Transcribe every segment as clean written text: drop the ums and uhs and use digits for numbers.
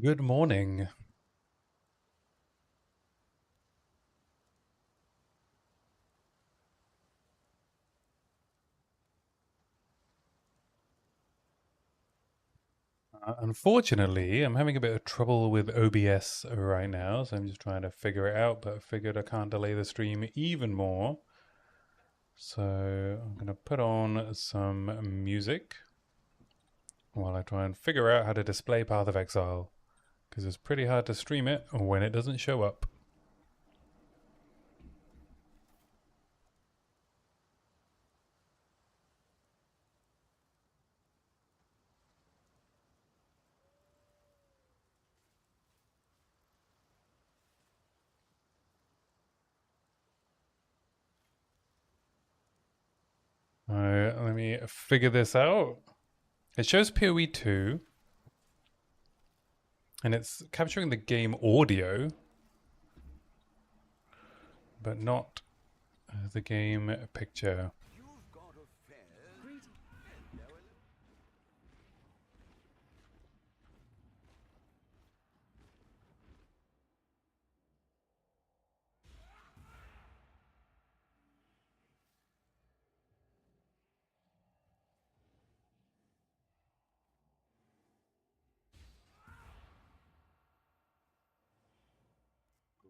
Good morning. Unfortunately, I'm having a bit of trouble with OBS right now, so I'm just trying to figure it out, but I figured I can't delay the stream even more. So I'm going to put on some music while I try and figure out how to display Path of Exile, because it's pretty hard to stream it when it doesn't show up. Let me figure this out. It shows PoE 2, and it's capturing the game audio, but not the game picture.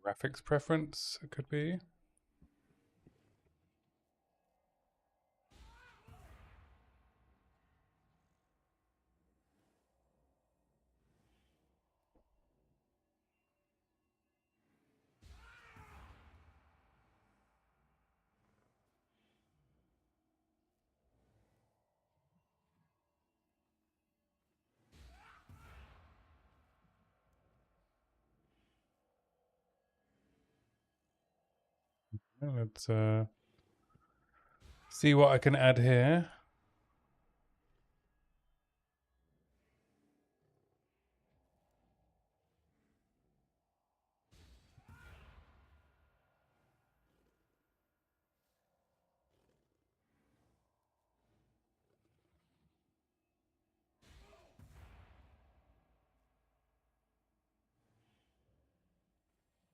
Graphics preference, it could be. Let's see what I can add here.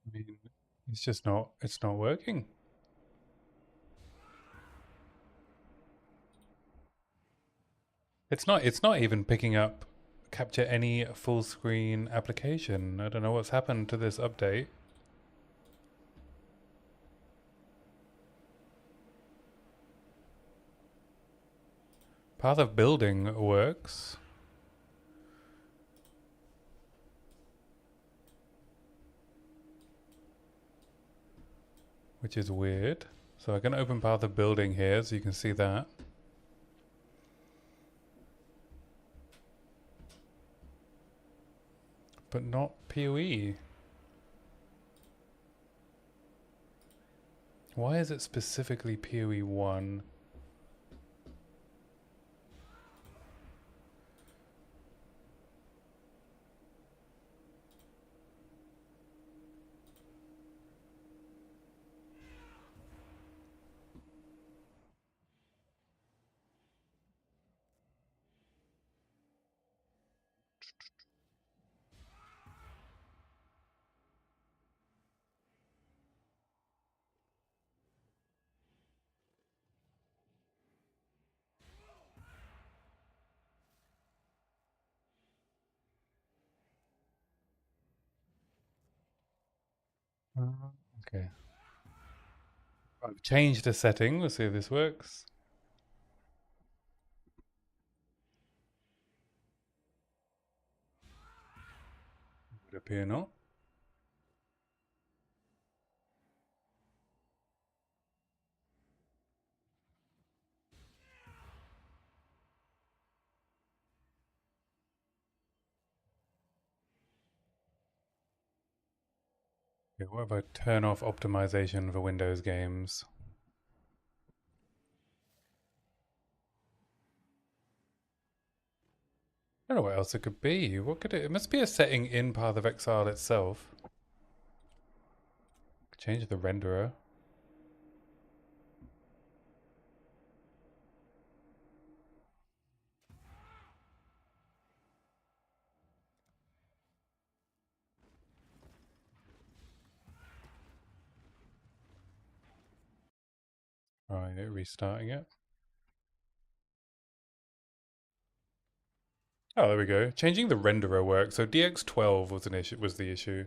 I mean, it's not working. It's not even picking up capture any full screen application. I don't know what's happened to this update. Path of building works, which is weird. So I can open path of building here so you can see that. But not PoE. Why is it specifically PoE 1? Okay. I've changed the setting. We'll see if this works. Would appear not. Okay, what if I turn off optimization for Windows games? I don't know what else it could be. What could it? It must be a setting in Path of Exile itself. Change the renderer. Right, restarting it. Oh, there we go. Changing the renderer works. So DX12 was an issue. Was the issue?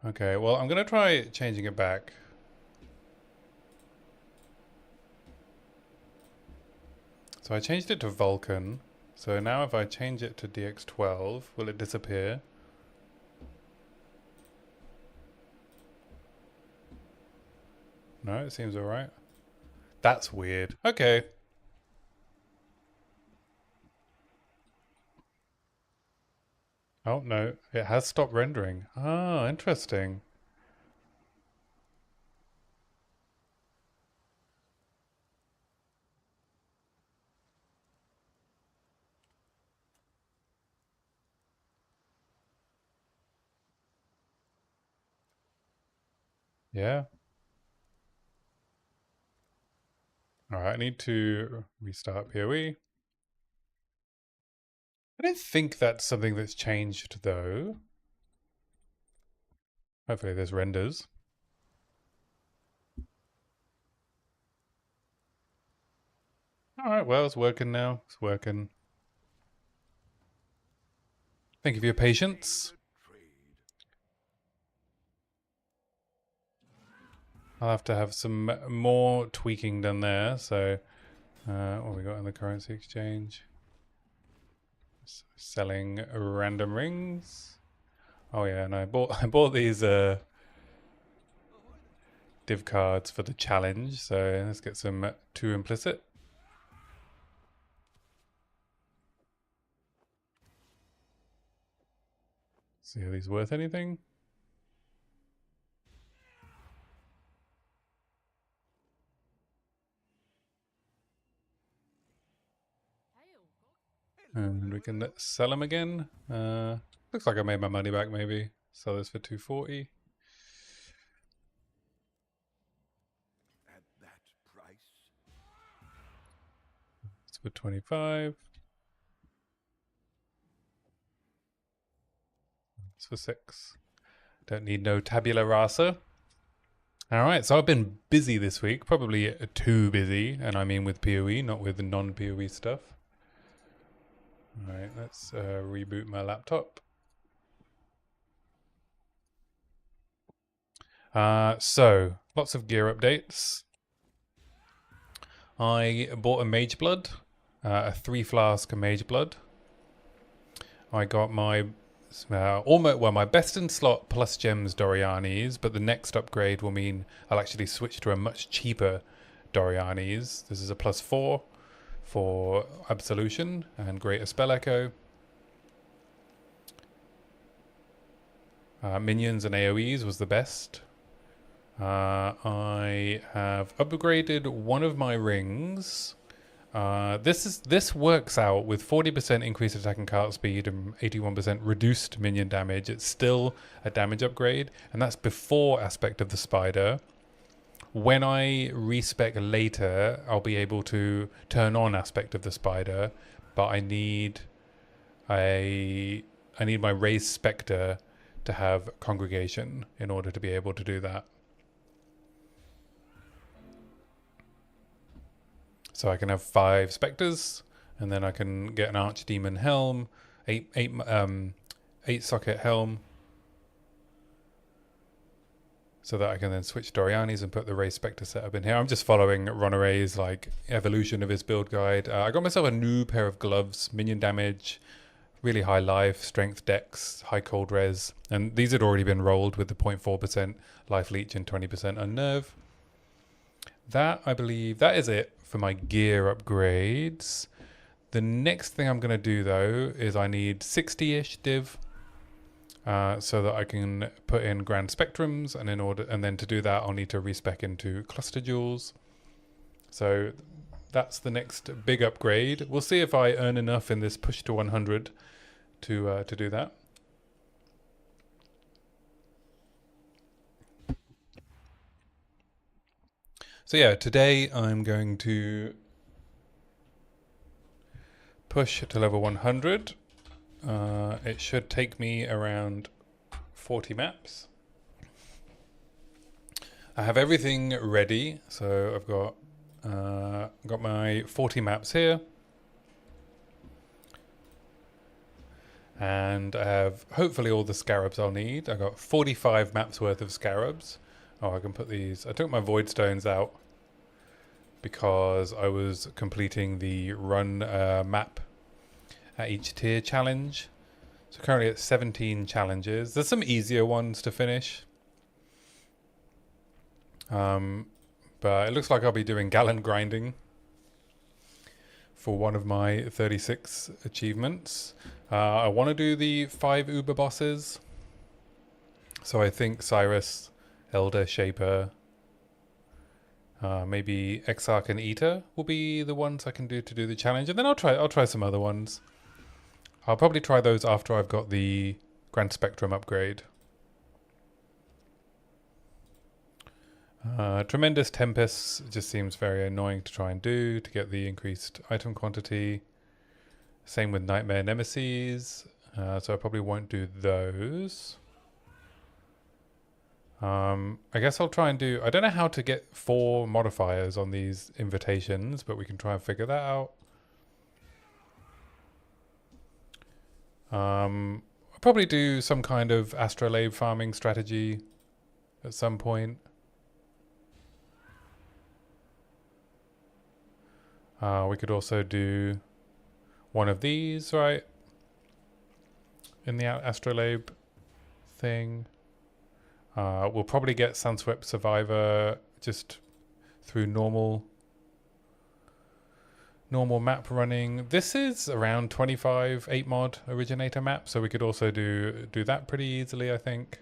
Okay. Well, I'm gonna try changing it back. So I changed it to Vulkan. So now if I change it to DX12, will it disappear? No, it seems alright. That's weird. Okay. Oh, no. It has stopped rendering. Oh, interesting. Yeah. Alright, I need to restart POE. I don't think that's something that's changed, though. Hopefully this renders. Alright, well, it's working now. It's working. Thank you for your patience. I'll have to have some more tweaking done there. So, what we got in the currency exchange? Selling random rings. Oh yeah, and I bought these div cards for the challenge. So let's get some 2 implicit. See are these worth anything? And we can sell them again. Looks like I made my money back maybe. Sell this for 240. At that price? It's for 25. It's for 6. Don't need no tabula rasa. Alright, so I've been busy this week. Probably too busy. And I mean with PoE, not with non-PoE stuff. Alright, let's reboot my laptop. So, lots of gear updates. I bought a Mage Blood, a 3 flask Mage Blood. I got my my best in slot plus gems Doryanis, but the next upgrade will mean I'll actually switch to a much cheaper Doryanis. This is a +4 for Absolution and Greater Spell Echo. Minions and AoEs was the best. I have upgraded one of my rings. This works out with 40% increased attack and cart speed and 81% reduced minion damage. It's still a damage upgrade, and that's before Aspect of the Spider. When I respec later, I'll be able to turn on Aspect of the Spider, but I need my Raised Spectre to have Congregation in order to be able to do that. So I can have 5 specters, and then I can get an Archdemon helm, 8 socket helm, so that I can then switch Doryanis and put the Raised Spectre setup in here. I'm just following Ronaray's like evolution of his build guide. I got myself a new pair of gloves, minion damage, really high life, strength, dex, high cold res, and these had already been rolled with the 0.4% life leech and 20% unnerve. That, I believe, that is it for my gear upgrades. The next thing I'm going to do, though, is I need 60-ish div so that I can put in Grand Spectrums, and then to do that, I'll need to respec into Cluster Jewels. So that's the next big upgrade. We'll see if I earn enough in this push to 100 to do that. So yeah, today I'm going to push to level 100. It should take me around 40 maps. I have everything ready. So I've got my 40 maps here. And I have hopefully all the scarabs I'll need. I got 45 maps worth of scarabs. Oh, I can put these. I took my void stones out because I was completing the run map at each tier challenge. So currently at 17 challenges. There's some easier ones to finish. But it looks like I'll be doing gallon grinding for one of my 36 achievements. I want to do the 5 Uber bosses. So I think Cyrus, Elder, Shaper, maybe Exarch and Eater will be the ones I can do to do the challenge. And then I'll try some other ones. I'll probably try those after I've got the Grand Spectrum upgrade. Tremendous Tempests just seems very annoying to try and do to get the increased item quantity. Same with Nightmare Nemesis, so I probably won't do those. I guess I'll try and do... I don't know how to get 4 modifiers on these invitations, but we can try and figure that out. I'll probably do some kind of astrolabe farming strategy at some point. We could also do one of these, right? In the astrolabe thing. We'll probably get Sunswept Survivor just through normal map running. This is around 25 8 mod originator map, so we could also do that pretty easily, I think.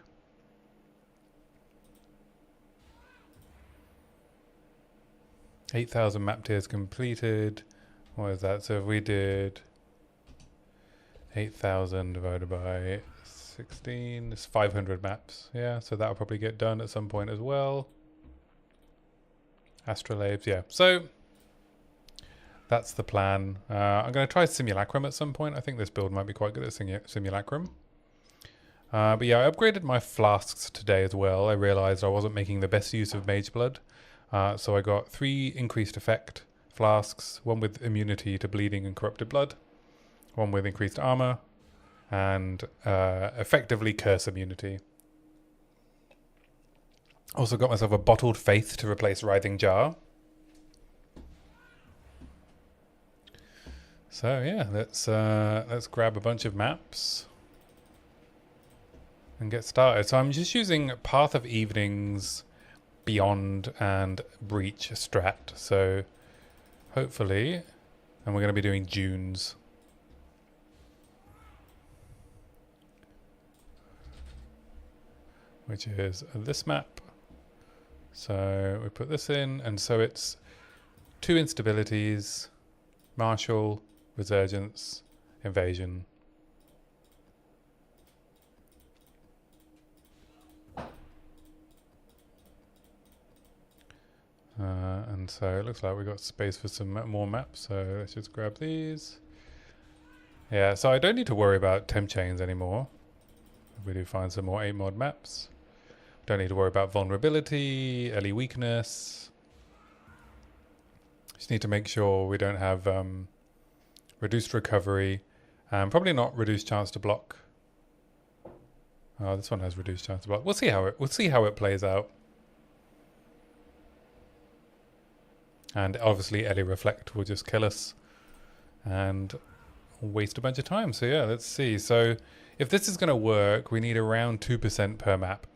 $8,000 map tiers completed. What is that? So if we did 8,000 divided by 16, it's 500 maps. Yeah, so that'll probably get done at some point as well. Astrolabes, yeah. So that's the plan. I'm going to try Simulacrum at some point. I think this build might be quite good at Simulacrum. But yeah, I upgraded my flasks today as well. I realized I wasn't making the best use of Mage Blood. So I got 3 increased effect flasks, one with immunity to bleeding and corrupted blood, one with increased armor, and effectively curse immunity. Also got myself a bottled faith to replace Writhing Jar. So yeah, let's grab a bunch of maps and get started. So I'm just using Path of Evenings, Beyond, and Breach strat. So hopefully, and we're going to be doing dunes. Which is this map. So we put this in, and so it's 2 instabilities, Martial, Resurgence, Invasion. And so it looks like we've got space for some more maps, so let's just grab these. Yeah, so I don't need to worry about temp chains anymore. We do find some more 8 mod maps. Don't need to worry about vulnerability, LE weakness. Just need to make sure we don't have reduced recovery, and probably not reduced chance to block. Oh, this one has reduced chance to block. We'll see how it plays out. And obviously LE Reflect will just kill us and waste a bunch of time. So yeah, let's see. So if this is going to work, we need around 2% per map.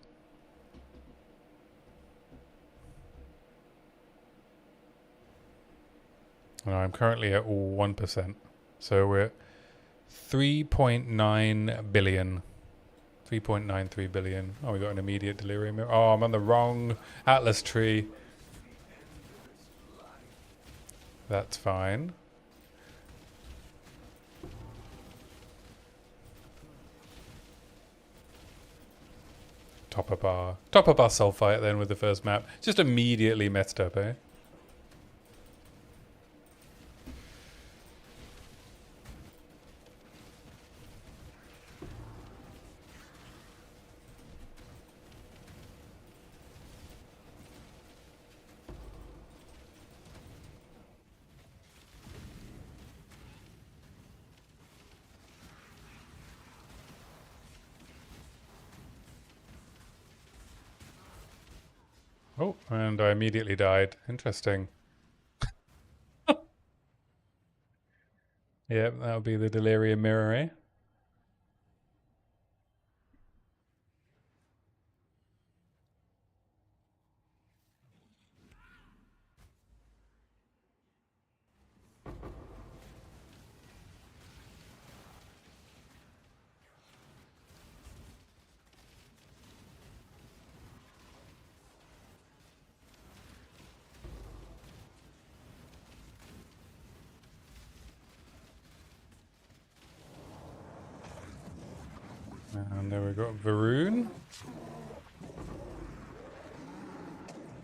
And I'm currently at 1%. So we're at 3.9 billion. 3.93 billion. Oh, we got an immediate delirium. Oh, I'm on the wrong Atlas tree. That's fine. Top up our soul fight then with the first map. Just immediately messed up, eh? Oh, and I immediately died. Interesting. Yep, that'll be the delirium mirror, eh? And then we've got Varun.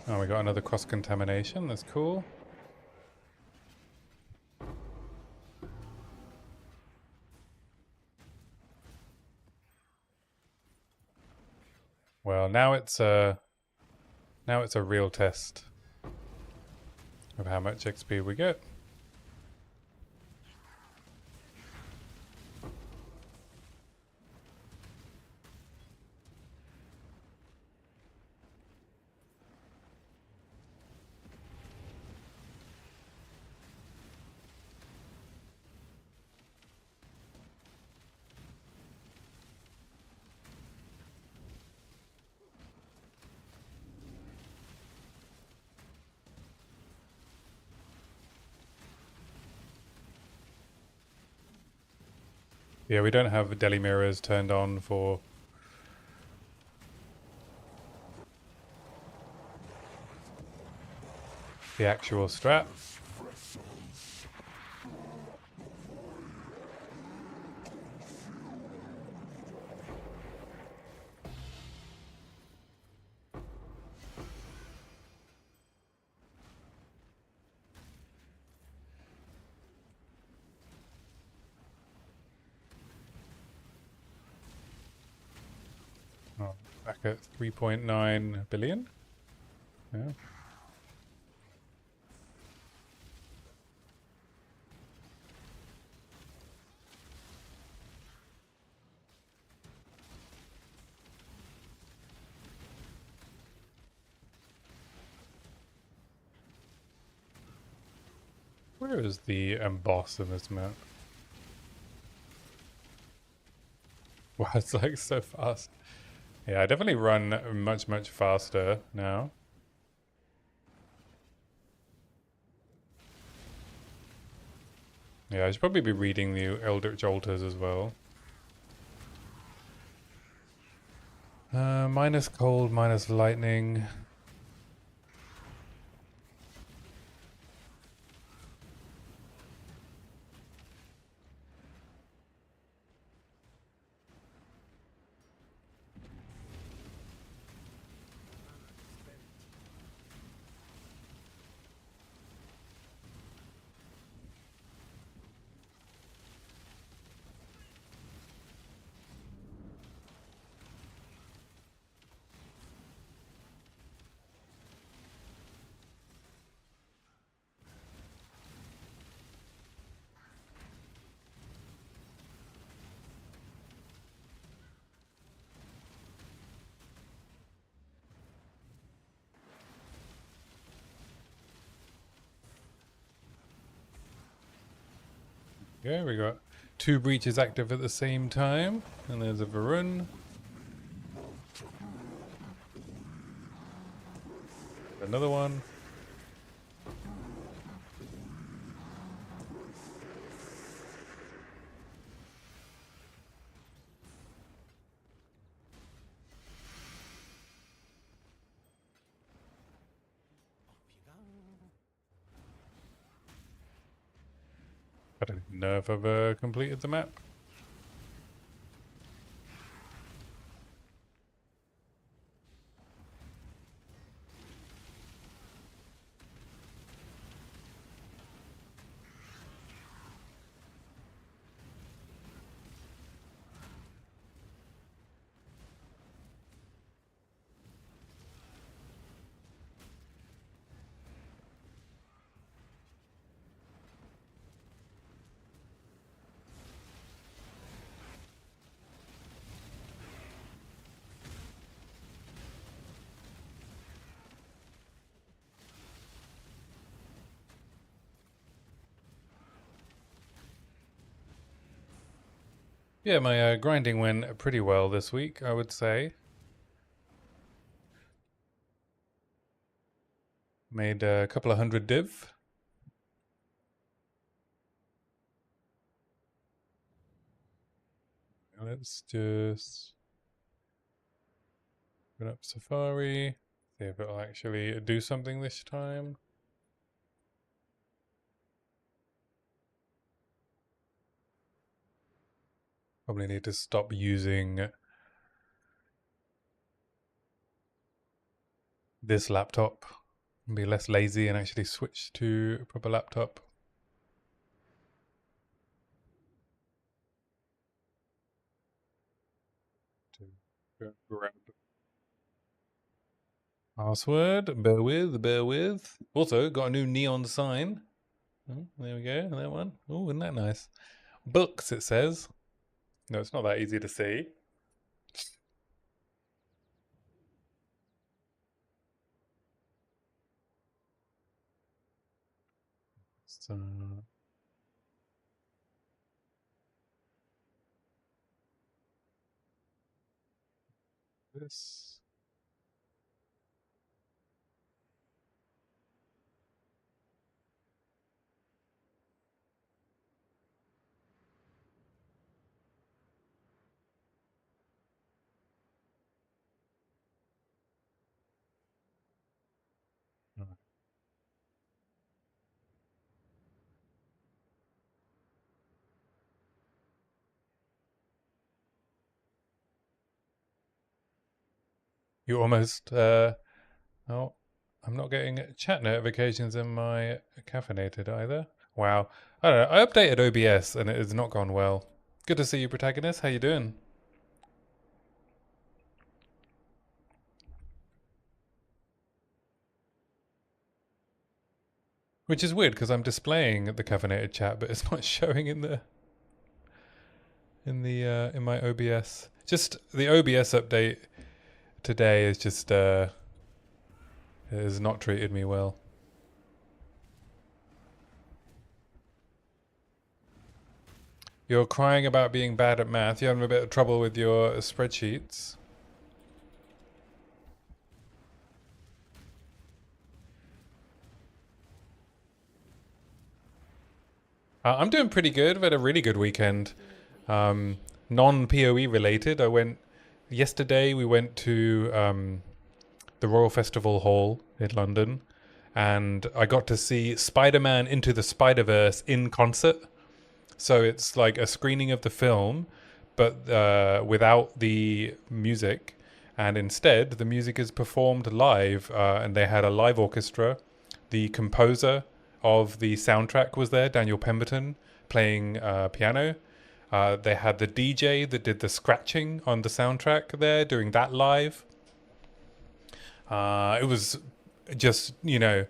Oh, we got another cross-contamination. That's cool. Well, now it's a real test of how much XP we get. Yeah, we don't have deli mirrors turned on for the actual strat. Oh, back at 3.9 billion. Yeah. Where is the boss in this map? Wow, it's like so fast. Yeah, I definitely run much, much faster now. Yeah, I should probably be reading the Eldritch Altars as well. Minus cold, minus lightning. Yeah, we got 2 breaches active at the same time. And there's a Varun. Another one. I don't even know if I've completed the map. Yeah, my grinding went pretty well this week, I would say. Made a couple of hundred div. Let's just open up Safari, see if it'll actually do something this time. Probably need to stop using this laptop and be less lazy and actually switch to a proper laptop. To grab password. Bear with, bear with. Also, got a new neon sign. Oh, there we go, that one. Oh, isn't that nice? Books, it says. No, it's not that easy to see. So, this. You almost, oh, I'm not getting chat notifications in my caffeinated either. Wow. I don't know. I updated OBS and it has not gone well. Good to see you, protagonist. How you doing? Which is weird because I'm displaying the caffeinated chat, but it's not showing in the in my OBS. Just the OBS update today is just has not treated me well. You're crying about being bad at math. You're having a bit of trouble with your spreadsheets. I'm doing pretty good. I've had a really good weekend. Non-POE related. Yesterday we went to the Royal Festival Hall in London, and I got to see Spider-Man Into the Spider-Verse in concert. So it's like a screening of the film, but without the music, and instead the music is performed live, and they had a live orchestra. The composer of the soundtrack was there, Daniel Pemberton, playing piano. They had the DJ that did the scratching on the soundtrack there, doing that live. It was just, I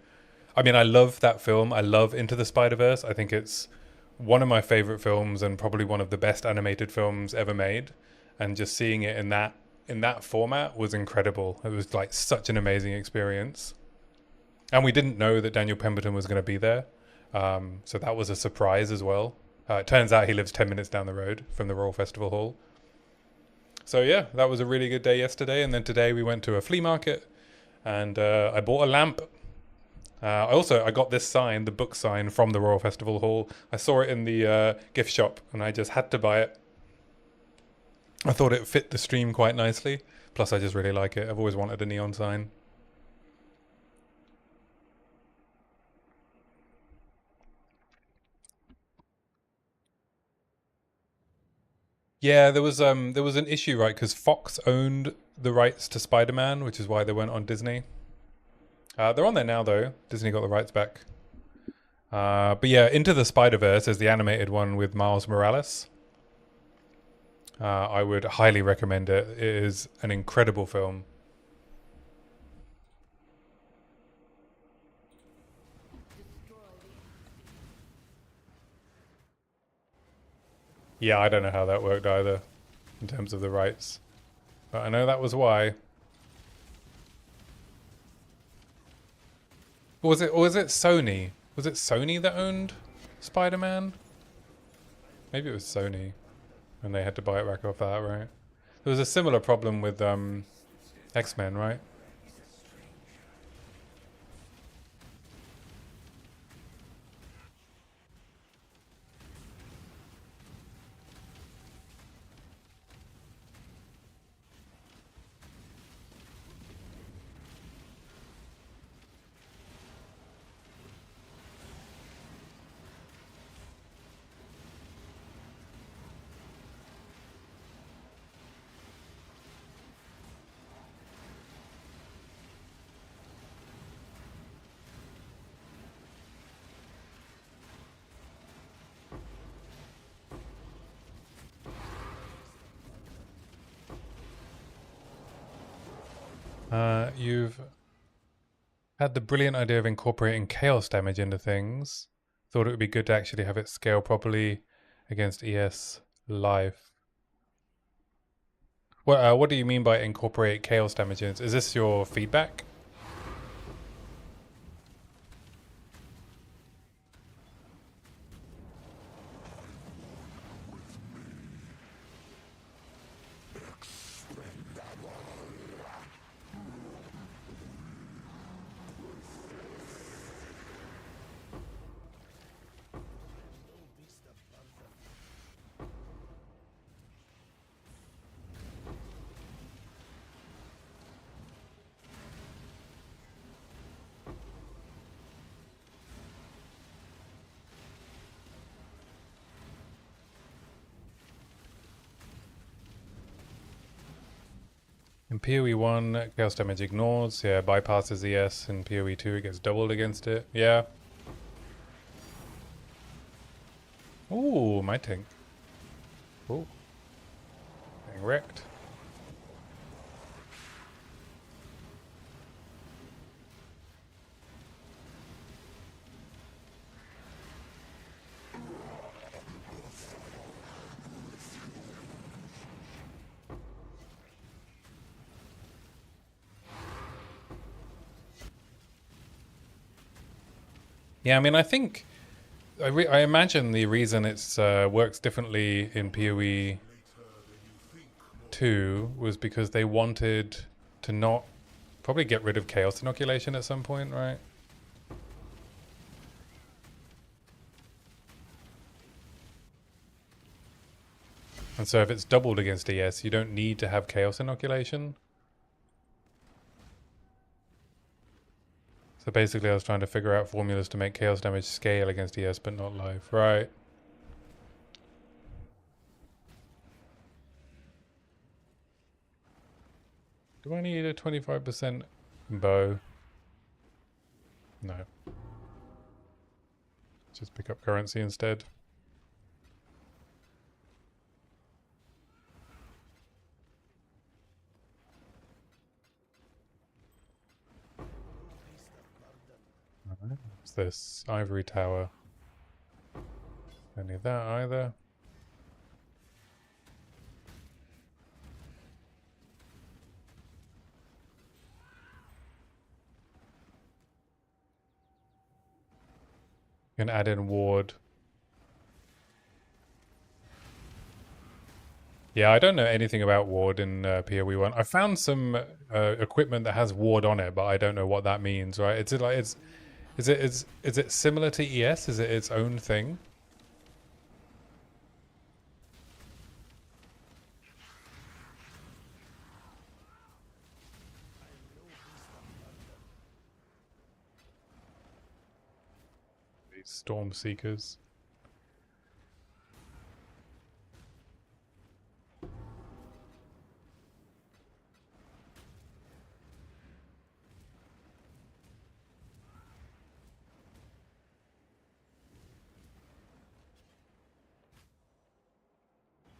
mean, I love that film. I love Into the Spider-Verse. I think it's one of my favorite films and probably one of the best animated films ever made. And just seeing it in that format was incredible. It was like such an amazing experience. And we didn't know that Daniel Pemberton was going to be there. So that was a surprise as well. It turns out he lives 10 minutes down the road from the Royal Festival Hall. So yeah, that was a really good day yesterday. And then today we went to a flea market and I bought a lamp. I got this sign, the book sign from the Royal Festival Hall. I saw it in the gift shop and I just had to buy it. I thought it fit the stream quite nicely. Plus I just really like it. I've always wanted a neon sign. Yeah, there was an issue, right? Because Fox owned the rights to Spider-Man, which is why they went on Disney. They're on there now, though. Disney got the rights back. But yeah, Into the Spider-Verse is the animated one with Miles Morales. I would highly recommend it. It is an incredible film. Yeah, I don't know how that worked either, in terms of the rights. But I know that was why. Or was it Sony? Was it Sony that owned Spider-Man? Maybe it was Sony. and they had to buy it back off that, right? There was a similar problem with X-Men, right? You've had the brilliant idea of incorporating chaos damage into things. Thought it would be good to actually have it scale properly against ES life. What do you mean by incorporate chaos damage in? Is this your feedback? In PoE 1, chaos damage ignores, yeah, bypasses ES. In PoE 2, it gets doubled against it, yeah. Ooh, my tank. Ooh. Getting wrecked. Yeah, I mean, I think I imagine the reason it's works differently in PoE 2 was because they wanted to not probably get rid of chaos inoculation at some point, right? And so if it's doubled against ES, you don't need to have chaos inoculation. So basically I was trying to figure out formulas to make chaos damage scale against ES but not life, right? Do I need a 25% bow? No. Just pick up currency instead. Alright, what's this? Ivory tower. Don't need that either. You can add in ward. Yeah, I don't know anything about ward in PoE 1. I found some equipment that has ward on it, but I don't know what that means, right? Is it similar to ES? Is it its own thing? These storm seekers.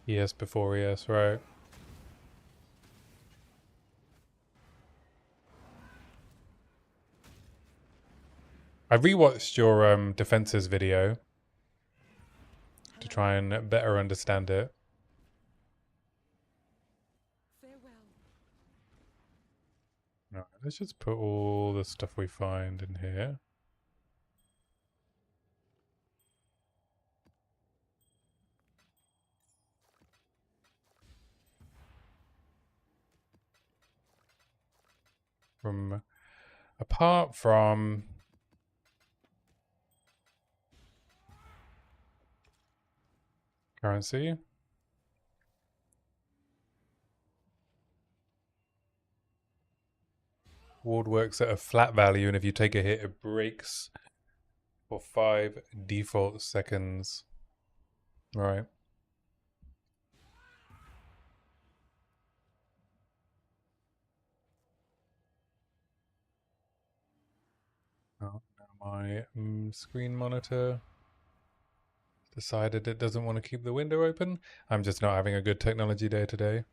ES before ES, right? I rewatched your defenses video to try and better understand it. Alright, let's just put all the stuff we find in here. apart from currency. Ward works at a flat value, and if you take a hit, it breaks for 5 default seconds. Right. Oh, now my screen monitor decided it doesn't want to keep the window open. I'm just not having a good technology day today.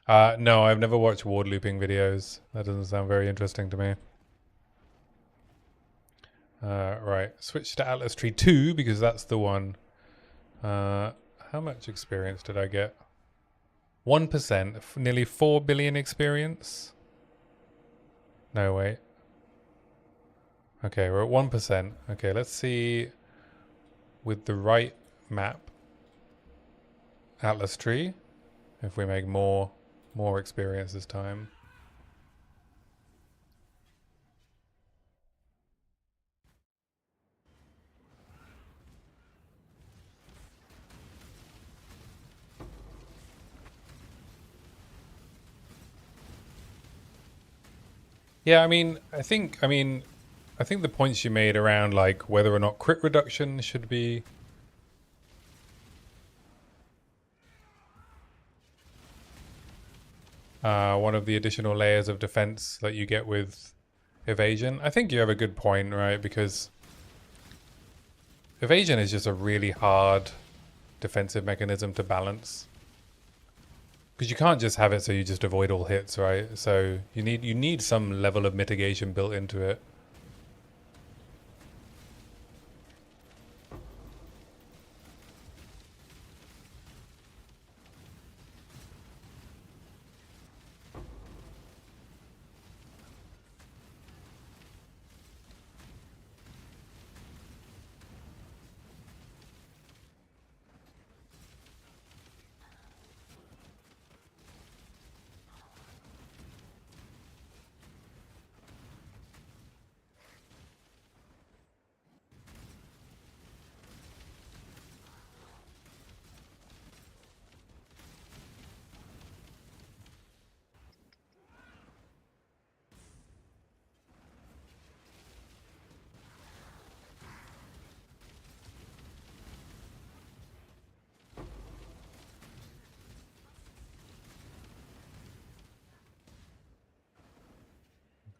No, I've never watched ward looping videos. That doesn't sound very interesting to me. Right, switch to Atlas Tree 2 because that's the one. How much experience did I get? 1%, nearly 4 billion experience. No, wait. Okay, we're at 1%. Okay, let's see with the right map, Atlas Tree, if we make more experience this time. Yeah, I think the points you made around like whether or not crit reduction should be one of the additional layers of defense that you get with evasion. I think you have a good point, right? Because evasion is just a really hard defensive mechanism to balance. Because you can't just have it so you just avoid all hits, right? So you need some level of mitigation built into it.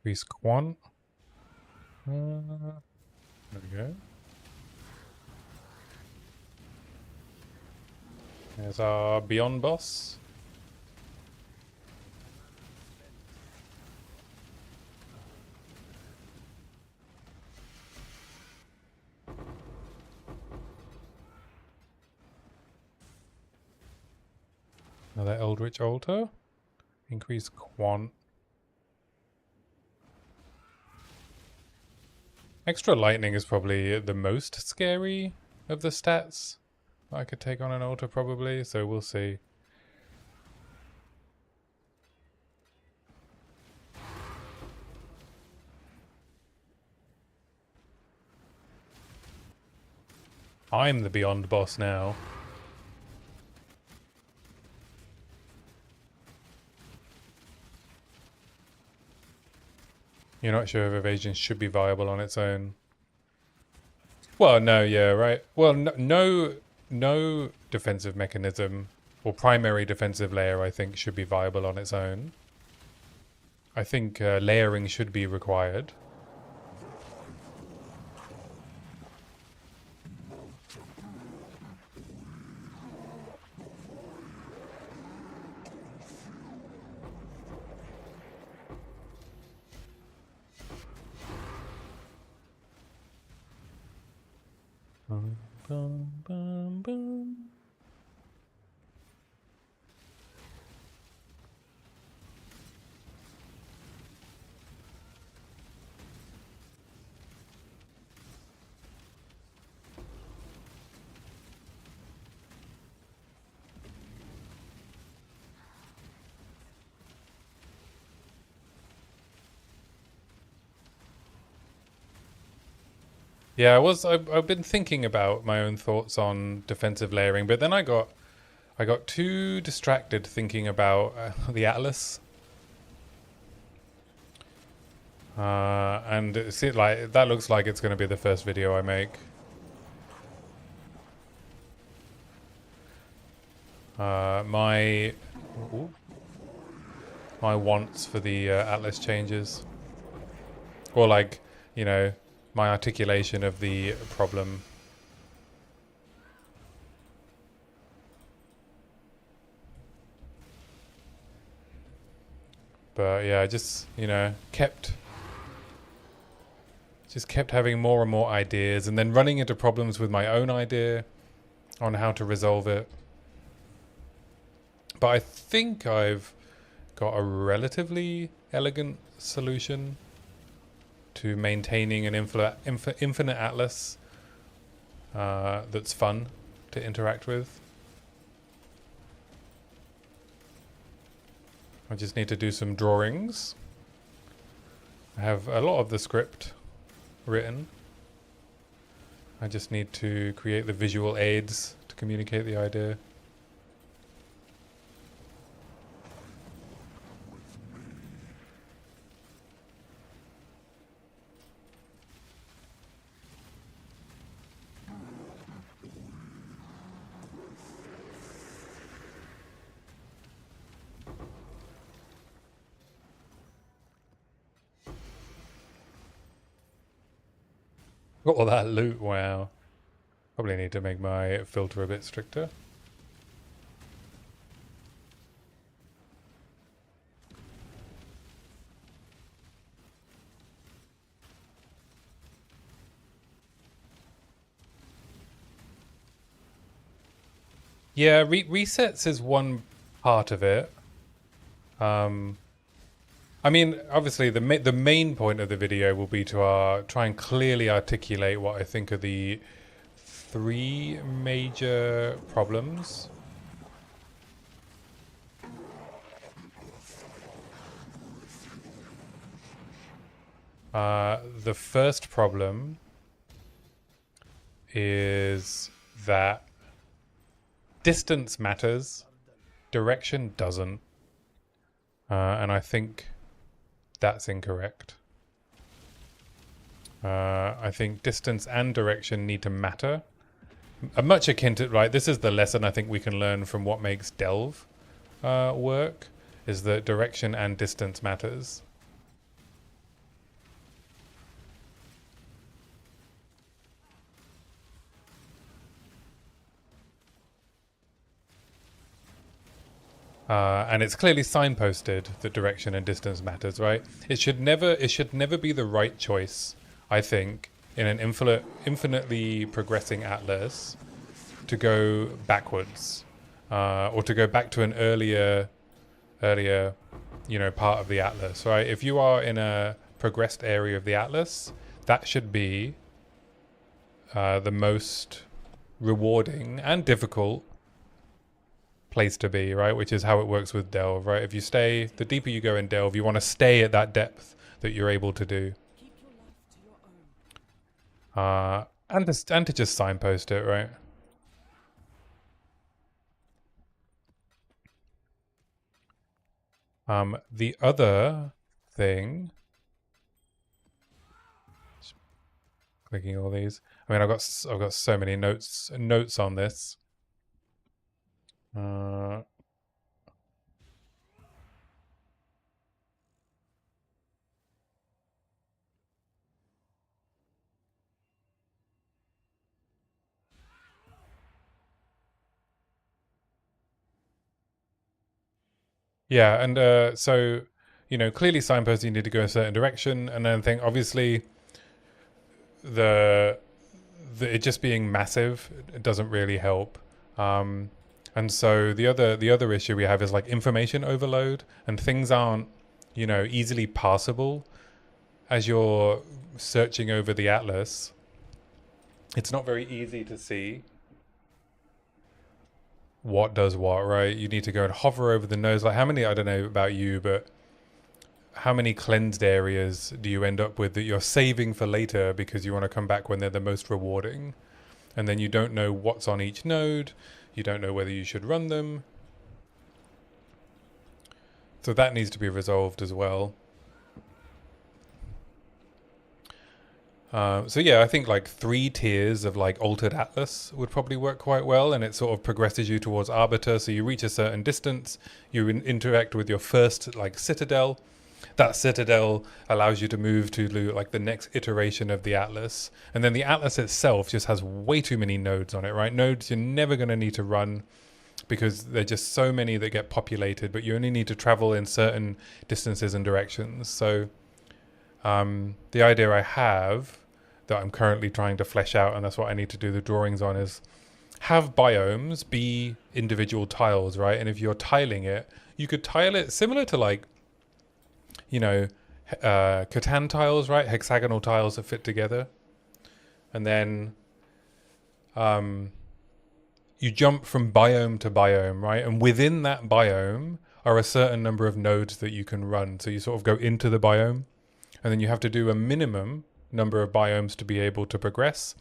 Increase quant. There we go. There's our Beyond boss. Another Eldritch Altar. Increase quant. Extra lightning is probably the most scary of the stats I could take on an altar probably, so we'll see. I'm the Beyond boss now. You're not sure if evasion should be viable on its own. Well, no, yeah, right. Well, no defensive mechanism or primary defensive layer, I think, should be viable on its own. I think layering should be required. Bum, bum, bum, bum. Yeah, I've been thinking about my own thoughts on defensive layering, but then I got too distracted thinking about the Atlas. And like that looks like it's going to be the first video I make. My my wants for the Atlas changes, or like, you know, my articulation of the problem. But yeah, I just, you know, kept having more and more ideas, and then running into problems with my own idea on how to resolve it. But I think I've got a relatively elegant solution to maintaining an infinite atlas that's fun to interact with. I just need to do some drawings. I have a lot of the script written. I just need to create the visual aids to communicate the idea. Got all that loot, wow. Probably need to make my filter a bit stricter. Yeah, resets is one part of it. I mean, obviously, the main point of the video will be to try and clearly articulate what I think are the three major problems. The first problem is that distance matters, direction doesn't, and I think that's incorrect. I think distance and direction need to matter. Much akin to, right, this is the lesson I think we can learn from what makes Delve work, is that direction and distance matters. And it's clearly signposted that direction and distance matters, right? It should never be the right choice, I think, in an infinitely progressing atlas to go backwards, or to go back to an earlier, you know, part of the atlas, right? If you are in a progressed area of the atlas, that should be the most rewarding and difficult place to be, right? Which is how it works with Delve, right? If you stay, the deeper you go in Delve, you want to stay at that depth that you're able to do. And to just signpost it, right? The other thing, clicking all these. I mean, I've got so many notes on this. Yeah, and so, you know, clearly signposting you need to go a certain direction, and then think obviously the it just being massive, it doesn't really help. And so the other issue we have is like information overload, and things aren't, you know, easily passable as you're searching over the atlas. It's not very easy to see what does what, right? You need to go and hover over the nose. Like, how many, I don't know about you, but how many cleansed areas do you end up with that you're saving for later because you want to come back when they're the most rewarding? And then you don't know what's on each node. You don't know whether you should run them. So that needs to be resolved as well. So yeah, I think like 3 tiers of like Altered Atlas would probably work quite well, and it sort of progresses you towards Arbiter. So you reach a certain distance, you interact with your first like Citadel. That Citadel allows you to move to like the next iteration of the Atlas, and then the Atlas itself just has way too many nodes on it, right? Nodes you're never going to need to run because there are just so many that get populated, but you only need to travel in certain distances and directions. So the idea I have that I'm currently trying to flesh out, and that's what I need to do the drawings on, is have biomes be individual tiles, right? And if you're tiling it, you could tile it similar to like, you know, Catan tiles, right? Hexagonal tiles that fit together. And then you jump from biome to biome, right? And within that biome are a certain number of nodes that you can run. So you sort of go into the biome, and then you have to do a minimum number of biomes to be able to progress,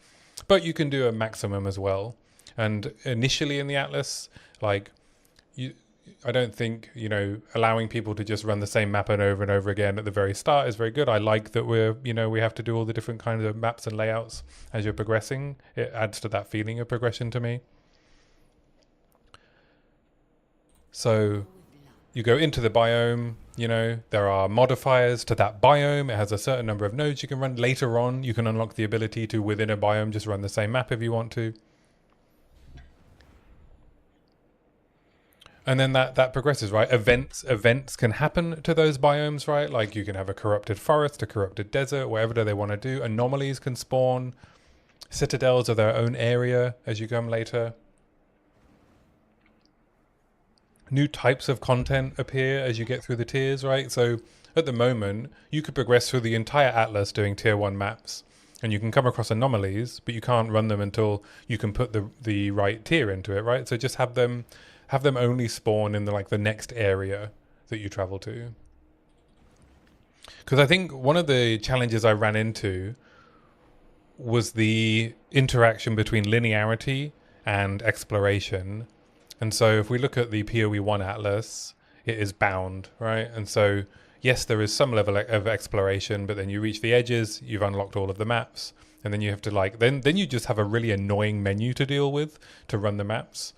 but you can do a maximum as well. And initially in the Atlas, like I don't think, you know, allowing people to just run the same map over and over again at the very start is very good. I like that we have to do all the different kinds of maps and layouts as you're progressing. It adds to that feeling of progression to me. So you go into the biome, you know, there are modifiers to that biome. It has a certain number of nodes you can run. Later on, you can unlock the ability to, within a biome, just run the same map if you want to. And then that progresses, right? Events can happen to those biomes, right? Like you can have a corrupted forest, a corrupted desert, whatever they want to do. Anomalies can spawn. Citadels are their own area as you come later. New types of content appear as you get through the tiers, right? So at the moment, you could progress through the entire Atlas doing tier 1 maps, and you can come across anomalies, but you can't run them until you can put the right tier into it, right? So just have them only spawn in the next area that you travel to. Because I think one of the challenges I ran into was the interaction between linearity and exploration. And so if we look at the POE 1 Atlas, it is bound, right? And so, yes, there is some level of exploration, but then you reach the edges, you've unlocked all of the maps, and then you have to then you just have a really annoying menu to deal with to run the maps.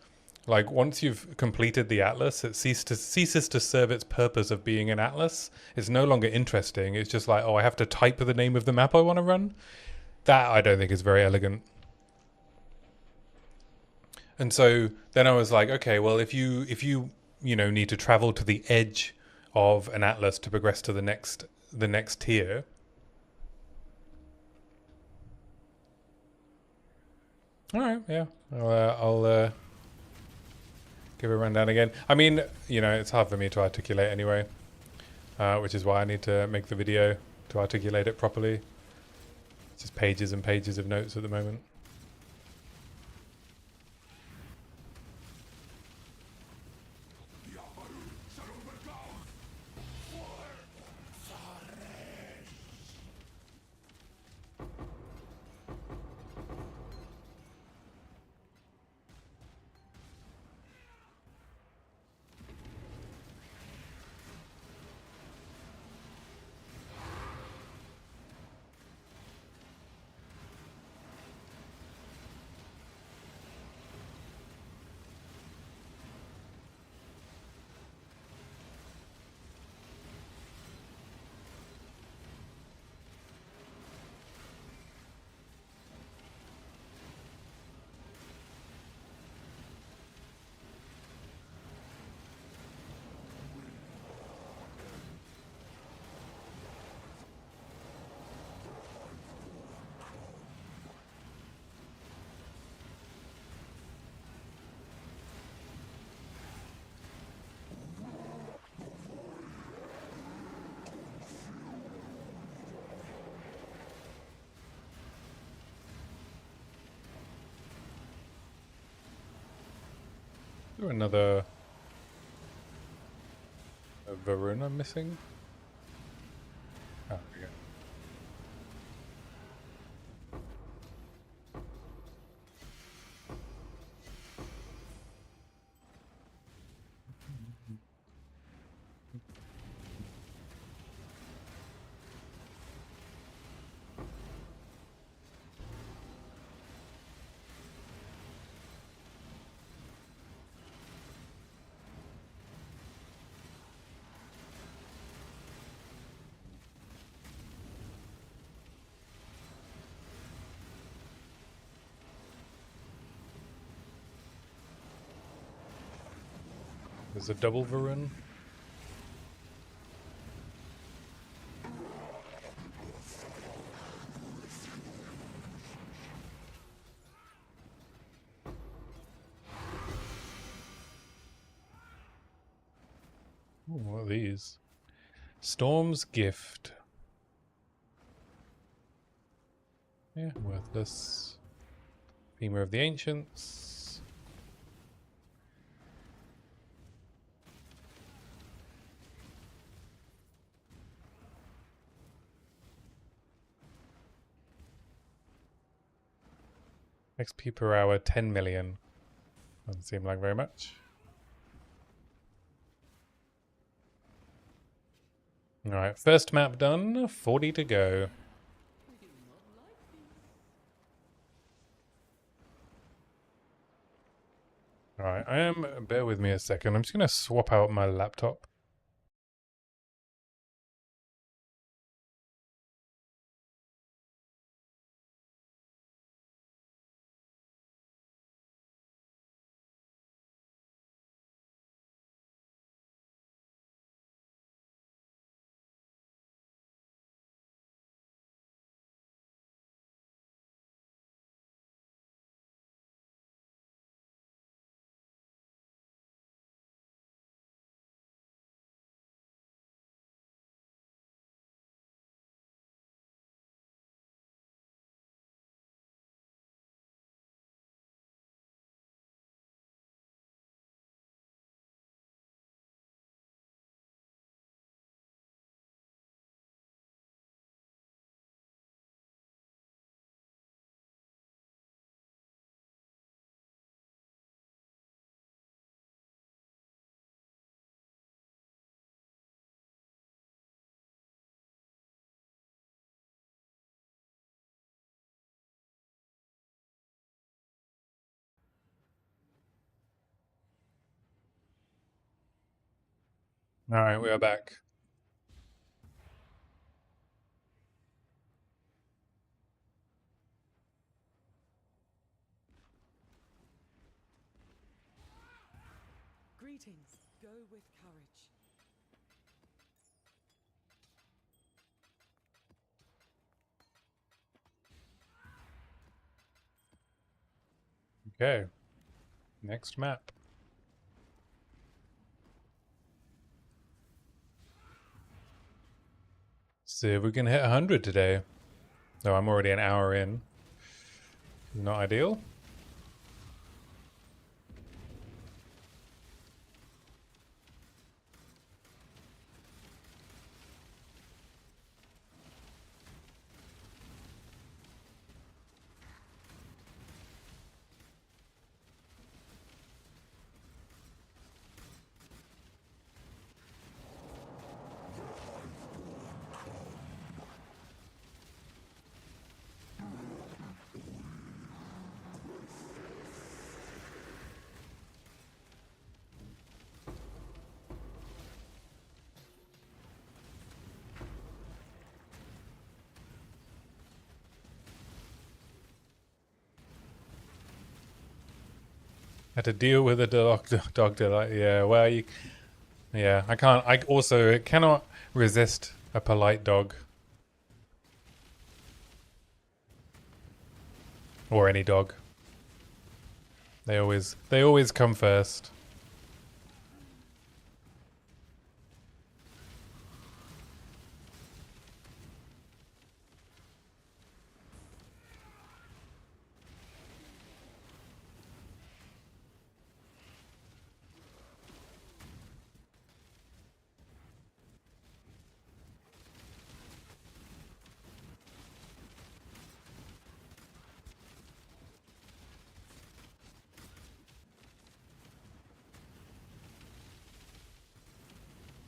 Like once you've completed the Atlas, it ceases to serve its purpose of being an Atlas. It's no longer interesting. It's just like, oh, I have to type the name of the map I want to run. That I don't think is very elegant. And so then I was like, okay, well, if you need to travel to the edge of an Atlas to progress to the next tier, all right, yeah, I'll give a rundown again. I mean, it's hard for me to articulate anyway, which is why I need to make the video to articulate it properly. It's just pages and pages of notes at the moment. Is there another Varun I'm missing? Oh, there we go. There's a double Varun. Ooh, what are these? Storm's Gift. Yeah, worthless. Femur of the Ancients. XP per hour, 10 million. Doesn't seem like very much. Alright, first map done. 40 to go. Alright, bear with me a second. I'm just going to swap out my laptop. Alright, we are back. Greetings. Go with courage. Okay. Next map. See if we can hit 100 today. No, I'm already an hour in. Not ideal. Had to deal with a dog delight. Yeah, well, yeah, I can't. I also cannot resist a polite dog. Or any dog. They always come first.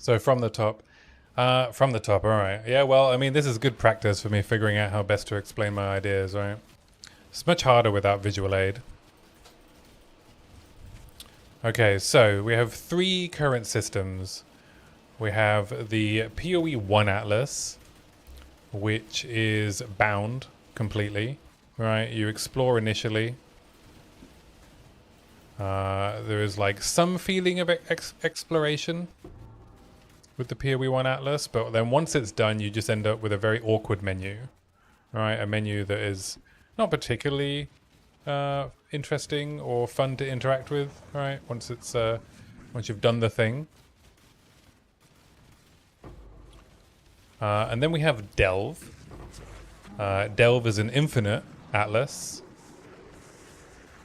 So from the top. All right. Yeah, well, I mean, this is good practice for me figuring out how best to explain my ideas, right? It's much harder without visual aid. Okay, so we have 3 current systems. We have the POE 1 Atlas, which is bound completely, right? You explore initially. There is like some feeling of exploration with the POE 1 Atlas, but then once it's done, you just end up with a very awkward menu, right? A menu that is not particularly interesting or fun to interact with, right? Once you've done the thing. And then we have Delve. Delve is an infinite atlas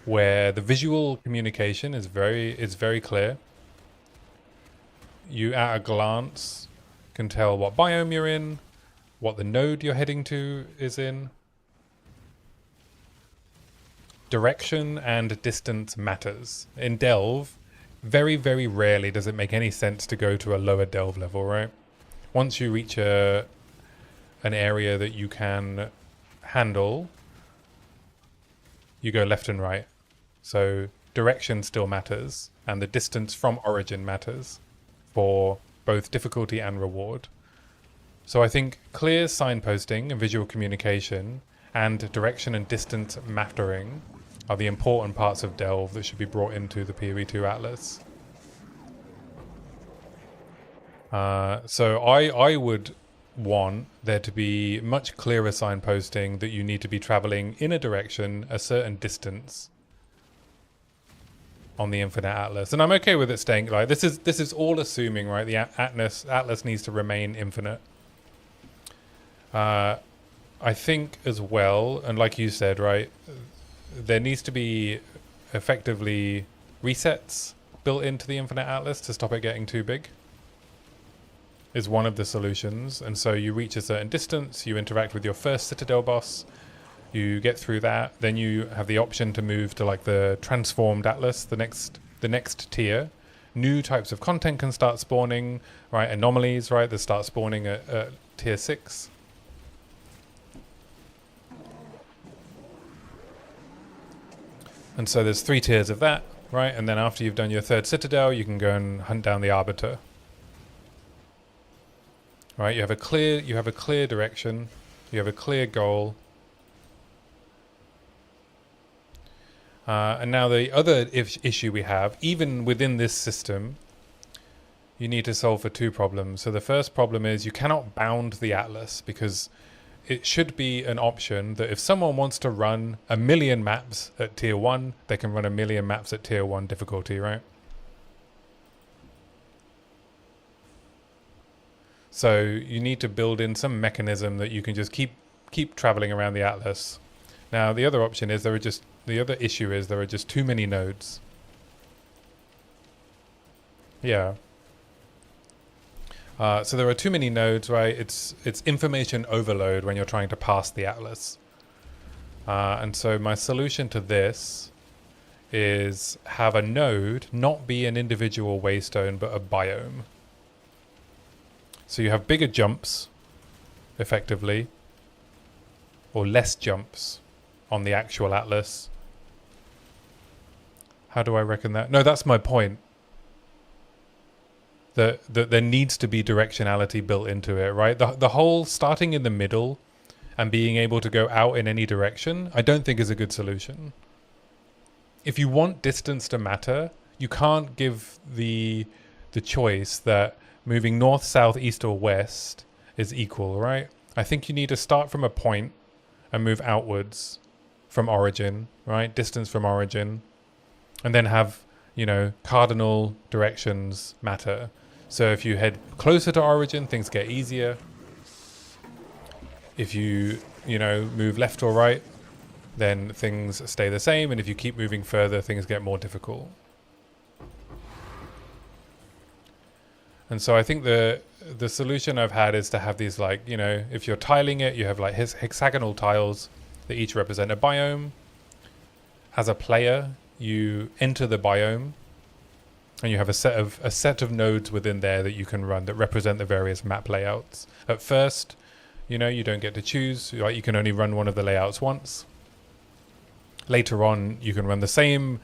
where the visual communication is very clear. You at a glance can tell what biome you're in, what the node you're heading to is in. Direction and distance matters. In Delve, very, very rarely does it make any sense to go to a lower Delve level, right? Once you reach an area that you can handle, you go left and right. So direction still matters, and the distance from origin matters for both difficulty and reward. So I think clear signposting and visual communication and direction and distance mattering are the important parts of Delve that should be brought into the PoE2 Atlas. So I would want there to be much clearer signposting that you need to be traveling in a direction, a certain distance on the Infinite Atlas. And I'm okay with it staying like this is all assuming, right? The Atlas needs to remain infinite. I think as well, and like you said, right, there needs to be effectively resets built into the Infinite Atlas to stop it getting too big. Is one of the solutions. And so you reach a certain distance, you interact with your first Citadel boss, you get through that, then you have the option to move to like the transformed Atlas, the next tier. New types of content can start spawning, right? Anomalies, right? They start spawning at tier 6. And so there's 3 tiers of that, right? And then after you've done your 3rd Citadel, you can go and hunt down the Arbiter. Right, you have a clear direction, you have a clear goal. And now the other issue we have, even within this system, you need to solve for 2 problems. So the first problem is you cannot bound the Atlas, because it should be an option that if someone wants to run 1,000,000 maps at tier 1, they can run 1,000,000 maps at tier 1 difficulty, right? So you need to build in some mechanism that you can just keep traveling around the Atlas. Now the other option is the other issue is there are just too many nodes. Yeah. So there are too many nodes, right? It's information overload when you're trying to pass the Atlas. And so my solution to this is have a node not be an individual waystone, but a biome. So you have bigger jumps, effectively, or less jumps on the actual Atlas. How do I reckon that? No, that's my point. That there needs to be directionality built into it, right? The whole starting in the middle and being able to go out in any direction, I don't think is a good solution. If you want distance to matter, you can't give the choice that moving north, south, east, or west is equal, right? I think you need to start from a point and move outwards from origin, right? Distance from origin. And then have, cardinal directions matter. So if you head closer to origin, things get easier. If you, move left or right, then things stay the same. And if you keep moving further, things get more difficult. And so I think the solution I've had is to have these if you're tiling it, you have like hexagonal tiles that each represent a biome. As a player, you enter the biome And you have a set of nodes within there that you can run that represent the various map layouts. At first, you know, you don't get to choose, like you can only run one of the layouts once. Later on, you can run the same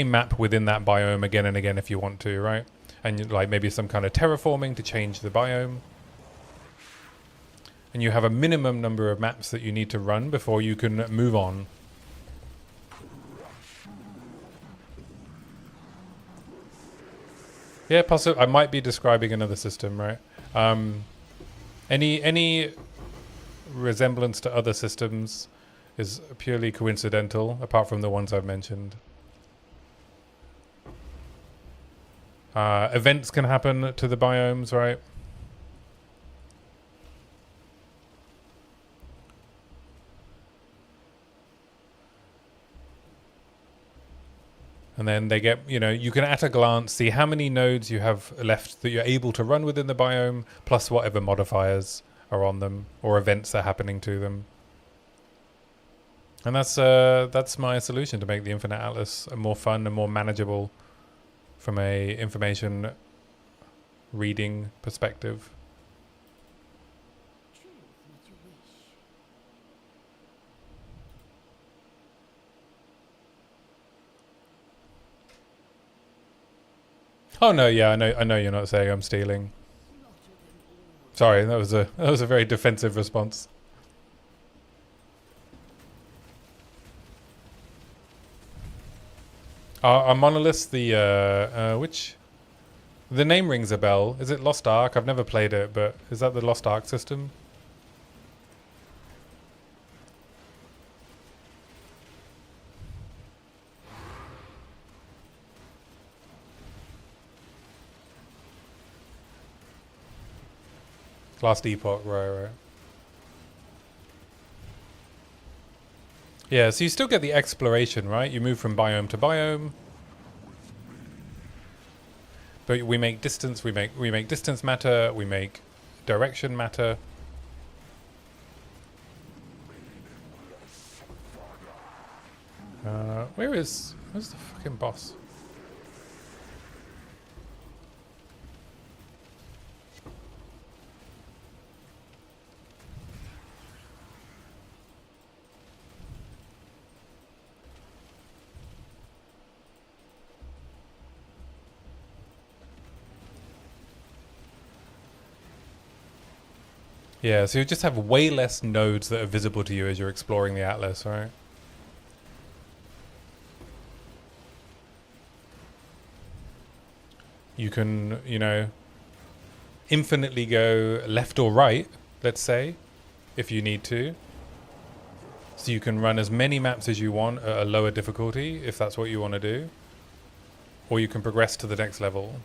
map within that biome again and again if you want to, right? And like maybe some kind of terraforming to change the biome. And you have a minimum number of maps that you need to run before you can move on. Yeah, possibly. I might be describing another system, right? Any resemblance to other systems is purely coincidental, apart from the ones I've mentioned. Events can happen to the biomes, right? And then they get, you know, you can at a glance see how many nodes you have left that you're able to run within the biome, plus whatever modifiers are on them or events are happening to them. And that's my solution to make the Infinite Atlas more fun and more manageable from a information reading perspective. Choose what you wish. Oh no, yeah, I know you're not saying I'm stealing. Sorry, that was a very defensive response. Are monoliths the which? The name rings a bell. Is it Lost Ark? I've never played it, but is that the Lost Ark system? Last Epoch, right. Yeah, so you still get the exploration, right? You move from biome to biome. But we make distance, we make distance matter, we make direction matter. Where's the fucking boss? Yeah, so you just have way less nodes that are visible to you as you're exploring the Atlas, right? You can, you know, infinitely go left or right, let's say, if you need to. So you can run as many maps as you want at a lower difficulty, if that's what you want to do. Or you can progress to the next level.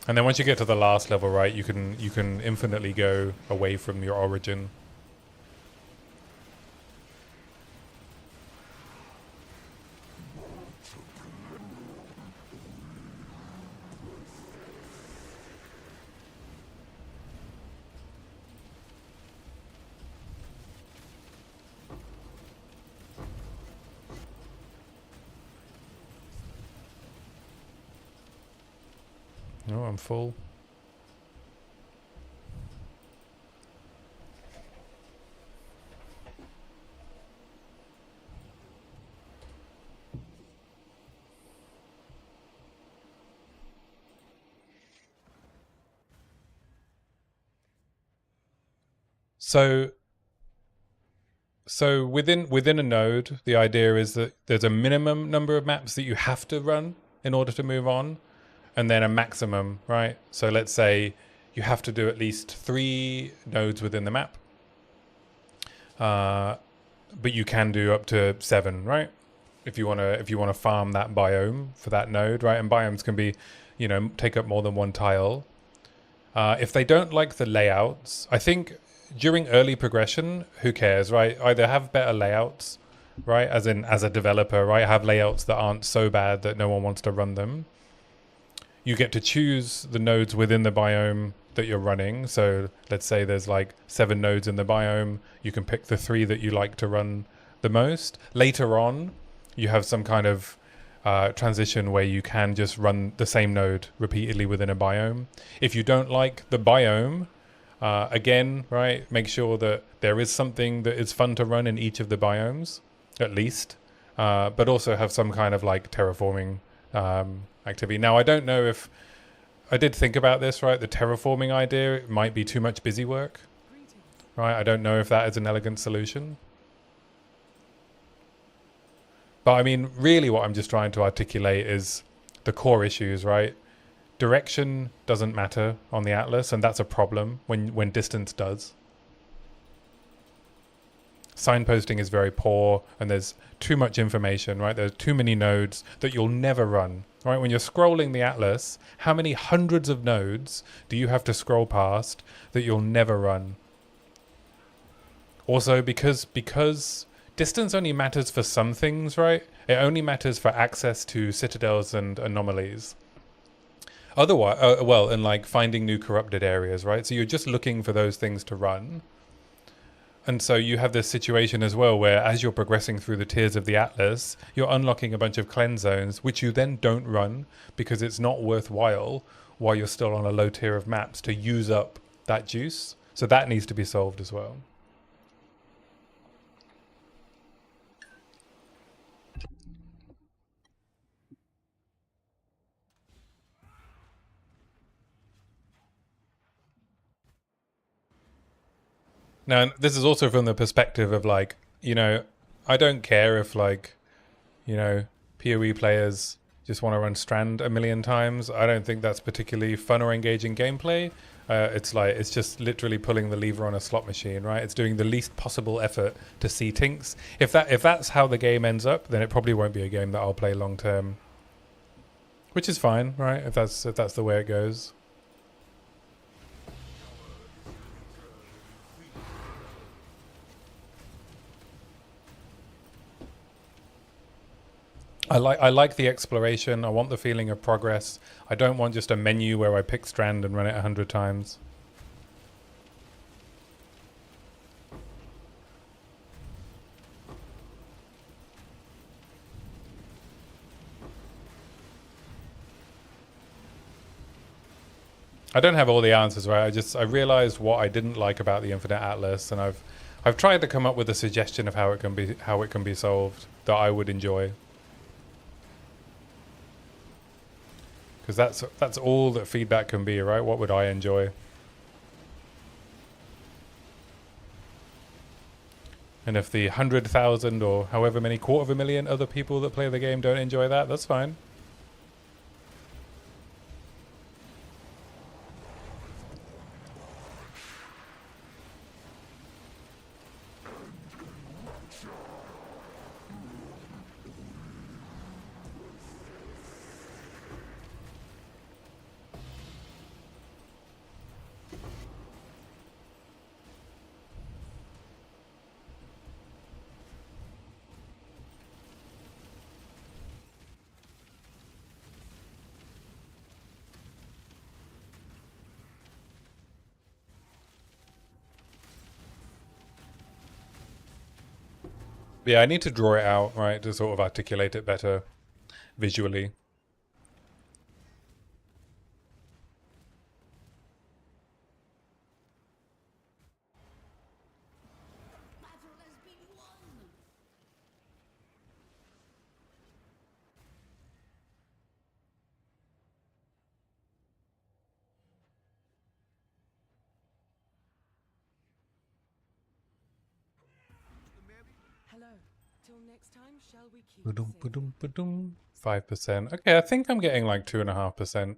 And then once you get to the last level, right, you can infinitely go away from your origin. No, I'm full. So within a node, the idea is that there's a minimum number of maps that you have to run in order to move on, and then a maximum, right? So let's say you have to do at least 3 nodes within the map, but you can do up to 7, right? If you wanna farm that biome for that node, right? And biomes can be, you know, take up more than one tile. If they don't like the layouts, I think during early progression, who cares, right? Either have better layouts, right? As a developer, right? Have layouts that aren't so bad that no one wants to run them. You get to choose the nodes within the biome that you're running. So let's say there's like 7 nodes in the biome. You can pick the 3 that you like to run the most. Later on, you have some kind of transition where you can just run the same node repeatedly within a biome. If you don't like the biome, again, right, make sure that there is something that is fun to run in each of the biomes, at least, but also have some kind of like terraforming activity. Now, I don't know if I did think about this, right? The terraforming idea might be too much busy work, right? I don't know if that is an elegant solution. But I mean, really what I'm just trying to articulate is the core issues, right? Direction doesn't matter on the Atlas, and that's a problem when distance does. Signposting is very poor, and there's too much information, right? There's too many nodes that you'll never run, right? When you're scrolling the Atlas, how many hundreds of nodes do you have to scroll past that you'll never run? Also, because distance only matters for some things, right? It only matters for access to citadels and anomalies. Otherwise, well, and like finding new corrupted areas, right? So you're just looking for those things to run. And so you have this situation as well where as you're progressing through the tiers of the Atlas, you're unlocking a bunch of cleanse zones, which you then don't run because it's not worthwhile while you're still on a low tier of maps to use up that juice. So that needs to be solved as well. Now, this is also from the perspective of like, you know, I don't care if like, you know, POE players just want to run Strand a million times. I don't think that's particularly fun or engaging gameplay. It's just literally pulling the lever on a slot machine, right? It's doing the least possible effort to see tinks. If that's how the game ends up, then it probably won't be a game that I'll play long term. Which is fine, right? If that's the way it goes. I like the exploration. I want the feeling of progress. I don't want just a menu where I pick Strand and run it 100 times. I don't have all the answers, right? I realized what I didn't like about the Infinite Atlas, and I've tried to come up with a suggestion of how it can be solved that I would enjoy. Because that's all that feedback can be, right? What would I enjoy? And if the 100,000 or however many 250,000 other people that play the game don't enjoy that, that's fine. Yeah, I need to draw it out, right, to sort of articulate it better visually. Hello. Till next time, shall we keep Ba-dum, sailing? ba-dum, ba-dum. 5%. Okay, I think I'm getting like 2.5%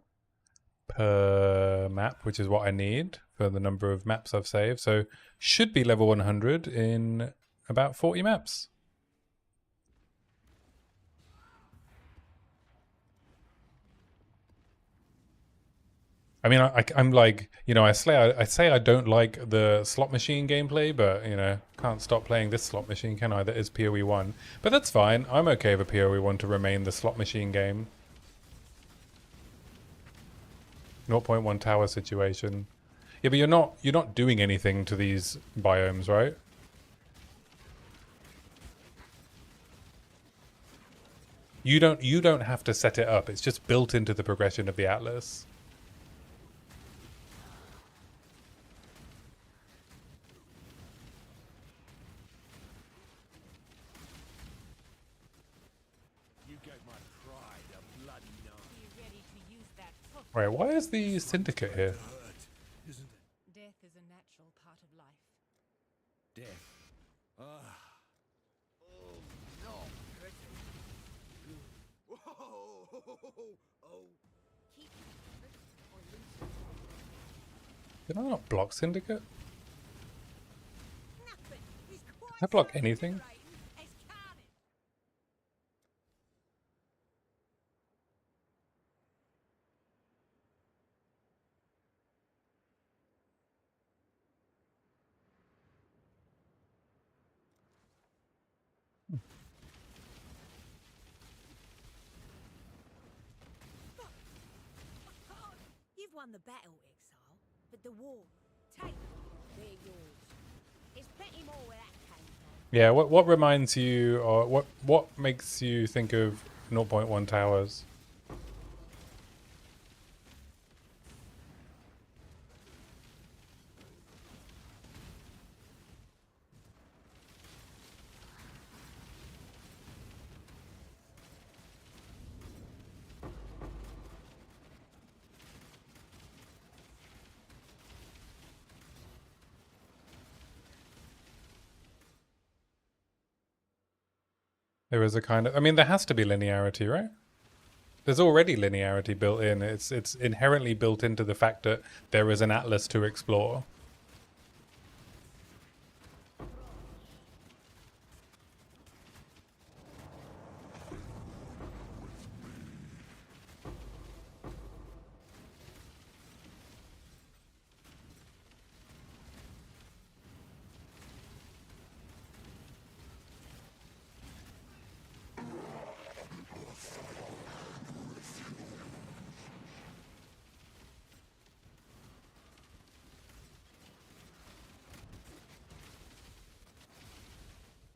per map, which is what I need for the number of maps I've saved. So should be level 100 in about 40 maps. I mean, I'm like, you know, I say I don't like the slot machine gameplay, but, you know, can't stop playing this slot machine, can I? That is PoE 1. But that's fine. I'm okay for PoE 1 to remain the slot machine game. 0.1 tower situation. Yeah, but you're not doing anything to these biomes, right? You don't have to set it up. It's just built into the progression of the atlas. You gave my pride a bloody knife. Be ready to use that hook. Right, why is the syndicate here? Hurt, isn't it? Death is a natural part of life. Death. Ah. Oh, no. Whoa. Oh. Keep or lose Did I not block syndicate? nothing. He's quite I block anything? intimidating as carnage. You've won the battle, Exile, but the war, take them. They're yours. There's plenty more where that came from. Yeah, what reminds you, or what makes you think of 0.1 towers? There is a kind of, I mean, there has to be linearity, right? There's already linearity built in. It's inherently built into the fact that there is an atlas to explore.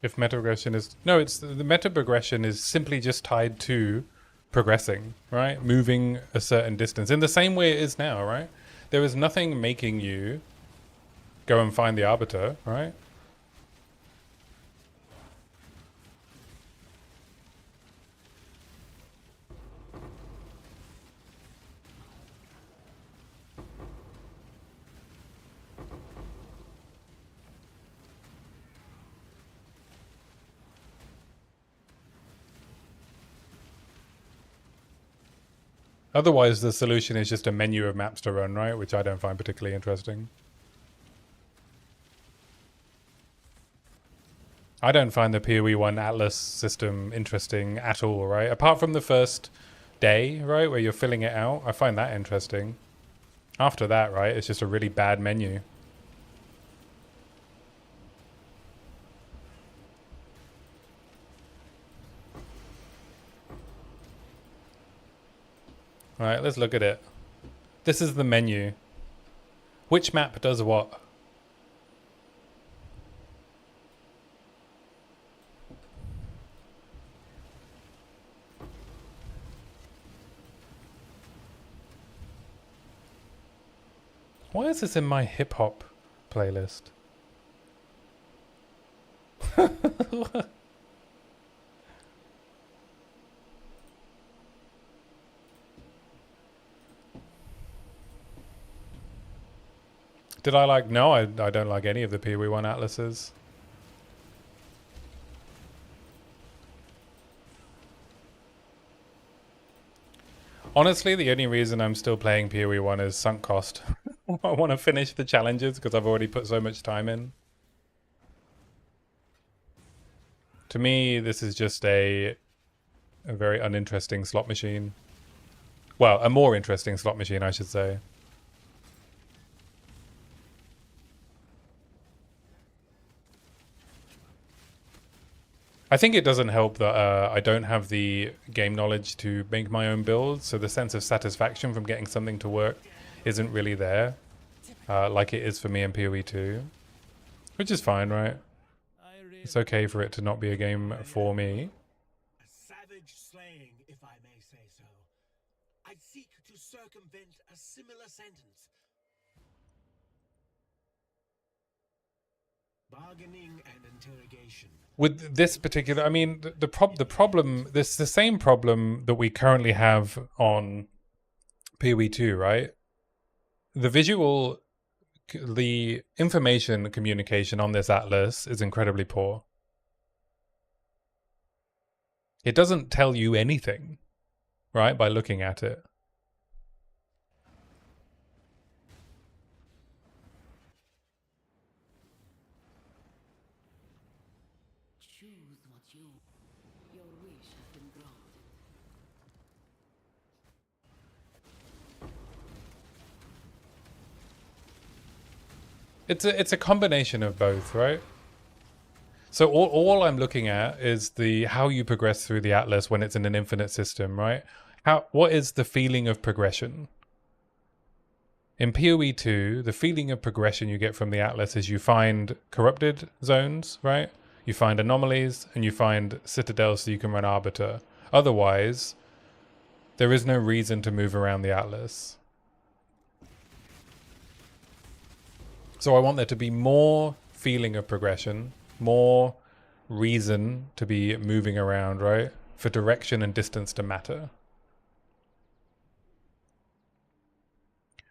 If meta progression is no, it's the meta progression is simply just tied to progressing, right? Moving a certain distance in the same way it is now, right? There is nothing making you go and find the arbiter, right? Otherwise, the solution is just a menu of maps to run, right? Which I don't find particularly interesting. I don't find the POE 1 Atlas system interesting at all, right? Apart from the first day, right, where you're filling it out. I find that interesting. After that, right, it's just a really bad menu. Alright, let's look at it. This is the menu. Which map does what? Why is this in my hip hop playlist? Did I like? No, I don't like any of the POE 1 atlases. Honestly, the only reason I'm still playing POE 1 is sunk cost. I want to finish the challenges because I've already put so much time in. To me, this is just a very uninteresting slot machine. Well, a more interesting slot machine, I should say. I think it doesn't help that I don't have the game knowledge to make my own builds, so the sense of satisfaction from getting something to work isn't really there, like it is for me in PoE 2, which is fine, right? It's okay for it to not be a game for me. A savage slaying if I may say so. I seek to circumvent a similar sentence. Bargaining and interrogation. With this particular, I mean, the problem, this the same problem that we currently have on POE 2, right? The information communication on this atlas is incredibly poor. It doesn't tell you anything, right, by looking at it. Choose what you... Your wish has been granted. It's a combination of both, right? So all I'm looking at is the how you progress through the atlas when it's in an infinite system, right? What is the feeling of progression? In PoE 2, the feeling of progression you get from the atlas is you find corrupted zones, right? You find anomalies and you find citadels so you can run Arbiter. Otherwise, there is no reason to move around the atlas. So I want there to be more feeling of progression, more reason to be moving around, right? For direction and distance to matter.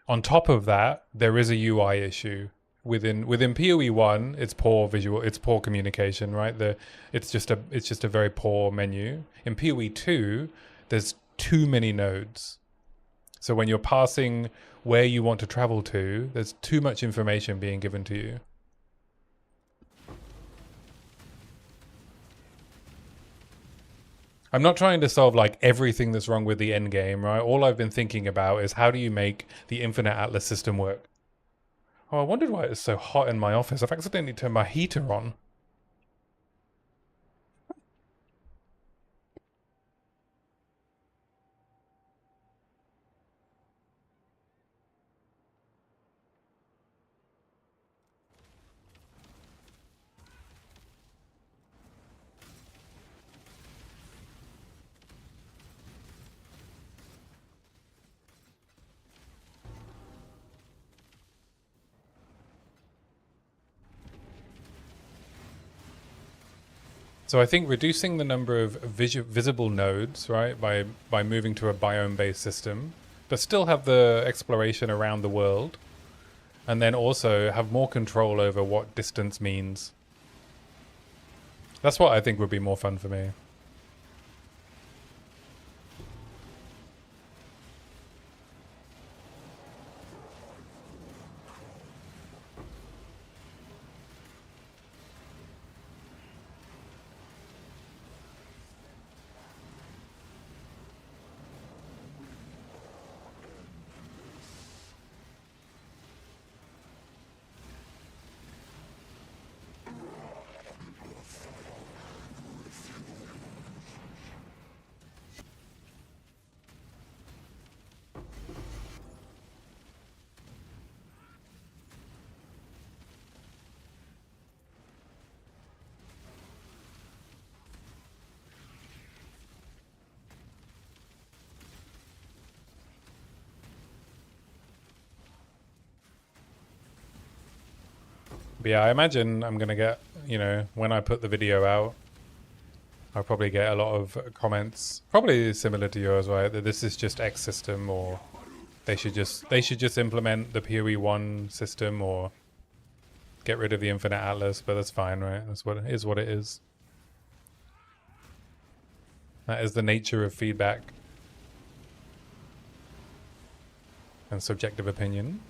On top of that, there is a UI issue. Within PoE 1, it's poor visual, it's poor communication, right? It's just a very poor menu. In PoE 2, there's too many nodes. So when you're passing where you want to travel to, there's too much information being given to you. I'm not trying to solve like everything that's wrong with the end game, right? All I've been thinking about is how do you make the Infinite Atlas system work? Oh, I wondered why it's so hot in my office. I've accidentally turned my heater on. So I think reducing the number of visible nodes, right, by moving to a biome-based system, but still have the exploration around the world, and then also have more control over what distance means. That's what I think would be more fun for me. But yeah, I imagine I'm going to get, you know, when I put the video out, I'll probably get a lot of comments, probably similar to yours, right? That this is just X system, or they should just implement the PoE 1 system, or get rid of the Infinite Atlas. But that's fine, right? That's what it is. What it is. That is the nature of feedback and subjective opinion.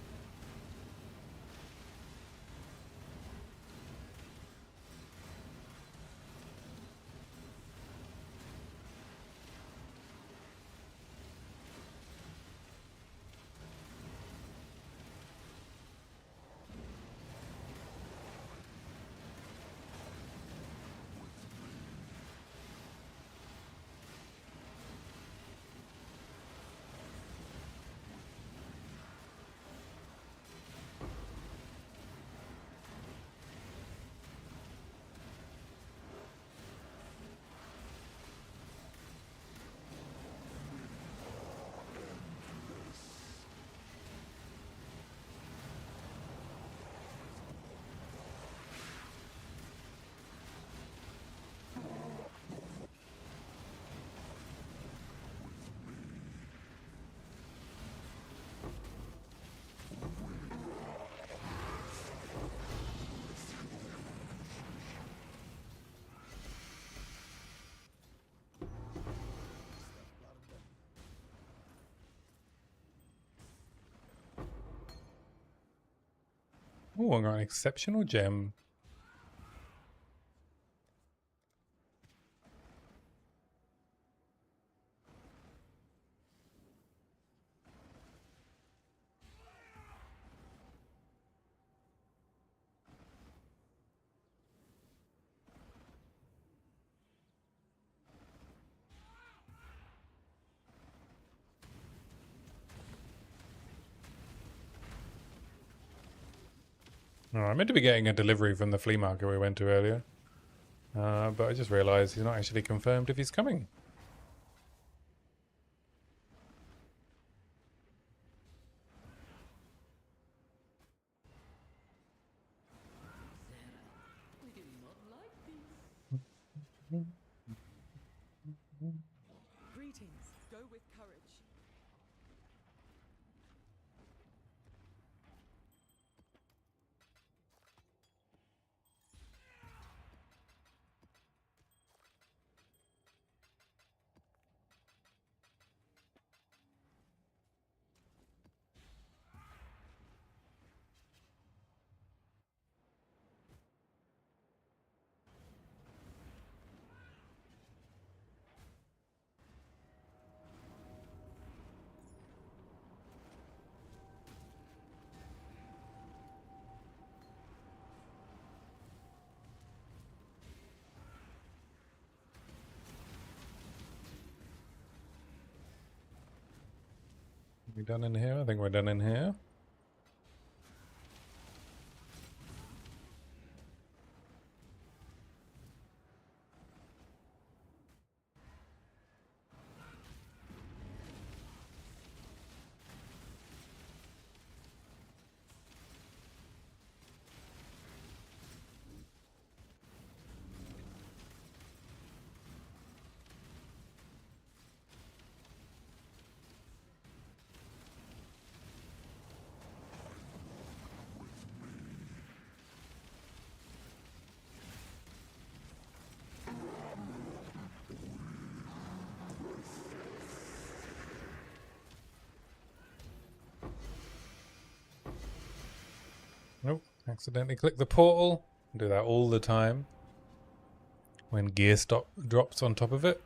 Oh, I got an exceptional gem. Oh, I meant to be getting a delivery from the flea market we went to earlier. But I just realised he's not actually confirmed if he's coming. We do not like this. Greetings. Go with courage. Are we done in here? I think we're done in here. Nope, accidentally clicked the portal. Do that all the time when gear drops on top of it.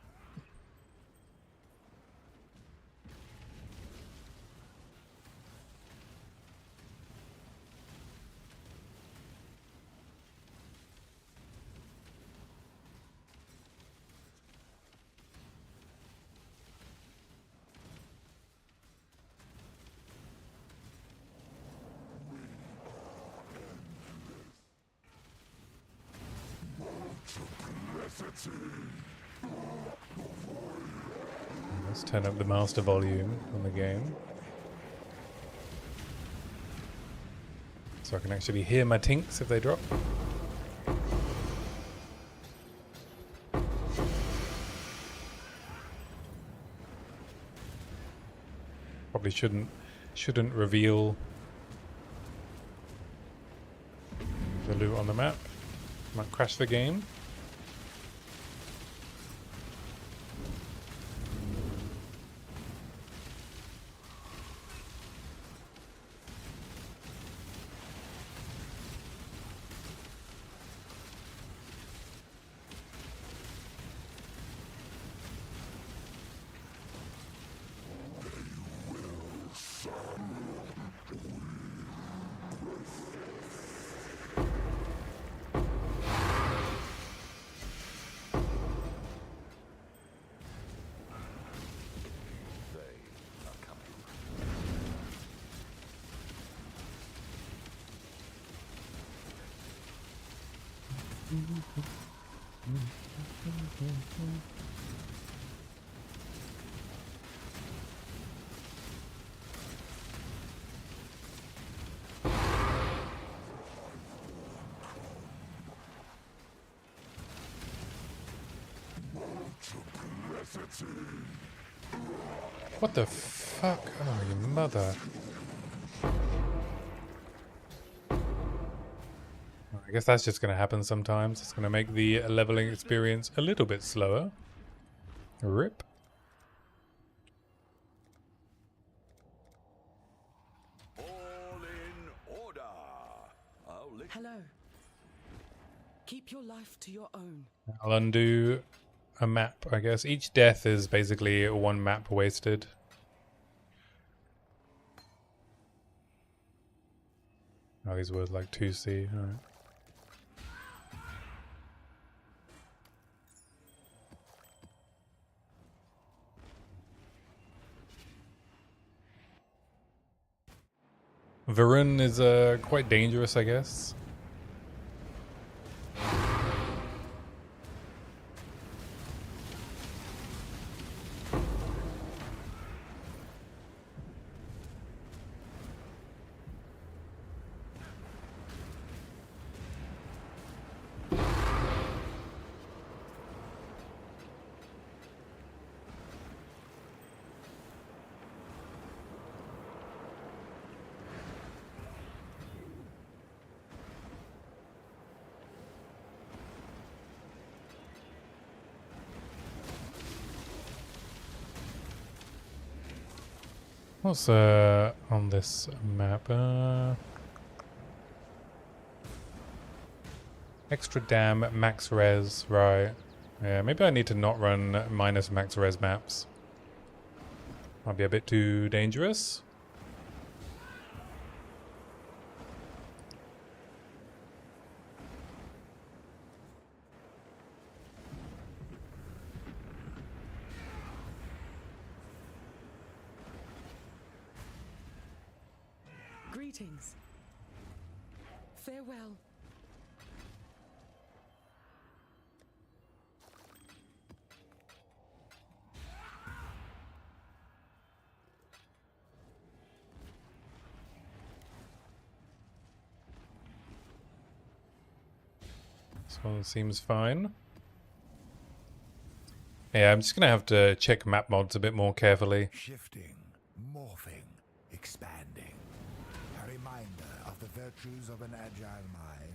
Let's turn up the master volume on the game so I can actually hear my tinks if they drop. Probably shouldn't reveal the loot on the map. Might crash the game. What the fuck? Oh, your mother. I guess that's just going to happen sometimes. It's going to make the leveling experience a little bit slower. Rip. All in order. Hello. Keep your life to your own. I'll undo a map, I guess. Each death is basically one map wasted. Oh, these were like 2C. Alright. Varun is quite dangerous, I guess. What's on this map? Extra dam, max res, right. Yeah, maybe I need to not run minus max res maps. Might be a bit too dangerous. Greetings. Farewell. This one seems fine. Yeah, I'm just gonna have to check map mods a bit more carefully. Shifting, morphing, expanding. A reminder of the virtues of an agile mind.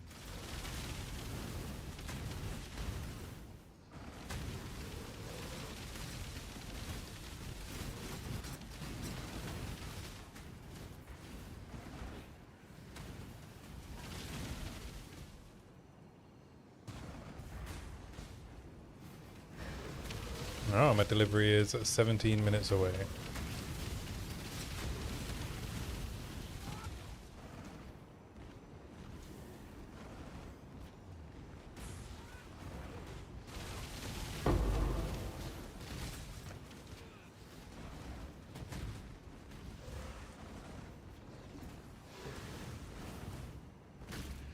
Oh, my delivery is 17 minutes away.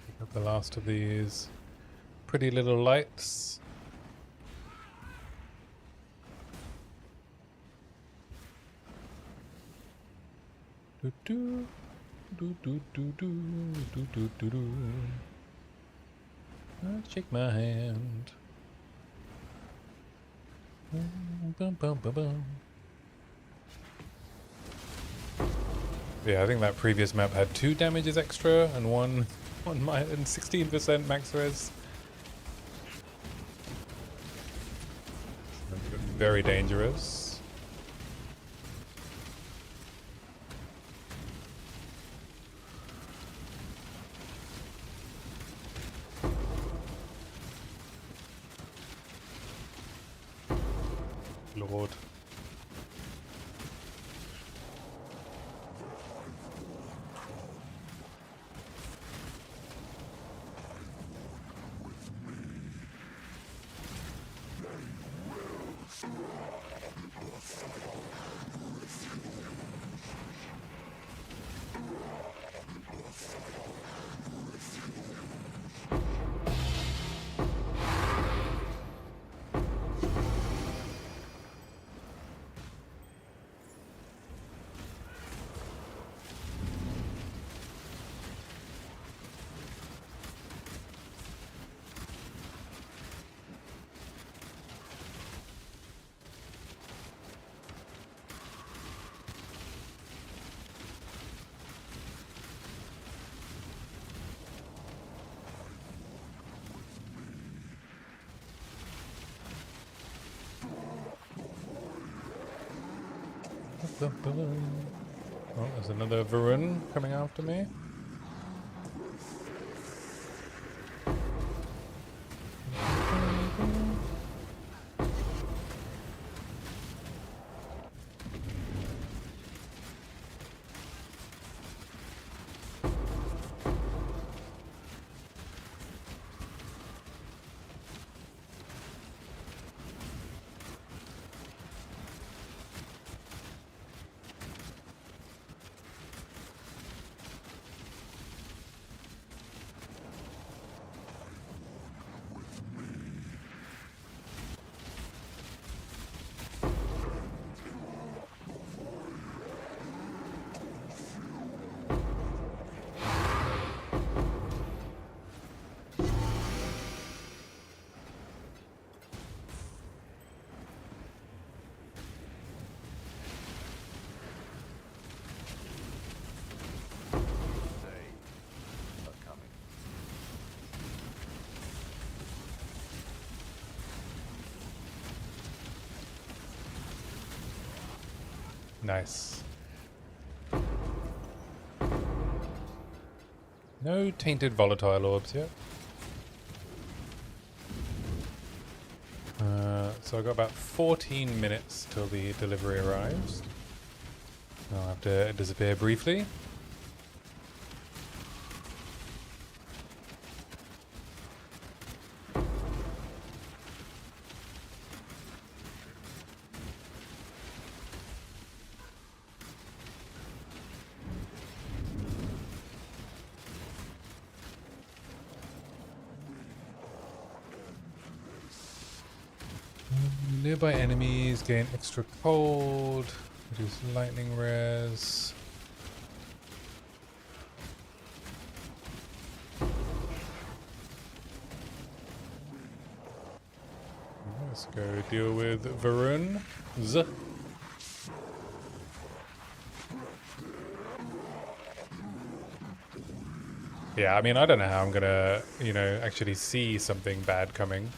Pick up the last of these pretty little lights. Do do do do do do do do do. Shake my hand. Bum, bum, bum, bum. Yeah, I think that previous map had 2 damages extra and one and 16% max res. Very dangerous. Lord. Oh, there's another Varun coming after me. Nice. No tainted volatile orbs yet. So I've got about 14 minutes till the delivery arrives. I'll have to disappear briefly. Nearby enemies gain extra cold, reduce lightning res. Let's go deal with Varun. Yeah, I mean, I don't know how I'm gonna, you know, actually see something bad coming.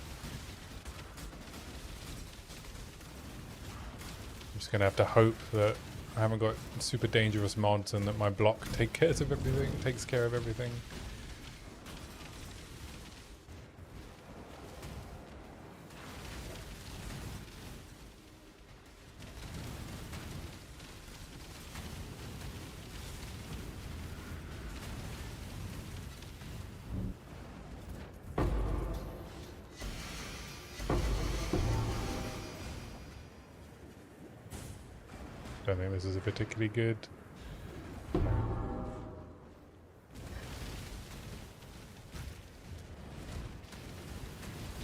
I'm just gonna have to hope that I haven't got super dangerous mods and that my block takes care of everything. Don't think this is a particularly good.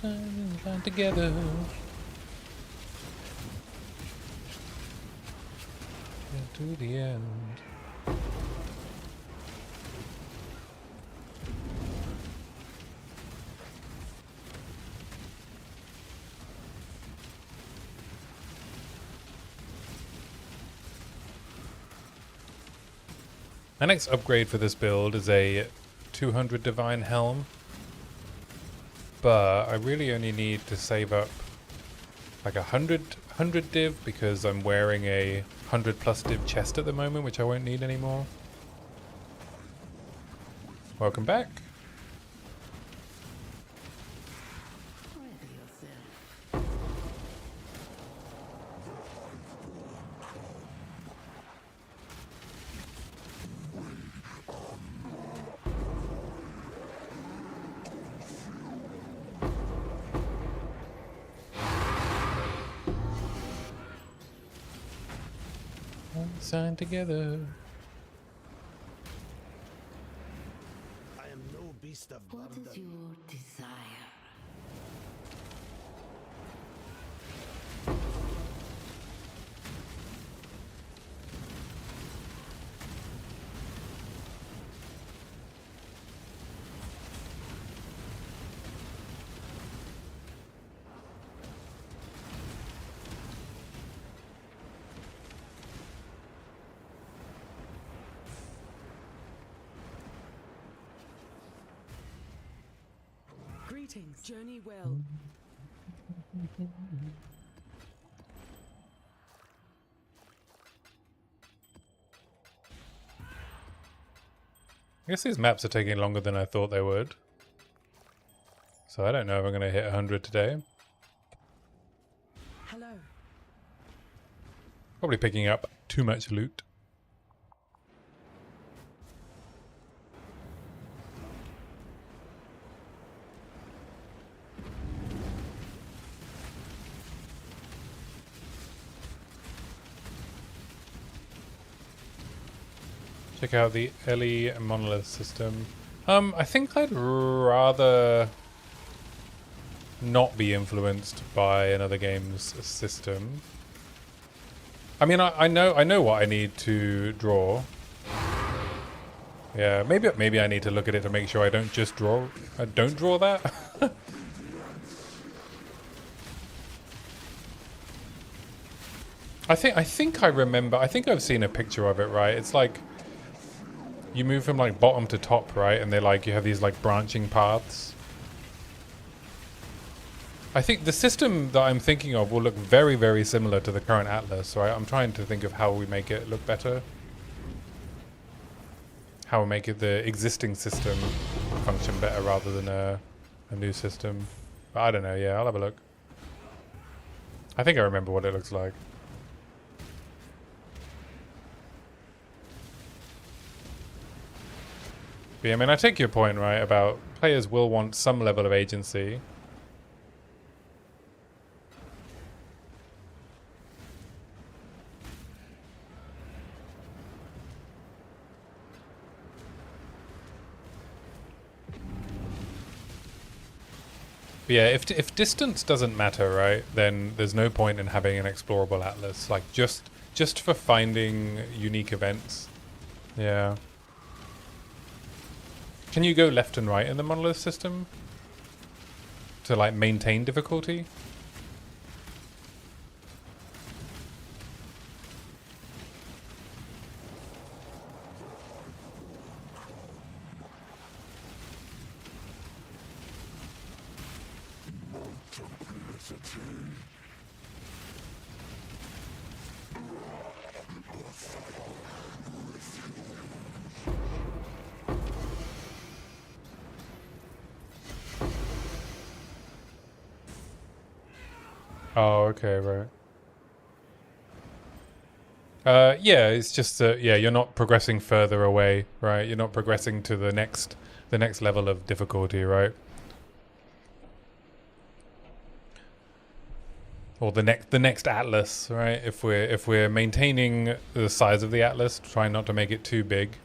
Time together. To the end. My next upgrade for this build is a 200 Divine Helm, but I really only need to save up like 100 div because I'm wearing a 100 plus div chest at the moment, which I won't need anymore. Welcome back. Ready yourself. Sign together. I am no beast of What burden. is your desire? Greetings. Journey well. I guess these maps are taking longer than I thought they would. So I don't know if I'm going to hit 100 today. Hello. Probably picking up too much loot. Check out the Ellie monolith system. I think I'd rather not be influenced by another game's system. I mean, I know what I need to draw. Yeah, maybe I need to look at it to make sure I don't just draw. I don't draw that. I think I remember. I think I've seen a picture of it. Right, it's like you move from like bottom to top, right? And they're like you have these like branching paths. I think the system that I'm thinking of will look very, very similar to the current Atlas, right? I'm trying to think of how we make it look better. How we make it the existing system function better rather than a new system. But I don't know, yeah, I'll have a look. I think I remember what it looks like. But yeah, I mean, I take your point, right, about players will want some level of agency. But yeah, if distance doesn't matter, right, then there's no point in having an explorable atlas. Like, just for finding unique events. Yeah. Can you go left and right in the monolith system? To, like, maintain difficulty? Oh, okay, right. Yeah, it's just yeah, you're not progressing further away, right? You're not progressing to the next level of difficulty, right? Or the next atlas, right? If we're maintaining the size of the atlas, trying not to make it too big.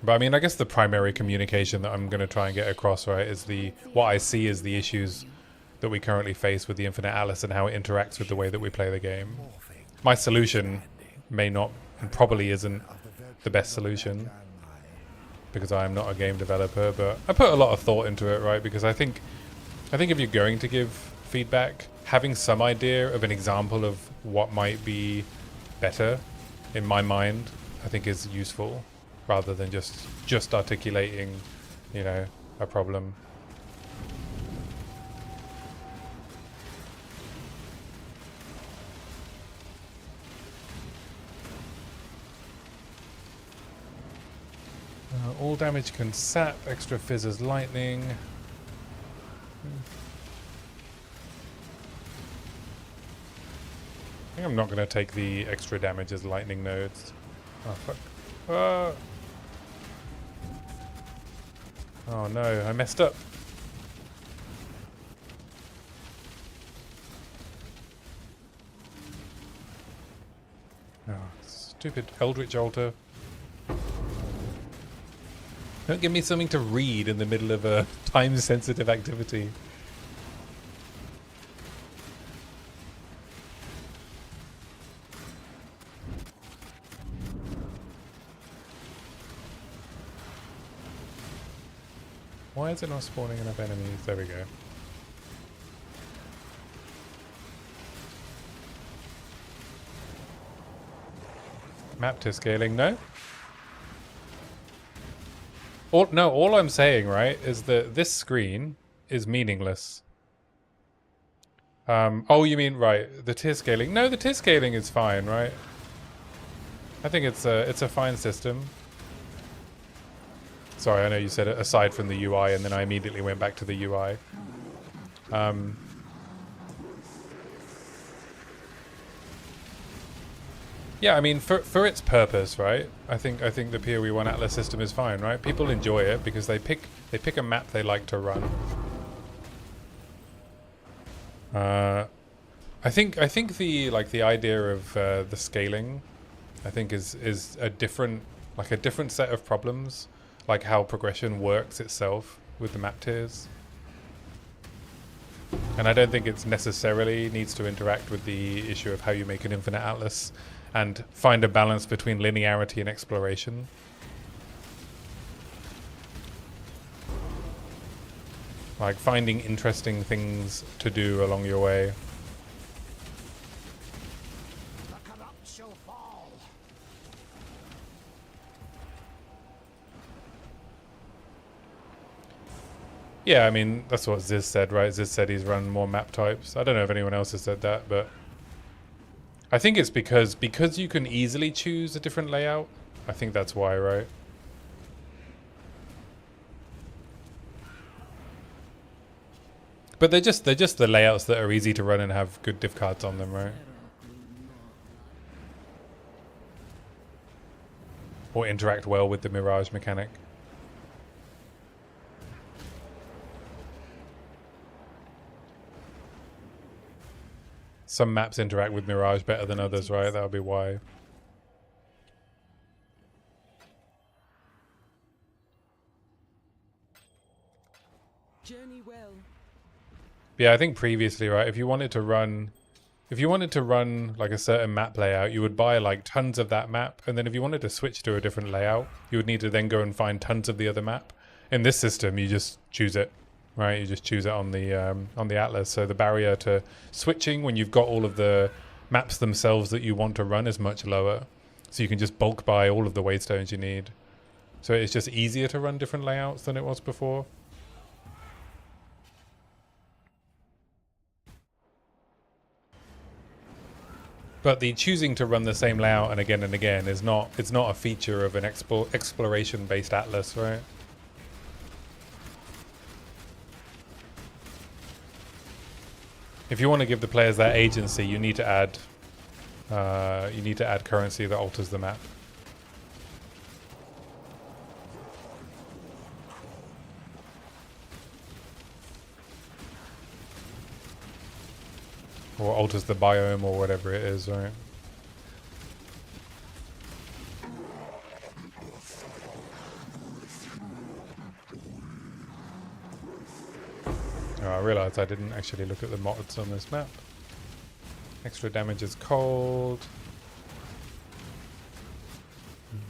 But I mean, I guess the primary communication that I'm going to try and get across, right, is what I see as the issues that we currently face with the Infinite Atlas and how it interacts with the way that we play the game. My solution may not, and probably isn't the best solution, because I'm not a game developer, but I put a lot of thought into it, right, because I think if you're going to give feedback, having some idea of an example of what might be better, in my mind, I think is useful. Rather than just articulating, you know, a problem. All damage can sap, extra fizz as lightning. I think I'm not going to take the extra damage as lightning nodes. Oh, fuck. Oh no, I messed up. Oh, stupid Eldritch Altar. Don't give me something to read in the middle of a time-sensitive activity. Why is it not spawning enough enemies? There we go. Map to scaling, no? All I'm saying, right, is that this screen is meaningless. Oh, you mean, right, the tier scaling. No, the tier scaling is fine, right? I think it's a fine system. Sorry, I know you said it aside from the UI, and then I immediately went back to the UI. Yeah, I mean, for its purpose, right? I think the POE 1 Atlas system is fine, right? People enjoy it because they pick a map they like to run. I think the idea of the scaling, I think is a different set of problems. Like how progression works itself with the map tiers. And I don't think it's necessarily needs to interact with the issue of how you make an infinite atlas and find a balance between linearity and exploration. Like finding interesting things to do along your way. The corrupt shall fall. Yeah, I mean, that's what Ziz said, right? Ziz said he's run more map types. I don't know if anyone else has said that, but I think it's because you can easily choose a different layout. I think that's why, right? But they're just the layouts that are easy to run and have good diff cards on them, right? Or interact well with the Mirage mechanic. Some maps interact with Mirage better than others, right? That'll be why. Journey well. Yeah, I think previously, right, if you wanted to run like a certain map layout, you would buy like tons of that map, and then if you wanted to switch to a different layout, you would need to then go and find tons of the other map. In this system, you just choose it, right? You just choose it on the atlas. So the barrier to switching when you've got all of the maps themselves that you want to run is much lower. So you can just bulk buy all of the waystones you need. So it's just easier to run different layouts than it was before. But the choosing to run the same layout and again is not, it's not a feature of an exploration based atlas, right? If you want to give the players that agency, you need to add currency that alters the map. Or alters the biome or whatever it is, right? Oh, I realized I didn't actually look at the mods on this map. Extra damage is cold.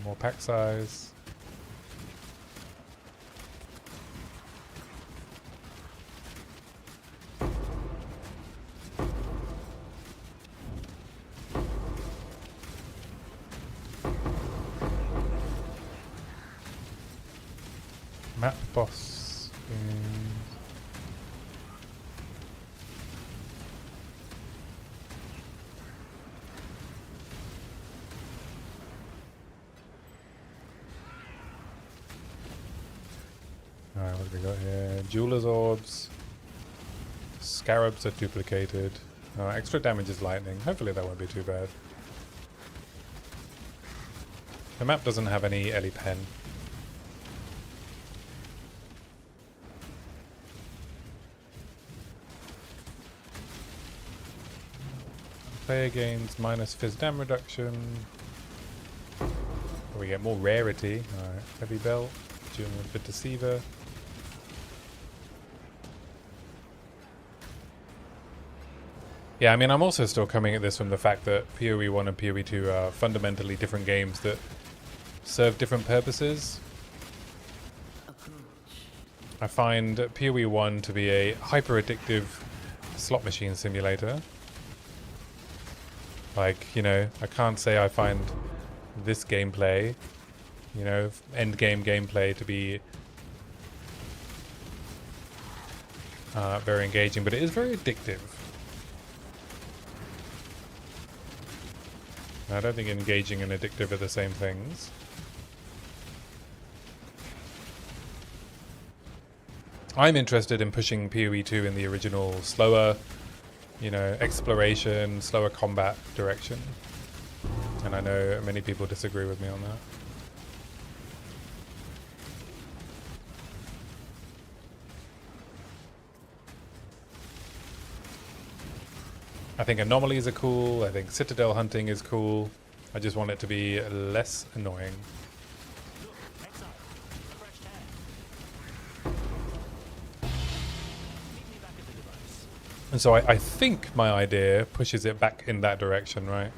More pack size. Map boss. Alright, what do we got here? Jeweler's orbs. Scarabs are duplicated. Extra damage is lightning. Hopefully that won't be too bad. The map doesn't have any Ellie Pen. Player gains minus fizz dam reduction. We get more rarity. Alright, heavy belt, doing a bit deceiver. Yeah, I mean, I'm also still coming at this from the fact that POE 1 and POE 2 are fundamentally different games that serve different purposes. I find POE 1 to be a hyper addictive slot machine simulator. Like, you know, I can't say I find this gameplay, you know, end game gameplay to be very engaging, but it is very addictive. I don't think engaging and addictive are the same things. I'm interested in pushing PoE 2 in the original slower, you know, exploration, slower combat direction. And I know many people disagree with me on that. I think anomalies are cool. I think citadel hunting is cool. I just want it to be less annoying. And so I think my idea pushes it back in that direction, right?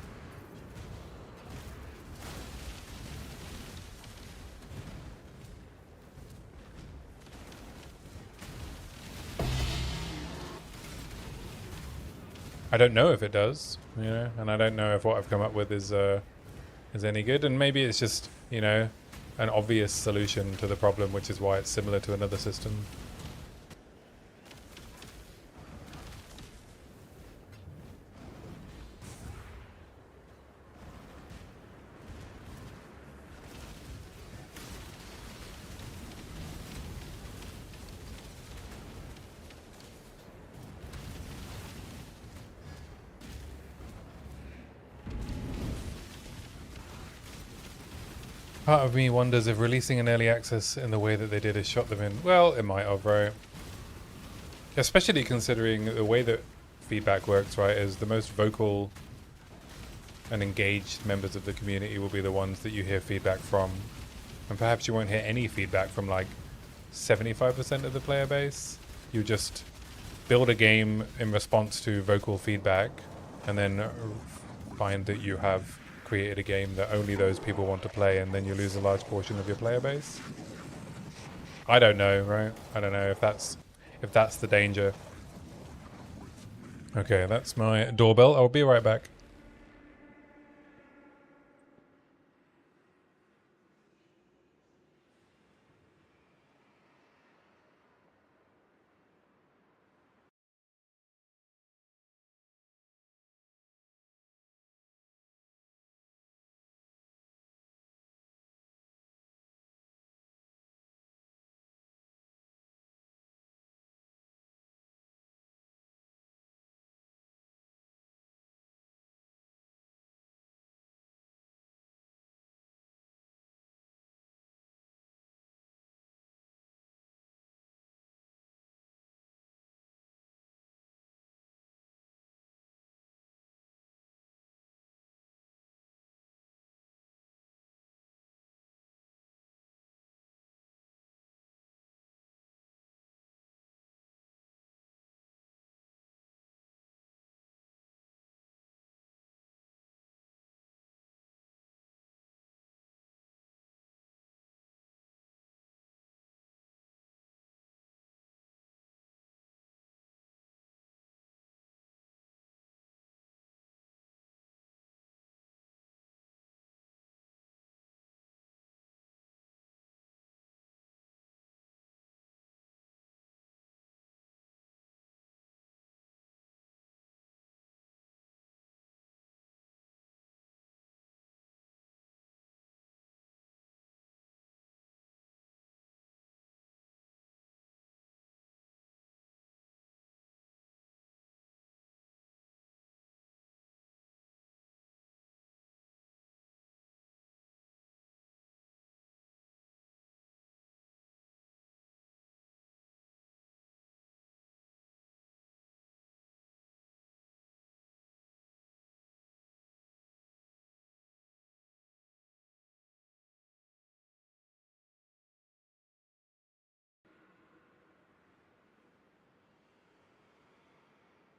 I don't know if it does, you know, and I don't know if what I've come up with is any good, and maybe it's just, you know, an obvious solution to the problem, which is why it's similar to another system. Part of me wonders if releasing an early access in the way that they did has shot them in. Well, it might have, right? Especially considering the way that feedback works, right, is the most vocal and engaged members of the community will be the ones that you hear feedback from. And perhaps you won't hear any feedback from like 75% of the player base. You just build a game in response to vocal feedback and then find that you have created a game that only those people want to play, and then you lose a large portion of your player base. I don't know, right? I don't know if that's the danger. Okay, that's my doorbell. I'll be right back.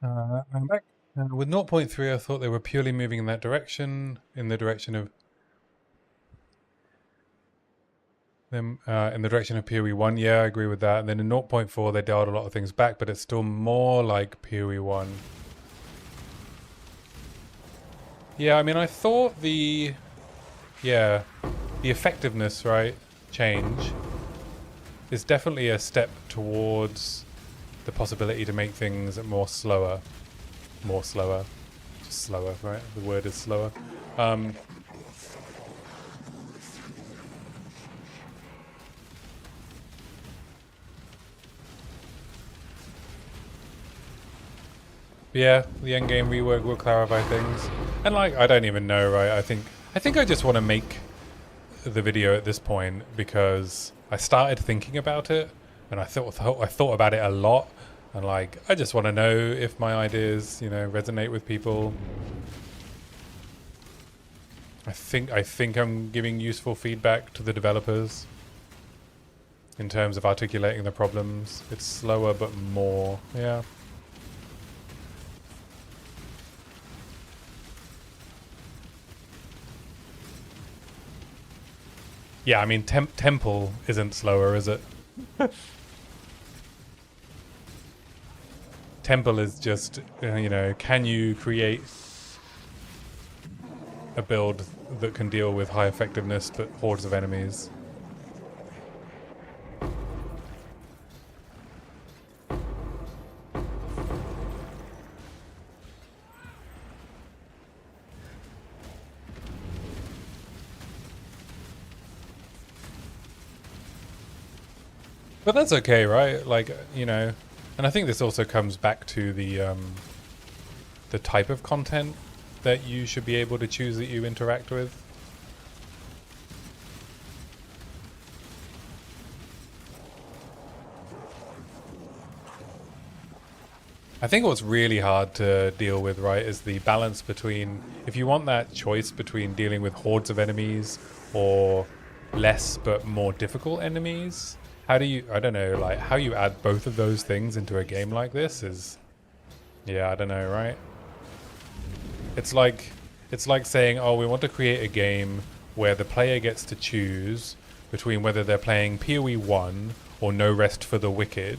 I'm back. With 0.3, I thought they were purely moving in that direction, in the direction of them, in the direction of POE 1. Yeah, I agree with that. And then in 0.4, they dialed a lot of things back, but it's still more like POE 1. Yeah, I mean, I thought the effectiveness, right, change is definitely a step towards the possibility to make things more slower, just slower, right? The word is slower. Yeah, the endgame rework will clarify things, and like I don't even know, right? I think I just want to make the video at this point because I started thinking about it, and I thought about it a lot, and like I just want to know if my ideas, resonate with people. I think I'm giving useful feedback to the developers in terms of articulating the problems. It's slower but more, yeah. Yeah, I mean, Temple isn't slower, is it? Temple is just, can you create a build that can deal with high effectiveness but hordes of enemies? But that's okay, right? Like, and I think this also comes back to the type of content that you should be able to choose that you interact with. I think what's really hard to deal with, right, is the balance between, if you want that choice between dealing with hordes of enemies or less but more difficult enemies, how do you, I don't know, like how you add both of those things into a game like this is, yeah, I don't know, right? It's like saying, oh, we want to create a game where the player gets to choose between whether they're playing POE 1 or No Rest for the Wicked.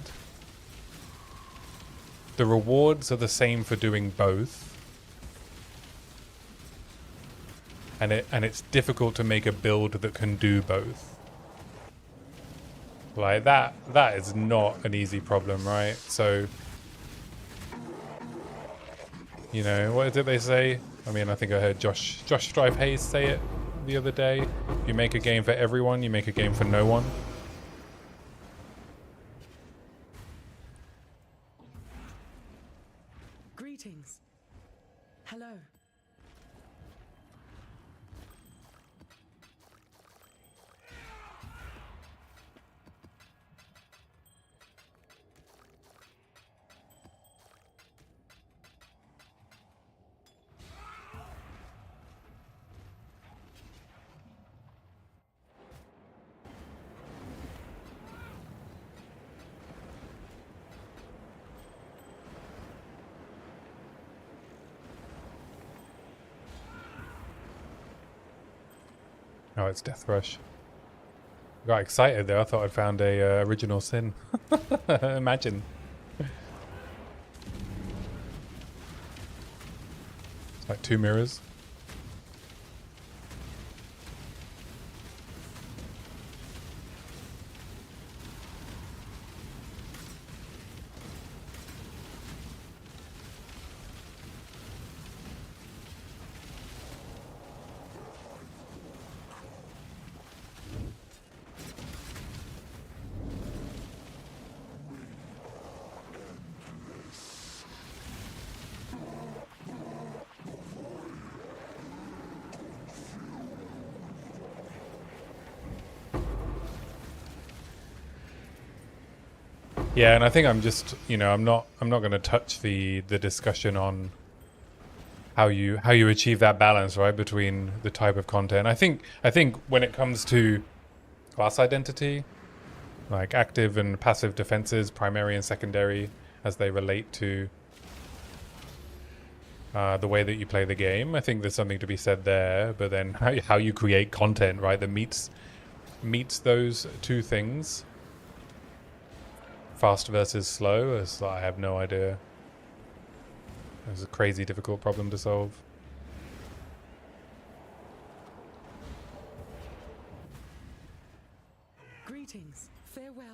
The rewards are the same for doing both. And it's difficult to make a build that can do both. Like that is not an easy problem, right? So, you know, what is it they say? I mean, I think I heard Josh Strive Hayes say it the other day. If you make a game for everyone, you make a game for no one. Greetings. Hello. Oh, it's Death Rush. Got excited there. I thought I'd found a original sin. Imagine. It's like 2 mirrors. Yeah, and I think I'm just, you know, I'm not going to touch the discussion on how you achieve that balance, right, between the type of content. I think when it comes to class identity, like active and passive defenses, primary and secondary, as they relate to the way that you play the game, I think there's something to be said there. But then how you create content, right, that meets those two things. Fast versus slow, is I have no idea. It's a crazy difficult problem to solve. Greetings. Farewell.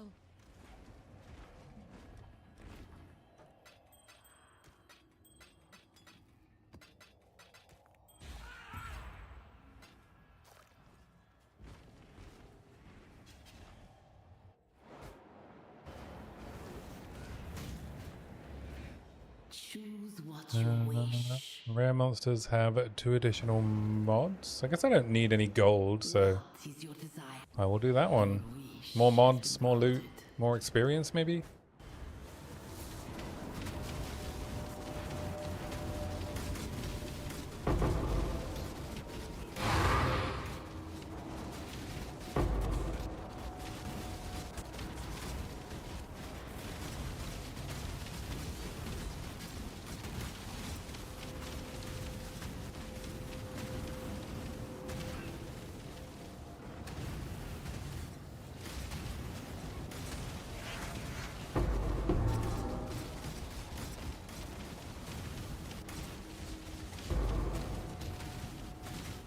Choose what you wish. Rare monsters have 2 additional mods. I guess I don't need any gold, so What is your desire? I will do that one. More mods, more loot, more experience maybe?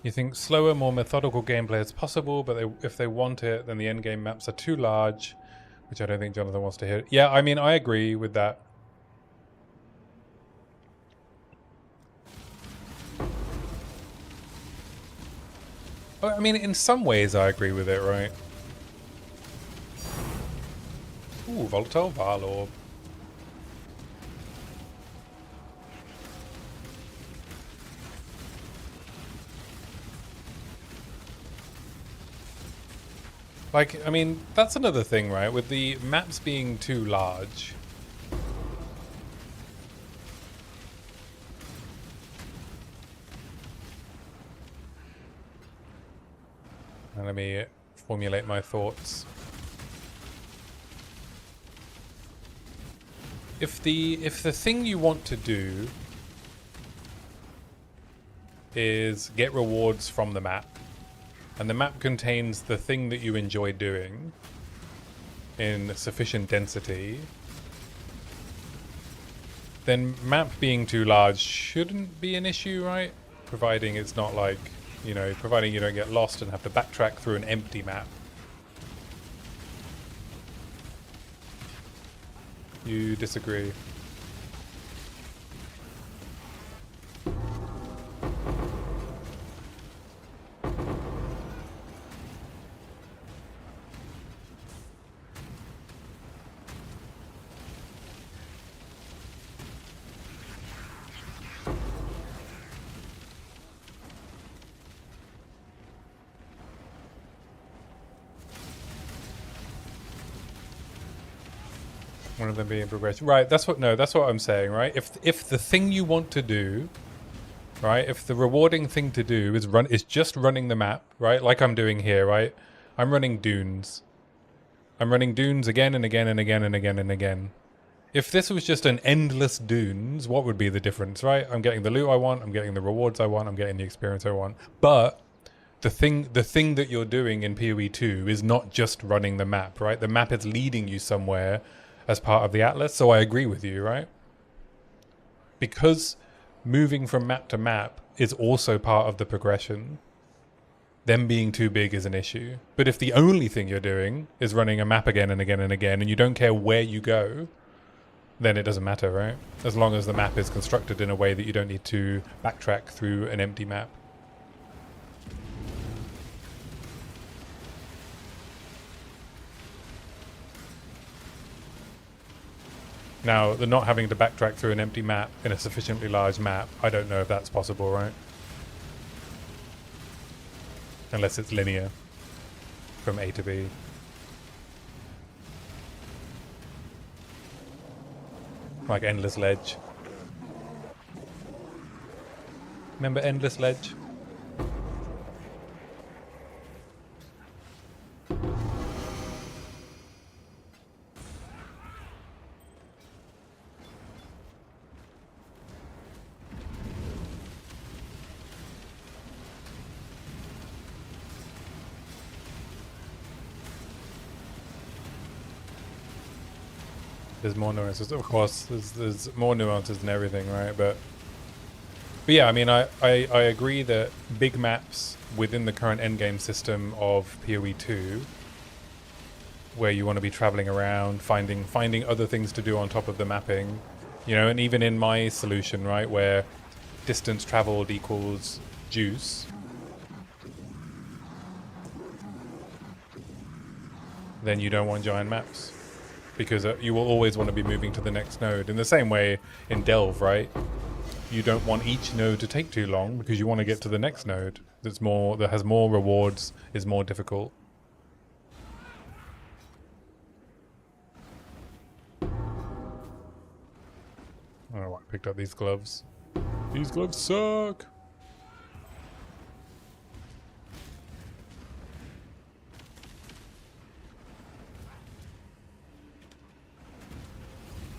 You think slower, more methodical gameplay is possible, but if they want it, then the endgame maps are too large, which I don't think Jonathan wants to hear. Yeah, I mean, I agree with that. I mean, in some ways I agree with it, right? Ooh, Volatile Varlorb. Like, I mean, that's another thing, right? With the maps being too large, And let me formulate my thoughts. If the thing you want to do is get rewards from the map, and the map contains the thing that you enjoy doing in sufficient density, then map being too large shouldn't be an issue, right? Providing it's not like, you know, providing you don't get lost and have to backtrack through an empty map. You disagree? One of them being progression. Right, that's what I'm saying, right? If the thing you want to do, right? If the rewarding thing to do is just running the map, right? Like I'm doing here, right? I'm running dunes. I'm running dunes again and again and again and again and again. If this was just an endless dunes, what would be the difference, right? I'm getting the loot I want, I'm getting the rewards I want, I'm getting the experience I want. But the thing that you're doing in PoE 2 is not just running the map, right? The map is leading you somewhere as part of the atlas, so I agree with you, right? Because moving from map to map is also part of the progression, them being too big is an issue. But if the only thing you're doing is running a map again and again and again, and you don't care where you go, then it doesn't matter, right? As long as the map is constructed in a way that you don't need to backtrack through an empty map. Now, the not having to backtrack through an empty map in a sufficiently large map, I don't know if that's possible, right? Unless it's linear from A to B. Like Endless Ledge. Remember Endless Ledge? There's more nuances, of course. There's more nuances than everything, right? But yeah, I mean, I agree that big maps within the current endgame system of PoE 2, where you want to be traveling around, finding other things to do on top of the mapping, you know, and even in my solution, right, where distance traveled equals juice, then you don't want giant maps. Because you will always want to be moving to the next node. In the same way in Delve, right? You don't want each node to take too long because you want to get to the next node that has more rewards, is more difficult. I don't know why I picked up these gloves. These gloves suck!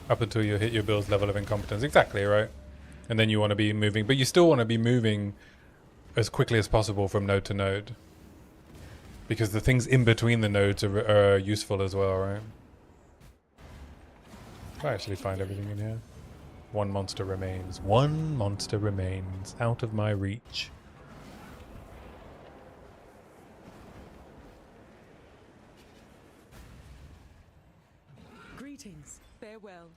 Up until you hit your build's level of incompetence. Exactly, right? And then you want to be moving, but you still want to be moving as quickly as possible from node to node. Because the things in between the nodes are useful as well, right? I actually find everything in here. One monster remains. One monster remains. Out of my reach. Greetings. Farewell.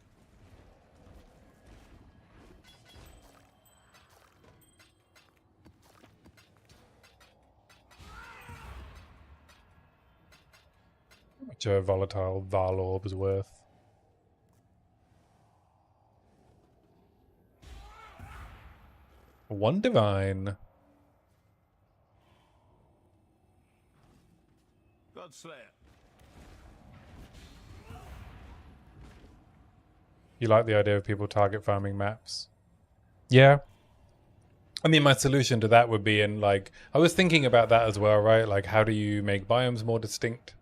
How much a volatile Val orb is worth? One divine. Godslayer. You like the idea of people target farming maps? Yeah. I mean, my solution to that would be like, I was thinking about that as well, right? Like, how do you make biomes more distinct?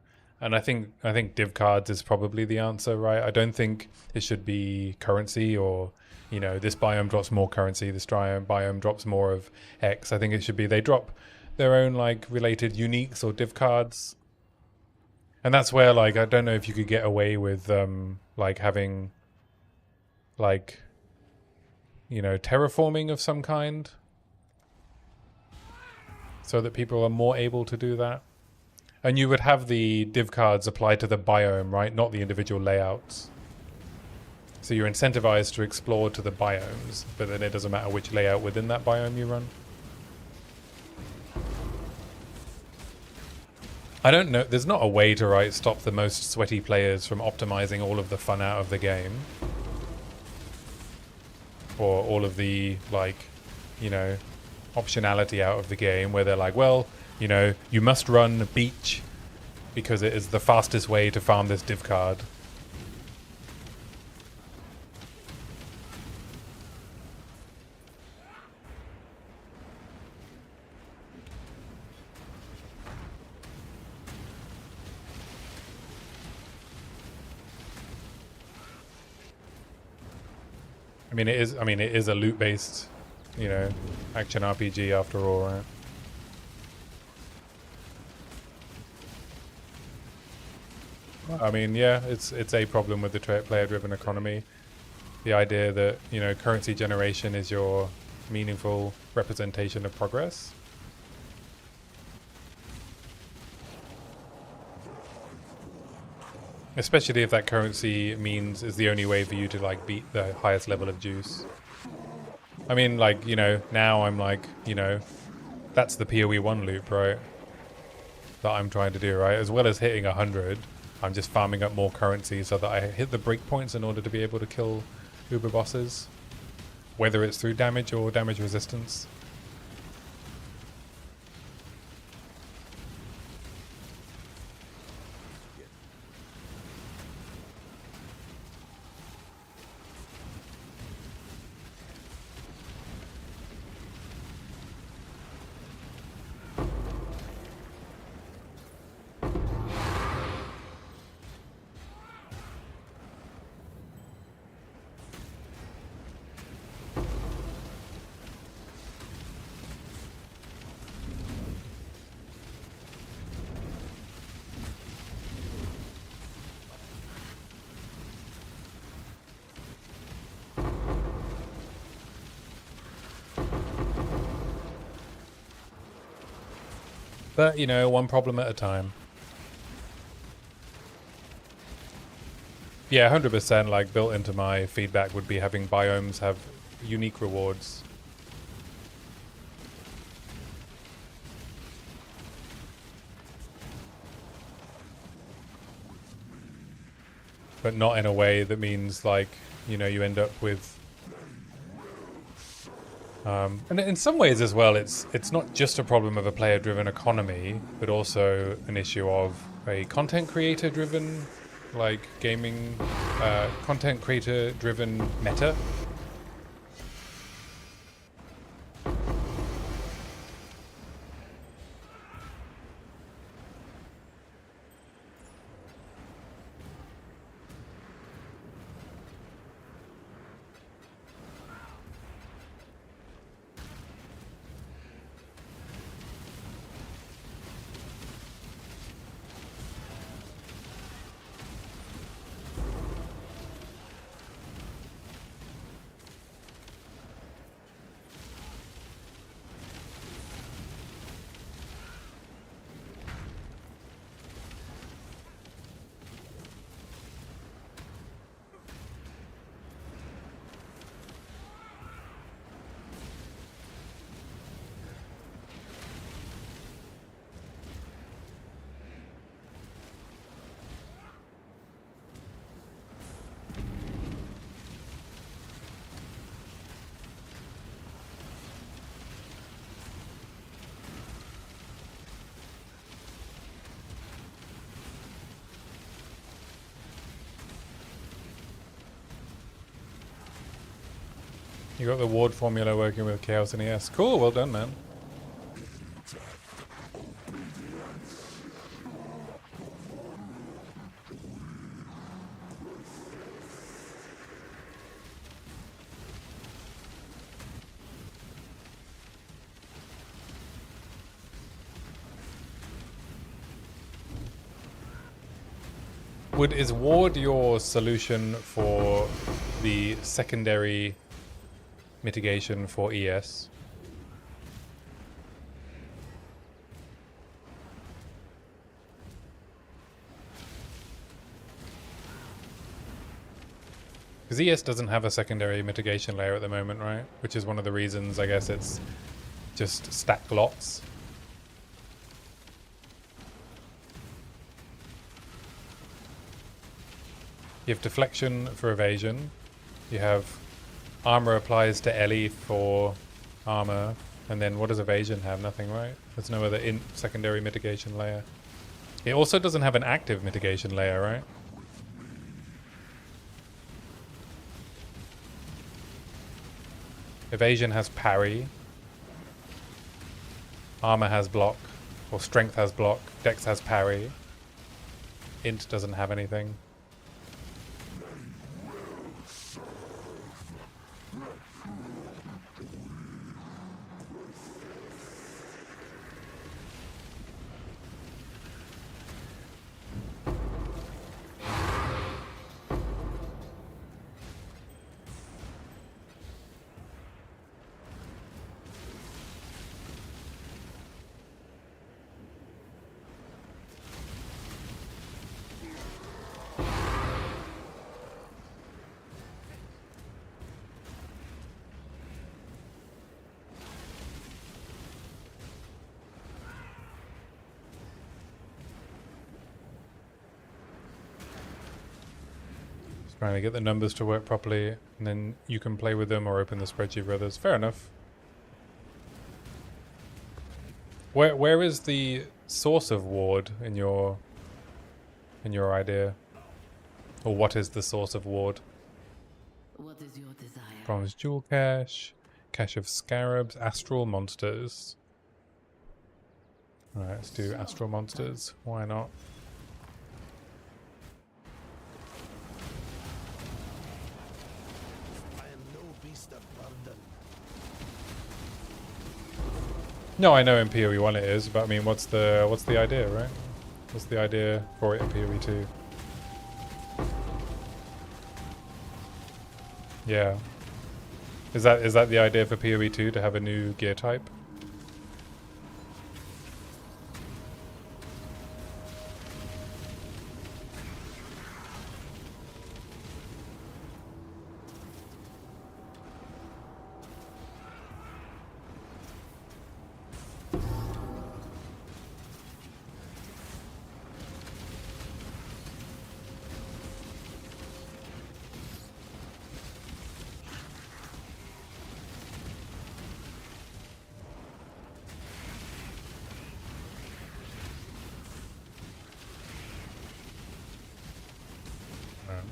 And I think div cards is probably the answer, right? I don't think it should be currency or, this biome drops more currency, this biome drops more of X. I think it should be they drop their own like related uniques or div cards. And that's where like I don't know if you could get away with like having like terraforming of some kind, so that people are more able to do that. And you would have the div cards apply to the biome, right? Not the individual layouts. So you're incentivized to explore to the biomes, but then it doesn't matter which layout within that biome you run. I don't know. There's not a way to stop the most sweaty players from optimizing all of the fun out of the game. Or all of the, optionality out of the game, where they're like, well, you must run beach because it is the fastest way to farm this div card. I mean, it is a loot-based, action RPG after all, right? I mean, yeah, it's a problem with the player-driven economy. The idea that, currency generation is your meaningful representation of progress. Especially if that currency is the only way for you to beat the highest level of juice. I mean, now I'm that's the POE 1 loop, right? That I'm trying to do, right? As well as hitting 100, I'm just farming up more currency so that I hit the breakpoints in order to be able to kill uber bosses. Whether it's through damage or damage resistance. But, one problem at a time. Yeah, 100% built into my feedback would be having biomes have unique rewards. But not in a way that means you end up with and in some ways as well, it's not just a problem of a player-driven economy, but also an issue of a content creator-driven, gaming, content creator-driven meta. You got the ward formula working with Chaos and ES. Cool, well done, man. Is ward your solution for the secondary mitigation for ES? Because ES doesn't have a secondary mitigation layer at the moment, right? Which is one of the reasons, I guess, it's just stack lots. You have deflection for evasion. You have armor applies to Ellie for armor. And then what does evasion have? Nothing, right? There's no other secondary mitigation layer. It also doesn't have an active mitigation layer, right? Evasion has parry. Armor has block. Or strength has block. Dex has parry. Int doesn't have anything. Trying to get the numbers to work properly, and then you can play with them or open the spreadsheet for others. Fair enough. Where is the source of ward in your idea? Or what is the source of ward? What is your desire? Bronze jewel cache, cache of scarabs, astral monsters. Alright, let's do astral monsters. Why not? No, I know in POE 1 it is, but I mean, what's the idea, right? What's the idea for it in POE 2? Yeah. Is that the idea for POE 2 to have a new gear type?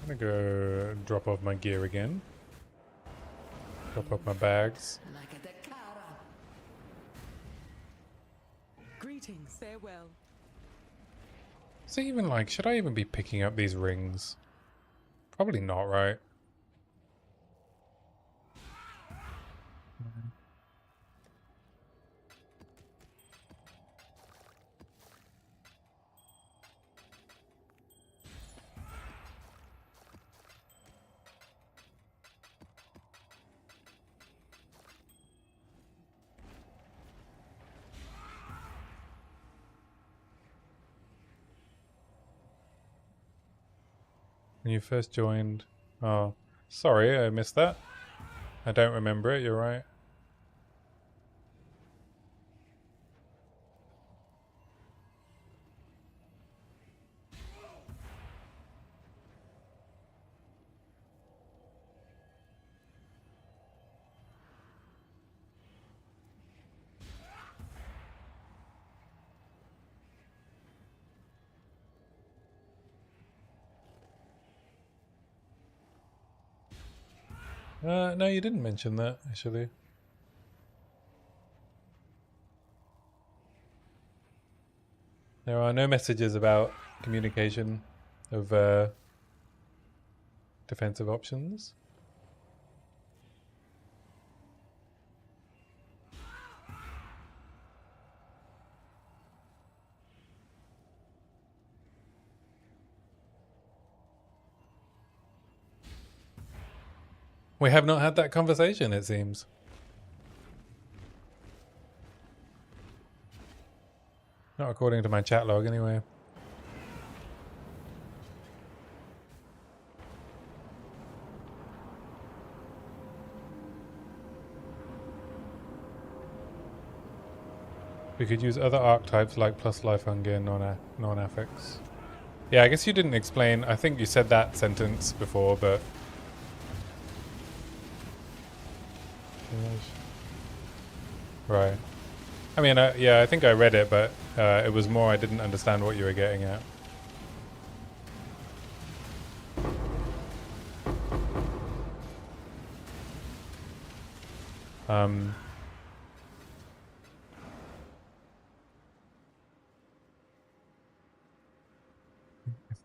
I'm gonna go drop off my gear again. Drop off my bags. Like a Dakara. Greetings, farewell. So even like, should I even be picking up these rings? Probably not, right? When you first joined... Oh, sorry, I missed that. I don't remember it, you're right. No, you didn't mention that, actually. There are no messages about communication of defensive options. We have not had that conversation, it seems. Not according to my chat log, anyway. We could use other archetypes like plus life hunger, non-affix. Yeah, I guess you didn't explain. I think you said that sentence before, but... Right. I mean, yeah, I think I read it, but it was more I didn't understand what you were getting at.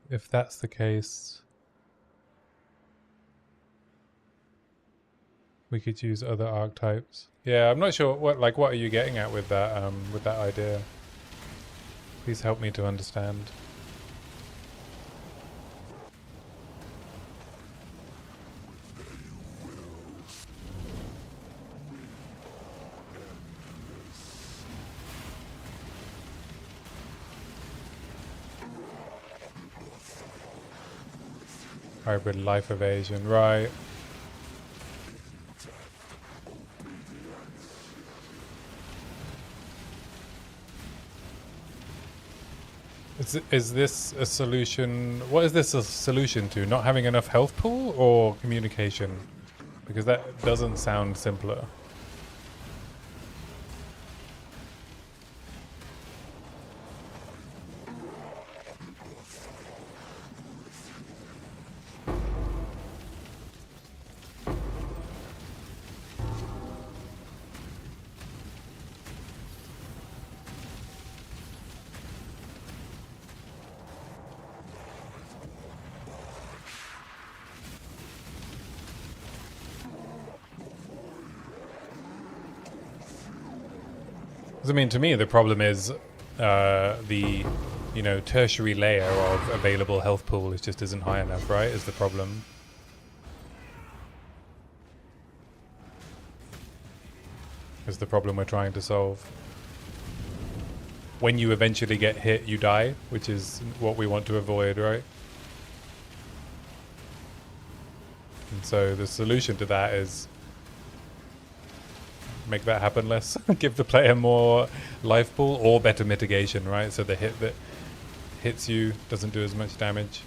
If that's the case, we could use other archetypes. Yeah, I'm not sure what are you getting at with that idea? Please help me to understand. Hybrid life evasion, right. Is this a solution? What is this a solution to? Not having enough health pool or communication? Because that doesn't sound simpler. I mean, to me, the problem is the, tertiary layer of available health pool is just isn't high enough, right? Is the problem. Is the problem we're trying to solve. When you eventually get hit, you die, which is what we want to avoid, right? And so the solution to that is make that happen less. Give the player more life pool or better mitigation, right? So the hit that hits you doesn't do as much damage.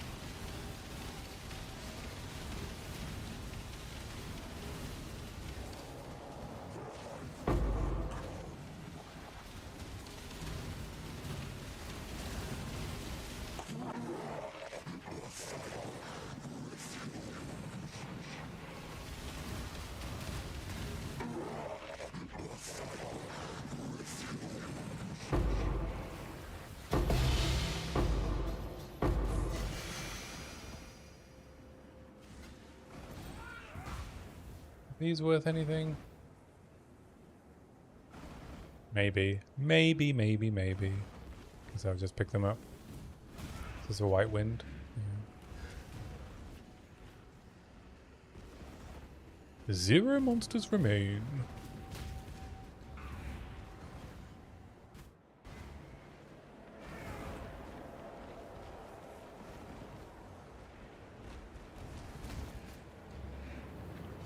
These worth anything? Maybe. Maybe. Guess I'll just pick them up. This is a white wind. Yeah. 0 monsters remain.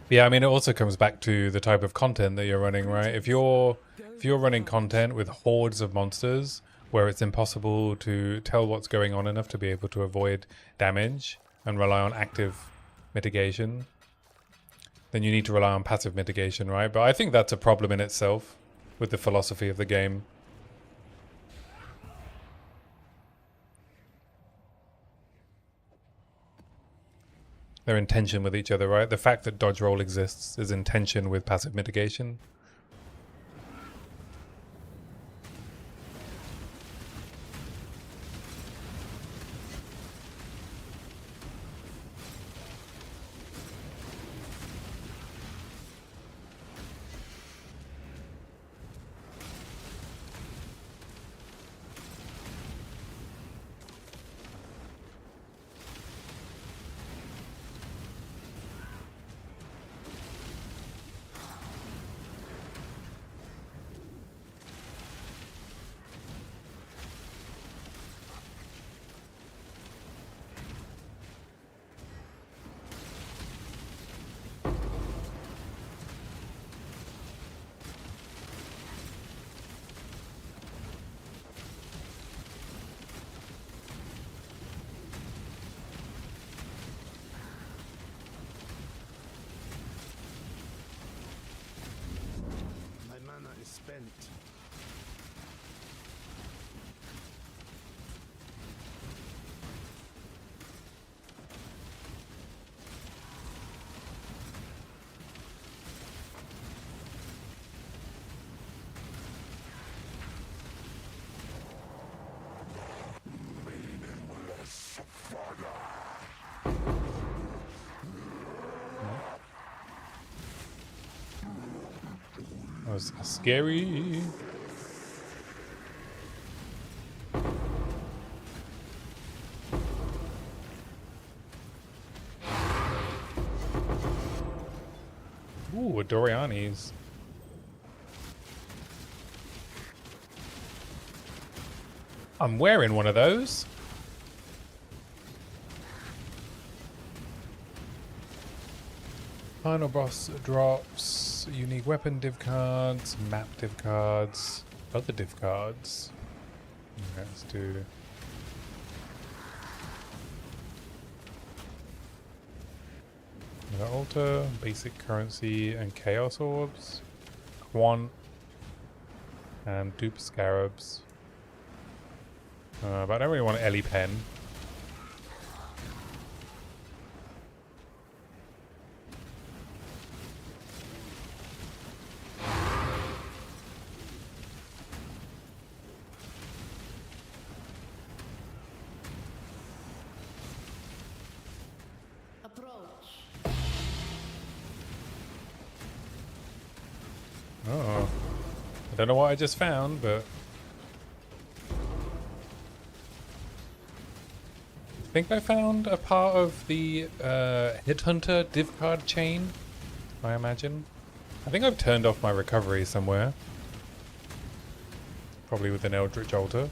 Yeah, I mean, it also comes back to the type of content that you're running, right? If you're running content with hordes of monsters where it's impossible to tell what's going on enough to be able to avoid damage and rely on active mitigation, then you need to rely on passive mitigation, right? But I think that's a problem in itself with the philosophy of the game. They're in tension with each other, right? The fact that dodge roll exists is in tension with passive mitigation. My mana is spent. That was scary. Ooh, a Doryanis. I'm wearing one of those. Final boss drops unique weapon div cards, map div cards, other div cards. Okay, let's do. Altar, basic currency, and chaos orbs, quant, and dupe scarabs. But I don't really want an Ellie pen. Approach. Oh, I don't know what I just found, but I think I found a part of the Headhunter div card chain, I imagine. I think I've turned off my recovery somewhere. Probably with an Eldritch Altar.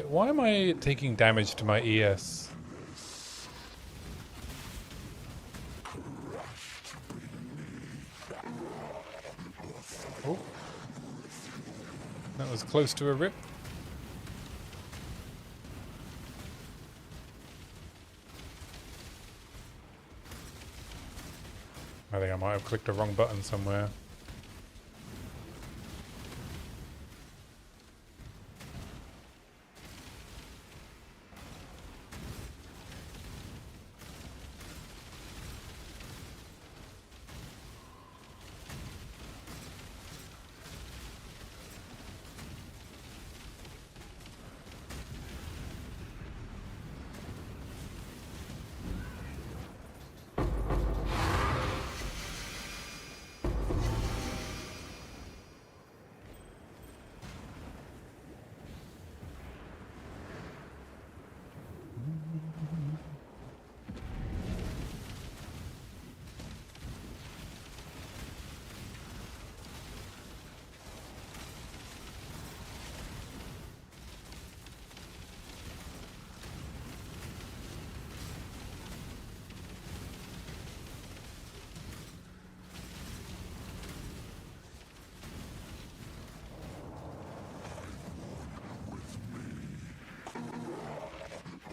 Why am I taking damage to my ES? Oh. That was close to a rip. I think I might have clicked the wrong button somewhere.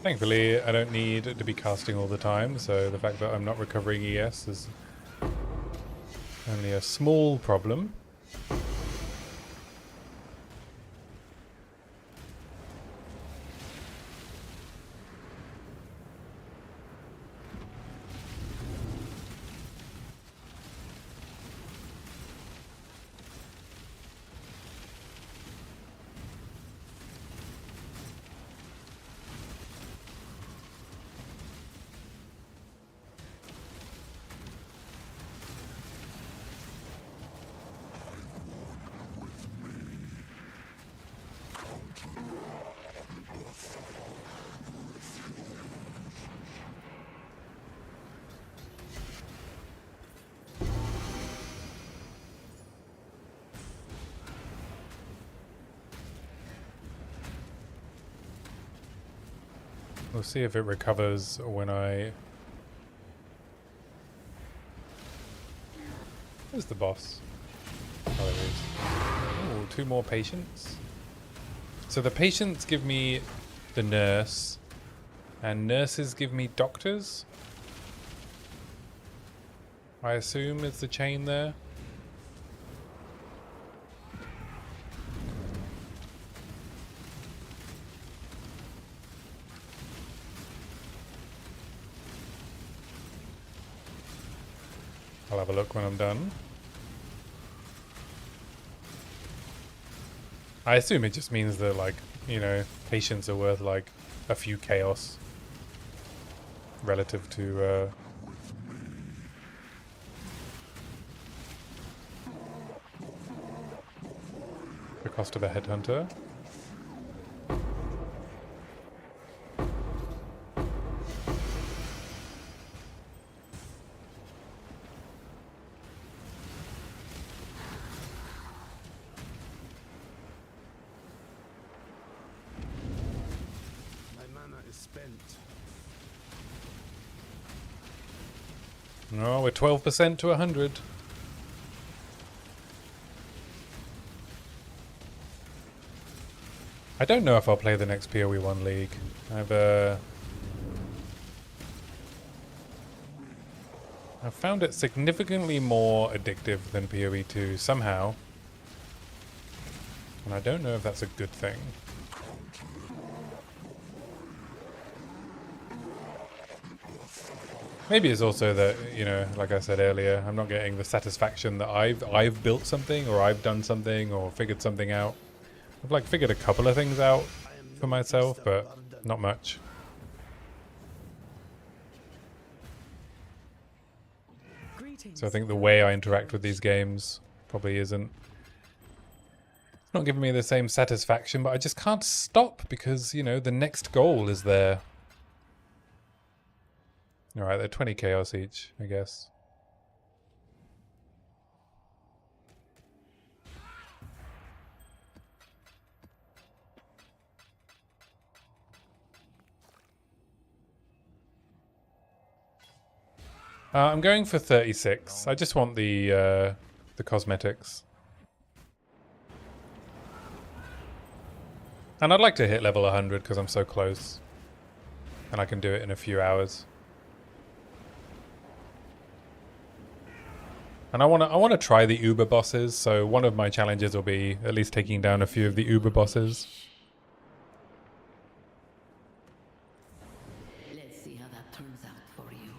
Thankfully, I don't need to be casting all the time, so the fact that I'm not recovering ES is only a small problem. We'll see if it recovers when I... Where's the boss? Oh, there it is. Ooh, 2 more patients. So the patients give me the nurse, and nurses give me doctors. I assume is the chain there. I'll have a look when I'm done. I assume it just means that, like, you know, patients are worth like a few chaos relative to the cost of a headhunter. No, we're 12% to 100. I don't know if I'll play the next POE 1 league. I've found it significantly more addictive than POE 2 somehow. And I don't know if that's a good thing. Maybe it's also that, you know, like I said earlier, I'm not getting the satisfaction that I've built something, or I've done something, or figured something out. I've like figured a couple of things out for myself, but not much. So I think the way I interact with these games probably isn't not giving me the same satisfaction, but I just can't stop because, you know, the next goal is there. Alright, they're 20 chaos each, I guess. I'm going for 36. I just want the cosmetics. And I'd like to hit level 100 because I'm so close. And I can do it in a few hours. And I want to try the Uber bosses, so one of my challenges will be at least taking down a few of the Uber bosses. Let's see how that turns out for you.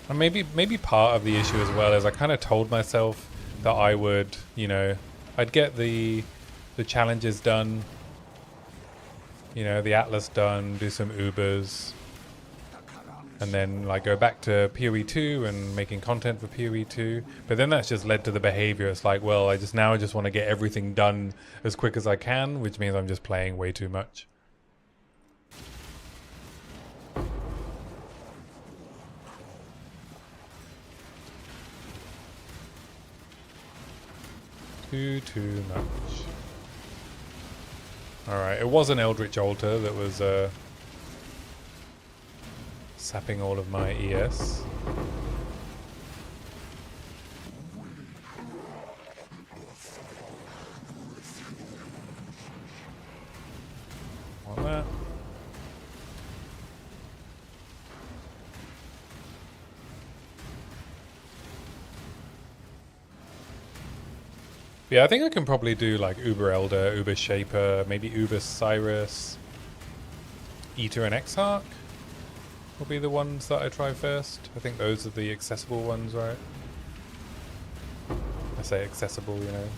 And maybe part of the issue as well is I kind of told myself that I would, you know, I'd get the challenges done, you know, the Atlas done, do some Ubers, and then like go back to POE 2 and making content for POE 2. But then that's just led to the behavior. It's like, well, I just want to get everything done as quick as I can, which means I'm just playing way too much. Too much. Alright, it was an Eldritch Altar that was sapping all of my ES. Want that? Yeah, I think I can probably do like Uber Elder, Uber Shaper, maybe Uber Cyrus, Eater and Exarch will be the ones that I try first. I think those are the accessible ones, right? I say accessible, you know,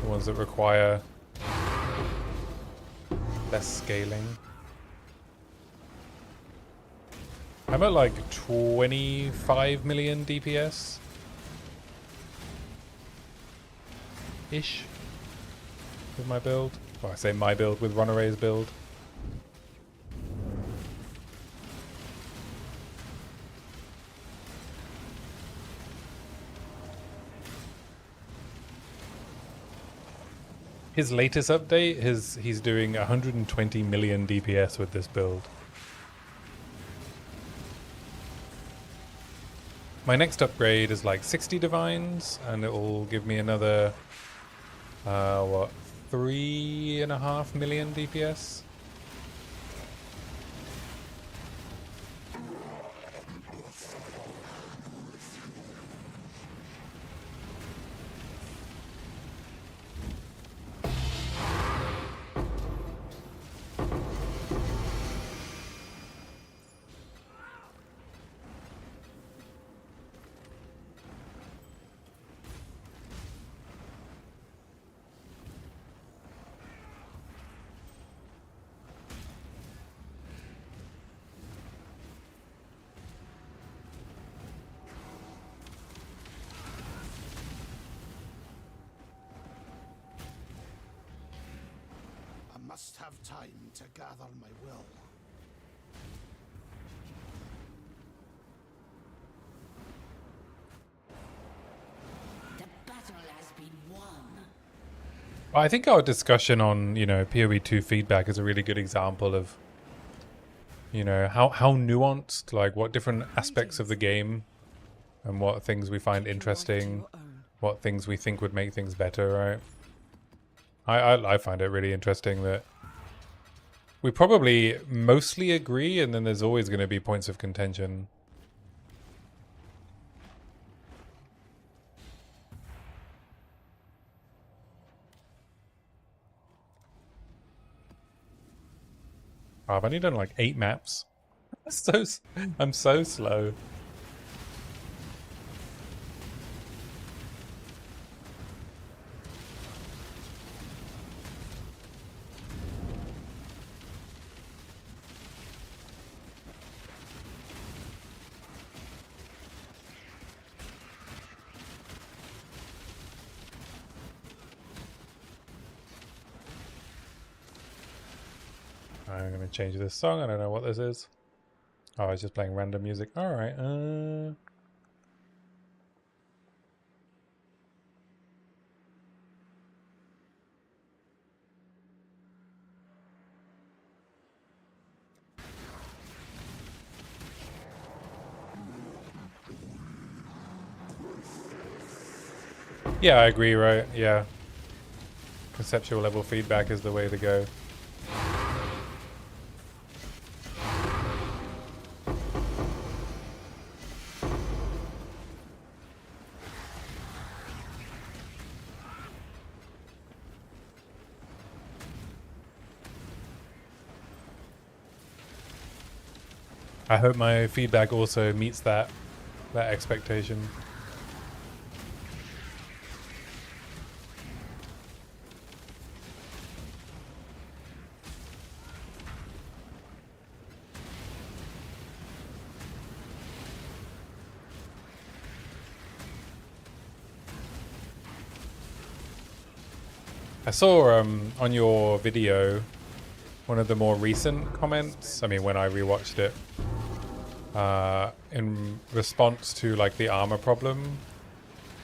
the ones that require less scaling. I'm at like 25 million DPS. Ish with my build. Well, I say my build with Runaway's build. His latest update, he's doing 120 million DPS with this build. My next upgrade is like 60 divines, and it will give me another what, 3.5 million DPS? Must have time to gather my will. The battle has been won. I think our discussion on, you know, POE 2 feedback is a really good example of, you know, how nuanced, like what different aspects of the game and what things we find interesting, what things we think would make things better, right? I find it really interesting that we probably mostly agree, and then there's always going to be points of contention. Oh, I've only done like 8 maps. I'm so slow. I'm going to change this song. I don't know what this is. Oh, I was just playing random music. Alright. Yeah, I agree, right? Yeah. Conceptual level feedback is the way to go. I hope my feedback also meets that expectation. I saw on your video one of the more recent comments. I mean, when I rewatched it, in response to like the armor problem,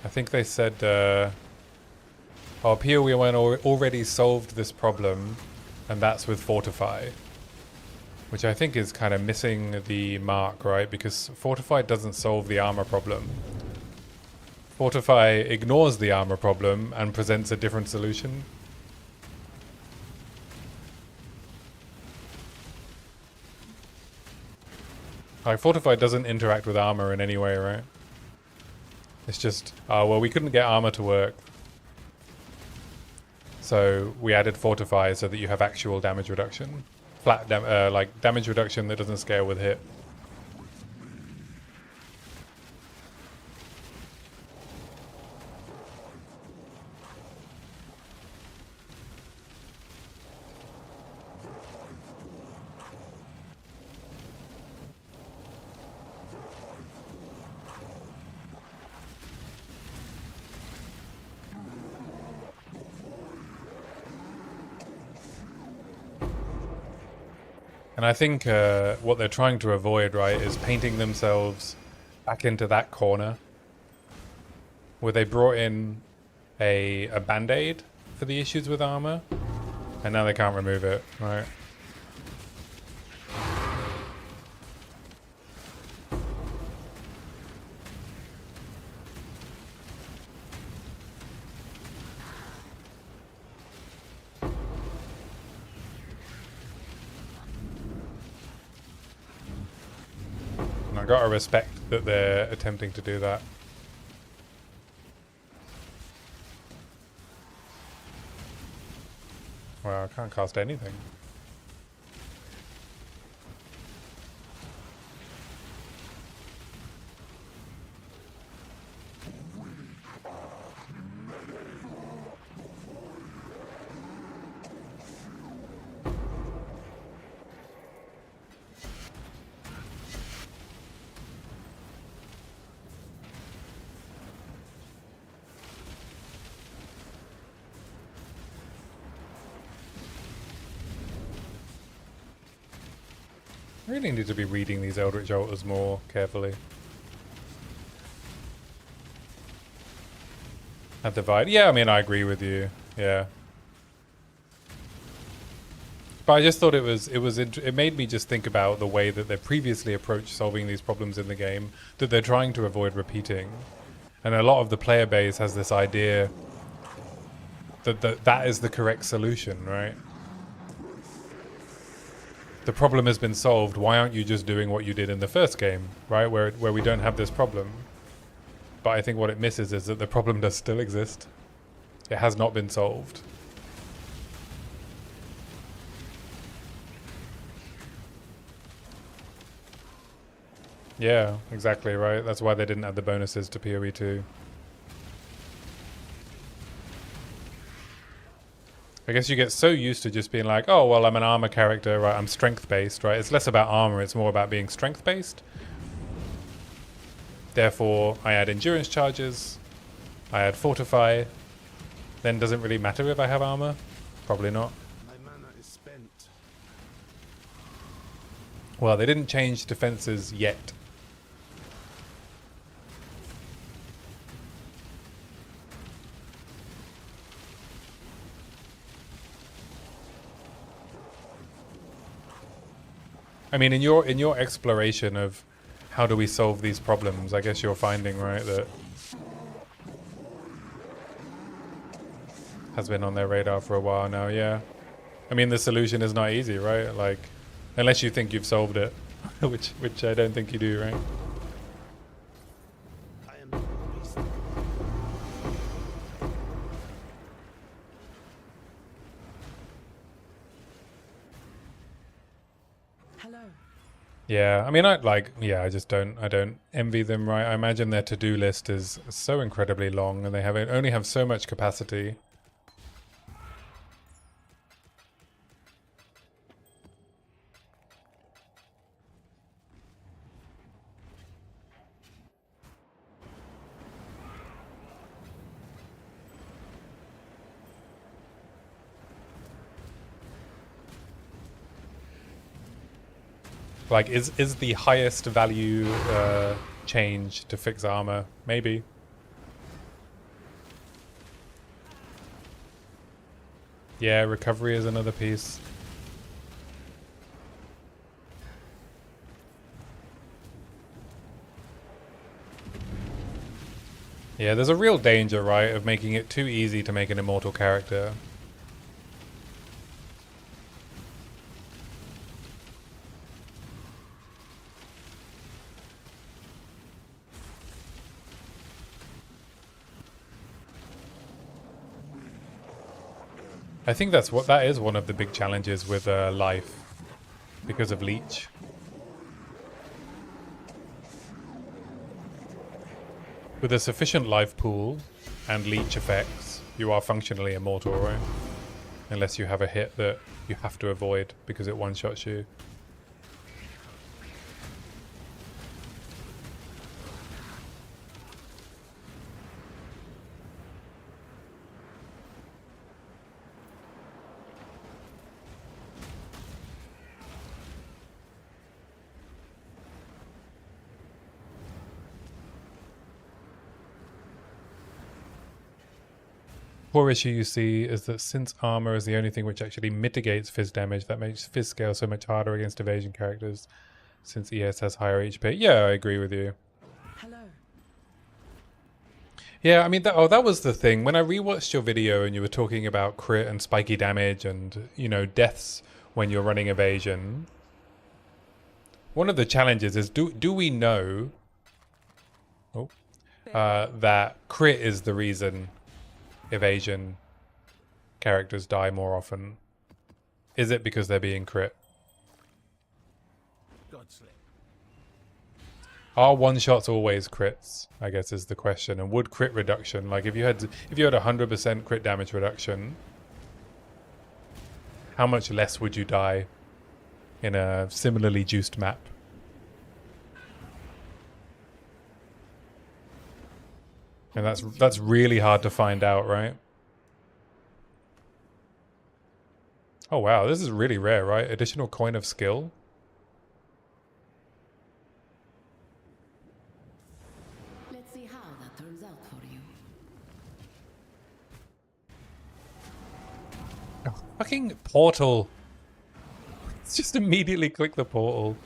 I think they said Our POE one already solved this problem, and that's with Fortify. Which I think is kind of missing the mark, right? Because Fortify doesn't solve the armor problem. Fortify ignores the armor problem and presents a different solution. Like, Fortify doesn't interact with armor in any way, right? It's just, oh, well, we couldn't get armor to work. So we added Fortify so that you have actual damage reduction. Flat like damage reduction that doesn't scale with hit. And I think what they're trying to avoid, right, is painting themselves back into that corner where they brought in a band-aid for the issues with armor, and now they can't remove it, right? I gotta respect that they're attempting to do that. Well, I can't cast anything. I really need to be reading these Eldritch Altars more carefully. At Divide, yeah, I mean, I agree with you, yeah. But I just thought it made me just think about the way that they previously approached solving these problems in the game that they're trying to avoid repeating. And a lot of the player base has this idea that that is the correct solution, right? The problem has been solved. Why aren't you just doing what you did in the first game, right? Where we don't have this problem. But I think what it misses is that the problem does still exist. It has not been solved. Yeah, exactly, right? That's why they didn't add the bonuses to PoE 2. I guess you get so used to just being like, oh, well, I'm an armor character, right? I'm strength-based, right? It's less about armor, it's more about being strength-based. Therefore, I add endurance charges, I add fortify. Then does it really matter if I have armor? Probably not. My mana is spent. Well, they didn't change defenses yet. I mean, in your exploration of how do we solve these problems, I guess you're finding, right, that has been on their radar for a while now, yeah. I mean, the solution is not easy, right? Like, unless you think you've solved it, which I don't think you do, right? I am the beast. Hello. Yeah, I mean, I just don't envy them, right? I imagine their to-do list is so incredibly long, and they only have so much capacity. Like, is the highest value change to fix armor? Maybe. Yeah, recovery is another piece. Yeah, there's a real danger, right, of making it too easy to make an immortal character. I think that is one of the big challenges with life because of leech. With a sufficient life pool and leech effects, you are functionally immortal, right? Unless you have a hit that you have to avoid because it one-shots you. Poor issue you see is that since armor is the only thing which actually mitigates fizz damage, that makes fizz scale so much harder against evasion characters since ES has higher HP. Yeah, I agree with you. Hello. Yeah, I mean, that was the thing. When I rewatched your video and you were talking about crit and spiky damage and, you know, deaths when you're running evasion, one of the challenges is do we know that crit is the reason evasion characters die more often? Is it because they're being crit? Are one-shots always crits, I guess, is the question. And would crit reduction, like if you had 100% crit damage reduction, how much less would you die in a similarly juiced map? And that's really hard to find out, right? Oh wow, this is really rare, right? Additional coin of skill. Let's see how that turns out for you. Oh, fucking portal. Let's just immediately click the portal.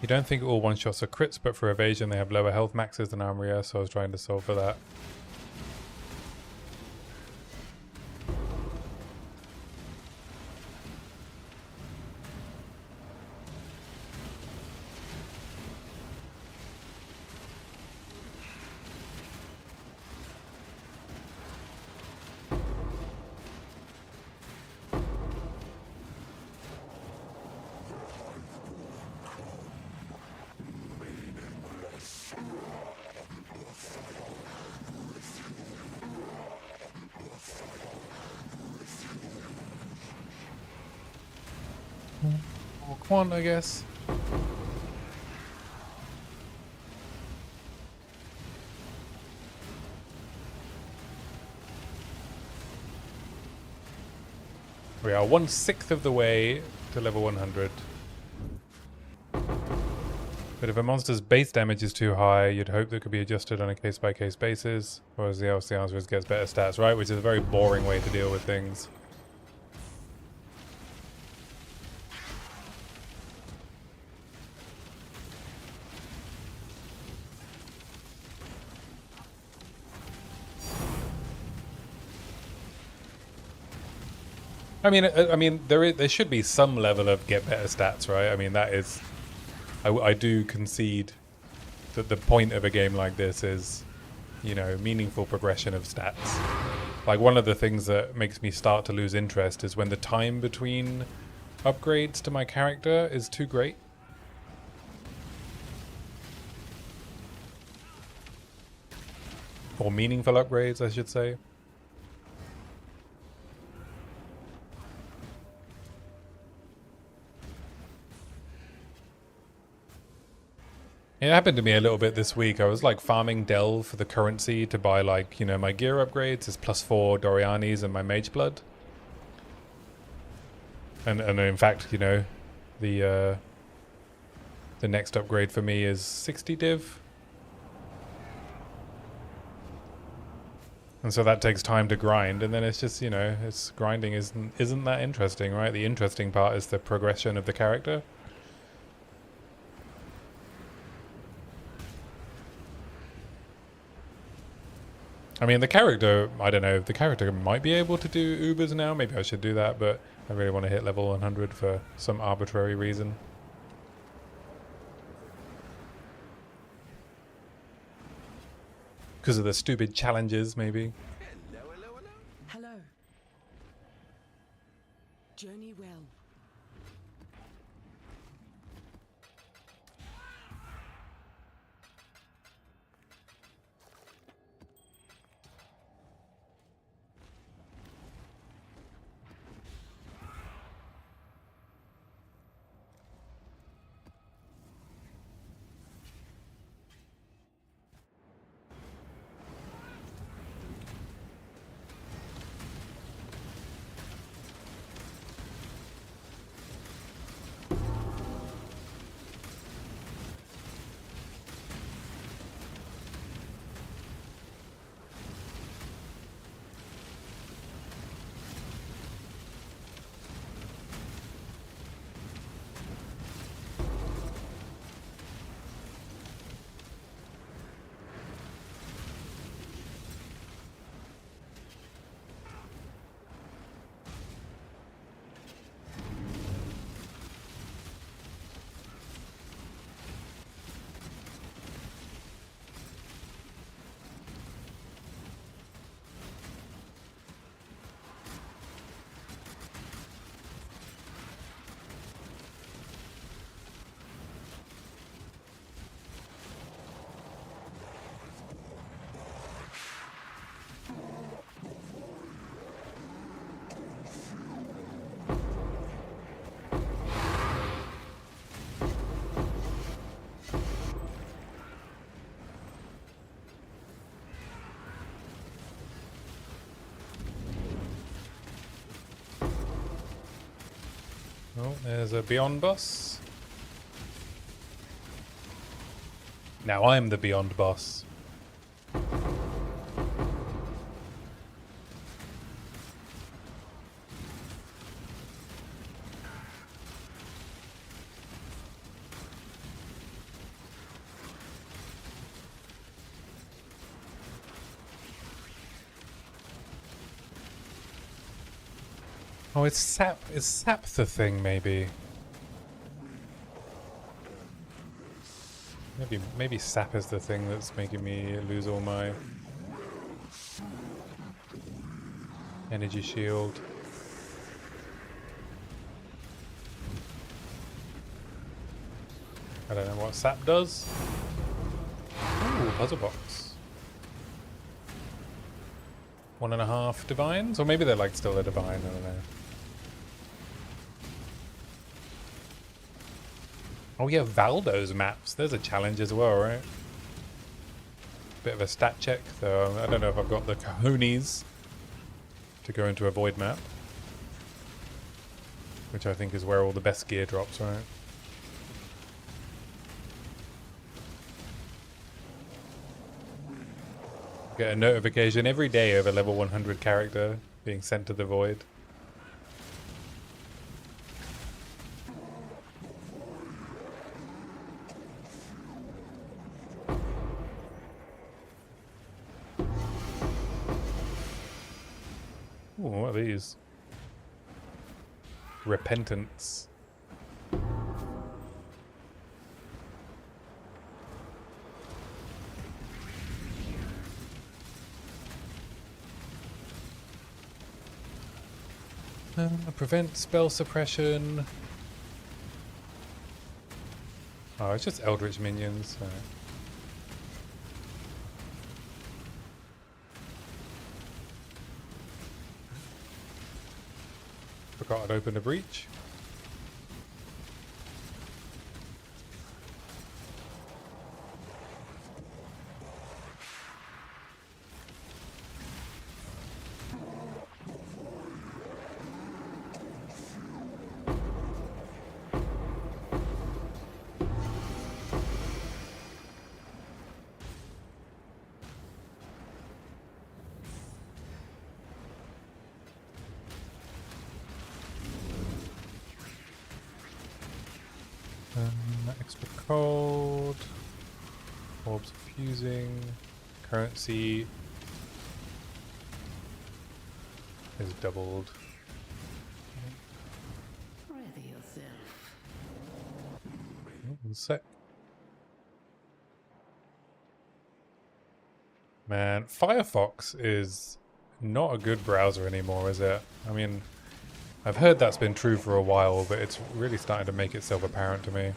You don't think all one-shots are crits, but for evasion they have lower health maxes than armor, so I was trying to solve for that. Or quant, I guess. We are 1/6 of the way to level 100. But if a monster's base damage is too high, you'd hope that could be adjusted on a case-by-case basis. Whereas the answer is gets better stats, right? Which is a very boring way to deal with things. I mean, there should be some level of get better stats, right? I mean, that is, I do concede that the point of a game like this is, you know, meaningful progression of stats. Like one of the things that makes me start to lose interest is when the time between upgrades to my character is too great. Or meaningful upgrades, I should say. It happened to me a little bit this week. I was like farming Delve for the currency to buy like, you know, my gear upgrades is +4 Doryanis and my Mage Blood. And in fact, you know, the next upgrade for me is 60 div. And so that takes time to grind, and then it's just, you know, it's grinding isn't that interesting, right? The interesting part is the progression of the character. I mean, the character, I don't know, the character might be able to do Ubers now. Maybe I should do that, but I really want to hit level 100 for some arbitrary reason. Because of the stupid challenges, maybe. Hello. Journey well. Oh, there's a Beyond boss. Now I'm the Beyond boss. Oh, it's sap. Is sap the thing? Maybe. Maybe sap is the thing that's making me lose all my energy shield. I don't know what sap does. Ooh, puzzle box. 1.5 divines, or maybe they're like still a divine. I don't know. Oh yeah, Valdo's maps. There's a challenge as well, right? Bit of a stat check, though. I don't know if I've got the cojones to go into a void map, which I think is where all the best gear drops, right? Get a notification every day of a level 100 character being sent to the void. Ooh, what are these? Repentance. Prevent spell suppression. Oh, it's just Eldritch minions. Alright. Forgot I'd opened a breach. Extra cold. Orbs are fusing. Currency is doubled. Ready yourself. Oh, 1 sec. Man, Firefox is not a good browser anymore, is it? I mean, I've heard that's been true for a while, but it's really starting to make itself apparent to me.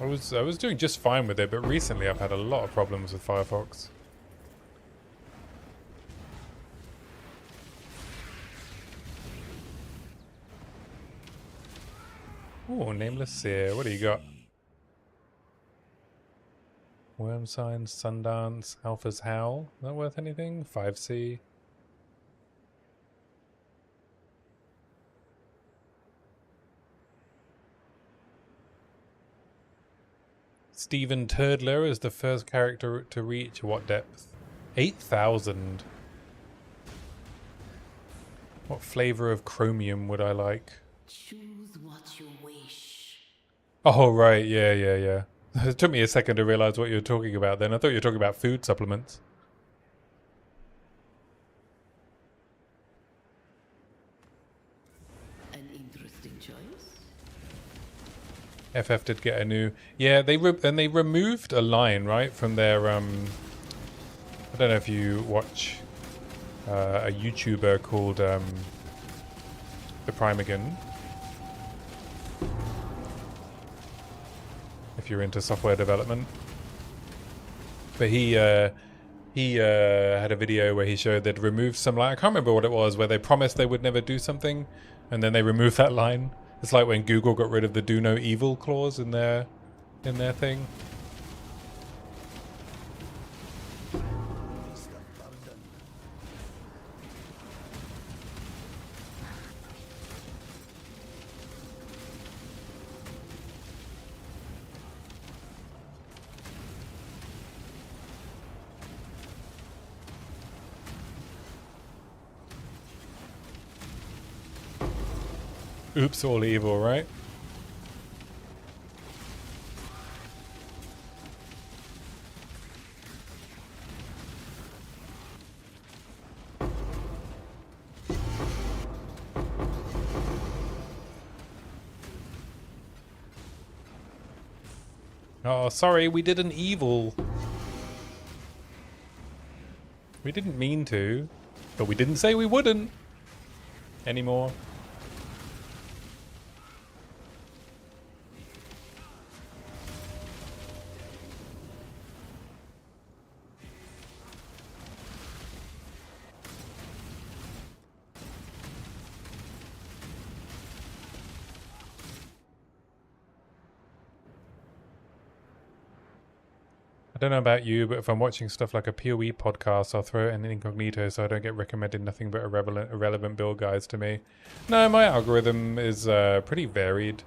I was doing just fine with it, but recently I've had a lot of problems with Firefox. Oh, Nameless Seer. What do you got? Worm Sign, Sundance, Alpha's Howl. Not worth anything? 5C. Stephen Turdler is the first character to reach what depth? 8,000. What flavor of chromium would I like? Choose what you wish. Oh, right. Yeah. It took me a second to realize what you were talking about then. I thought you were talking about food supplements. An interesting choice. FF did get a new... Yeah, they removed a line, right, from their... I don't know if you watch a YouTuber called The Primegan. If you're into software development. But he had a video where he showed they'd removed some line. I can't remember what it was, where they promised they would never do something, and then they removed that line. It's like when Google got rid of the "do no evil" clause in their thing. Oops, all evil, right? Oh, sorry, we did an evil. We didn't mean to, but we didn't say we wouldn't anymore. I don't know about you, but if I'm watching stuff like a POE podcast, I'll throw it in incognito so I don't get recommended nothing but irrelevant build guides to me. No, my algorithm is pretty varied.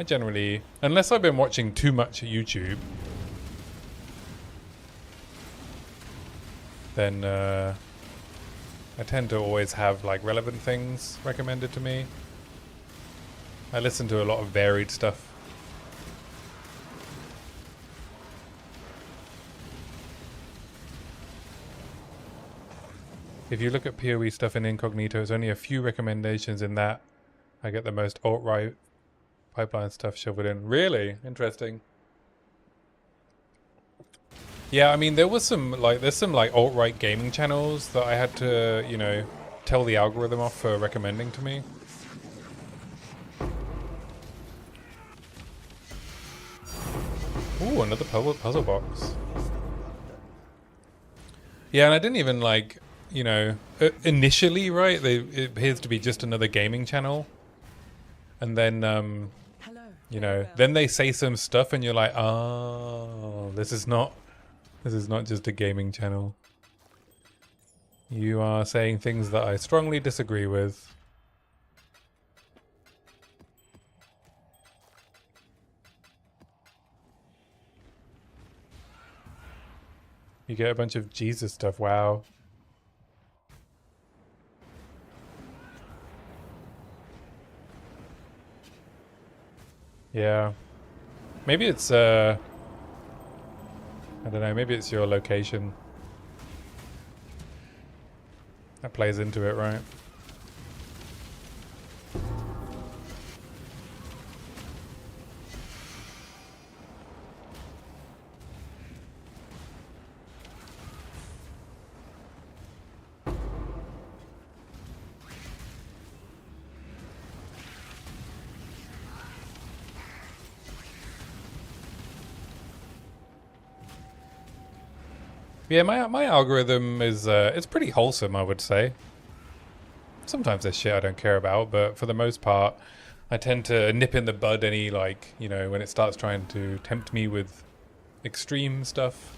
I generally, unless I've been watching too much YouTube, then I tend to always have like relevant things recommended to me. I listen to a lot of varied stuff. If you look at PoE stuff in incognito, there's only a few recommendations in that. I get the most alt-right pipeline stuff shoveled in. Really? Interesting. Yeah, I mean, there's some alt-right gaming channels that I had to, you know, tell the algorithm off for recommending to me. Ooh, another puzzle box. Yeah, and I didn't even like... You know, initially, right, it appears to be just another gaming channel. And then, Hello. you know, then they say some stuff and you're like, oh, this is not just a gaming channel. You are saying things that I strongly disagree with. You get a bunch of Jesus stuff, wow. Yeah. Maybe it's, I don't know, maybe it's your location. That plays into it, right? Yeah, my algorithm is it's pretty wholesome, I would say. Sometimes there's shit I don't care about, but for the most part, I tend to nip in the bud any, like, you know, when it starts trying to tempt me with extreme stuff.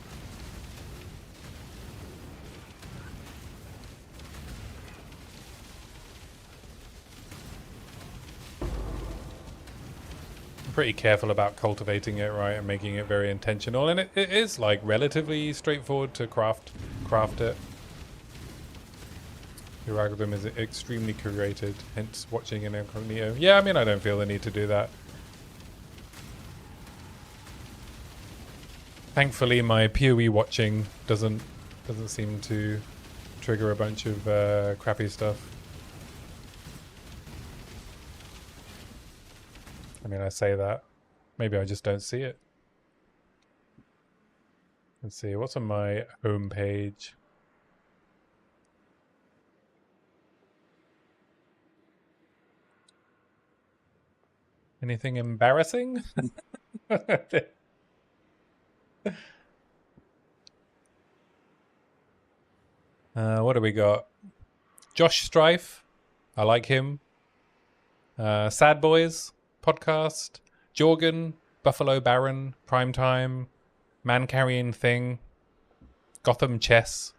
I'm pretty careful about cultivating it, right, and making it very intentional, and it is, like, relatively straightforward to craft it. Your algorithm is extremely curated, hence watching in incognito. Yeah, I mean, I don't feel the need to do that. Thankfully, my POE watching doesn't seem to trigger a bunch of crappy stuff. I mean, I say that. Maybe I just don't see it. Let's see, what's on my home page? Anything embarrassing? What do we got? Josh Strife. I like him. Sad Boys podcast. Jorgen. Buffalo Baron. Primetime. Man Carrying Thing. Gotham Chess.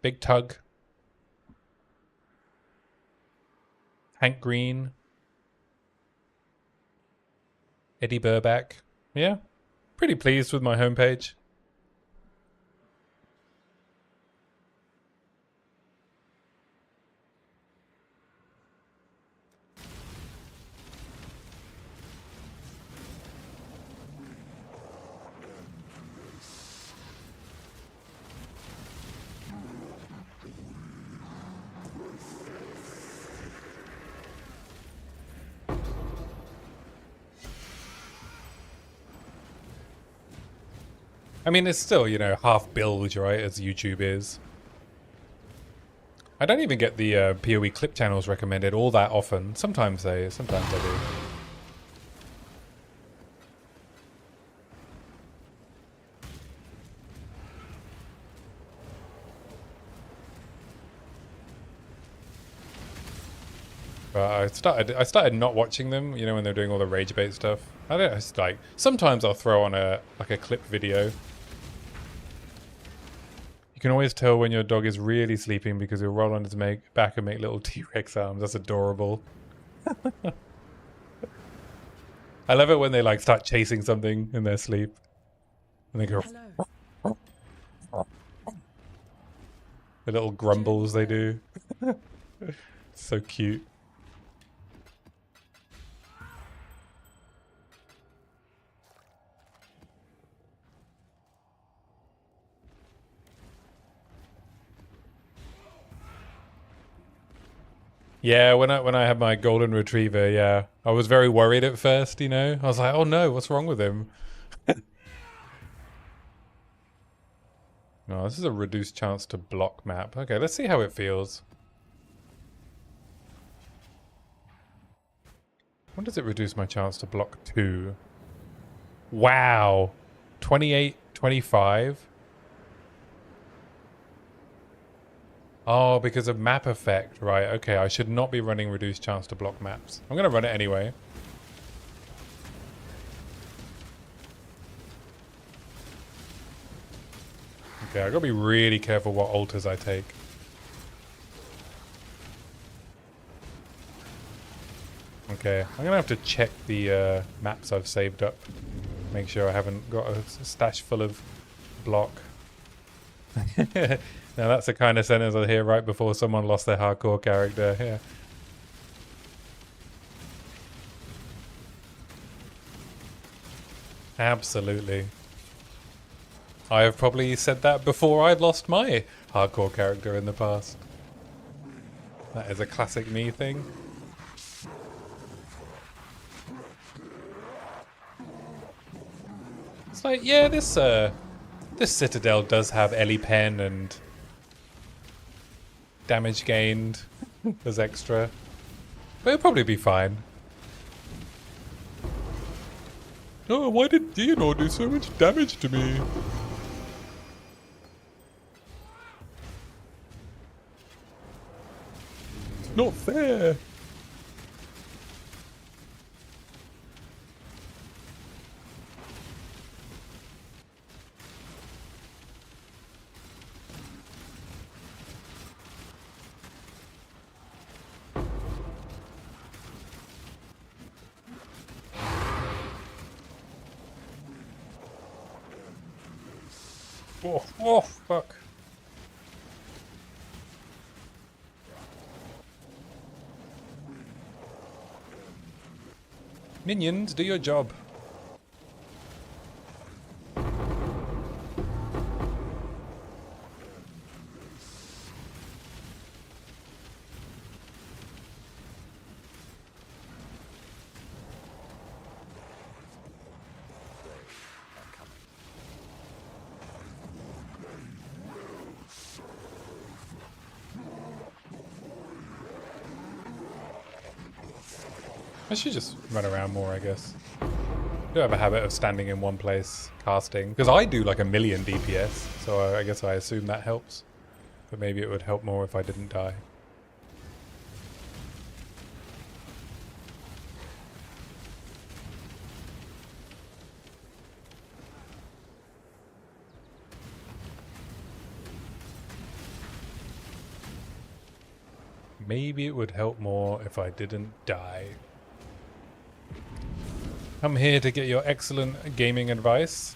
Big Tug. Hank Green. Eddie Burback. Yeah. Pretty pleased with my homepage. I mean, it's still, you know, half build, right, as YouTube is. I don't even get the POE clip channels recommended all that often. Sometimes I do. But I started not watching them, you know, when they're doing all the rage bait stuff. I don't know, it's like, sometimes I'll throw on a clip video. You can always tell when your dog is really sleeping because he'll roll on his back and make little T-Rex arms. That's adorable. I love it when they like start chasing something in their sleep. And they go... Hello. The little grumbles they do. So cute. Yeah, when I had my golden retriever, yeah, I was very worried at first, you know. I was like, oh no, what's wrong with him? No, this is a reduced chance to block map. Okay, let's see how it feels. When does it reduce my chance to block 2? Wow. 28, 25. Oh, because of map effect. Right, okay, I should not be running reduced chance to block maps. I'm going to run it anyway. Okay, I've got to be really careful what alters I take. Okay, I'm going to have to check the maps I've saved up. Make sure I haven't got a stash full of block. Now that's the kind of sentence I hear right before someone lost their hardcore character. Yeah. Absolutely. I have probably said that before I'd lost my hardcore character in the past. That is a classic me thing. It's like, yeah, this Citadel does have Ellie Pen and damage gained as extra. But it'll probably be fine. Oh, why did Theodore do so much damage to me? It's not fair. Oh, oh, fuck. Minions, do your job. I should just run around more, I guess. I do have a habit of standing in one place, casting. Because I do like 1,000,000 DPS, so I guess I assume that helps. But maybe it would help more if I didn't die. Maybe it would help more if I didn't die. I'm here to get your excellent gaming advice.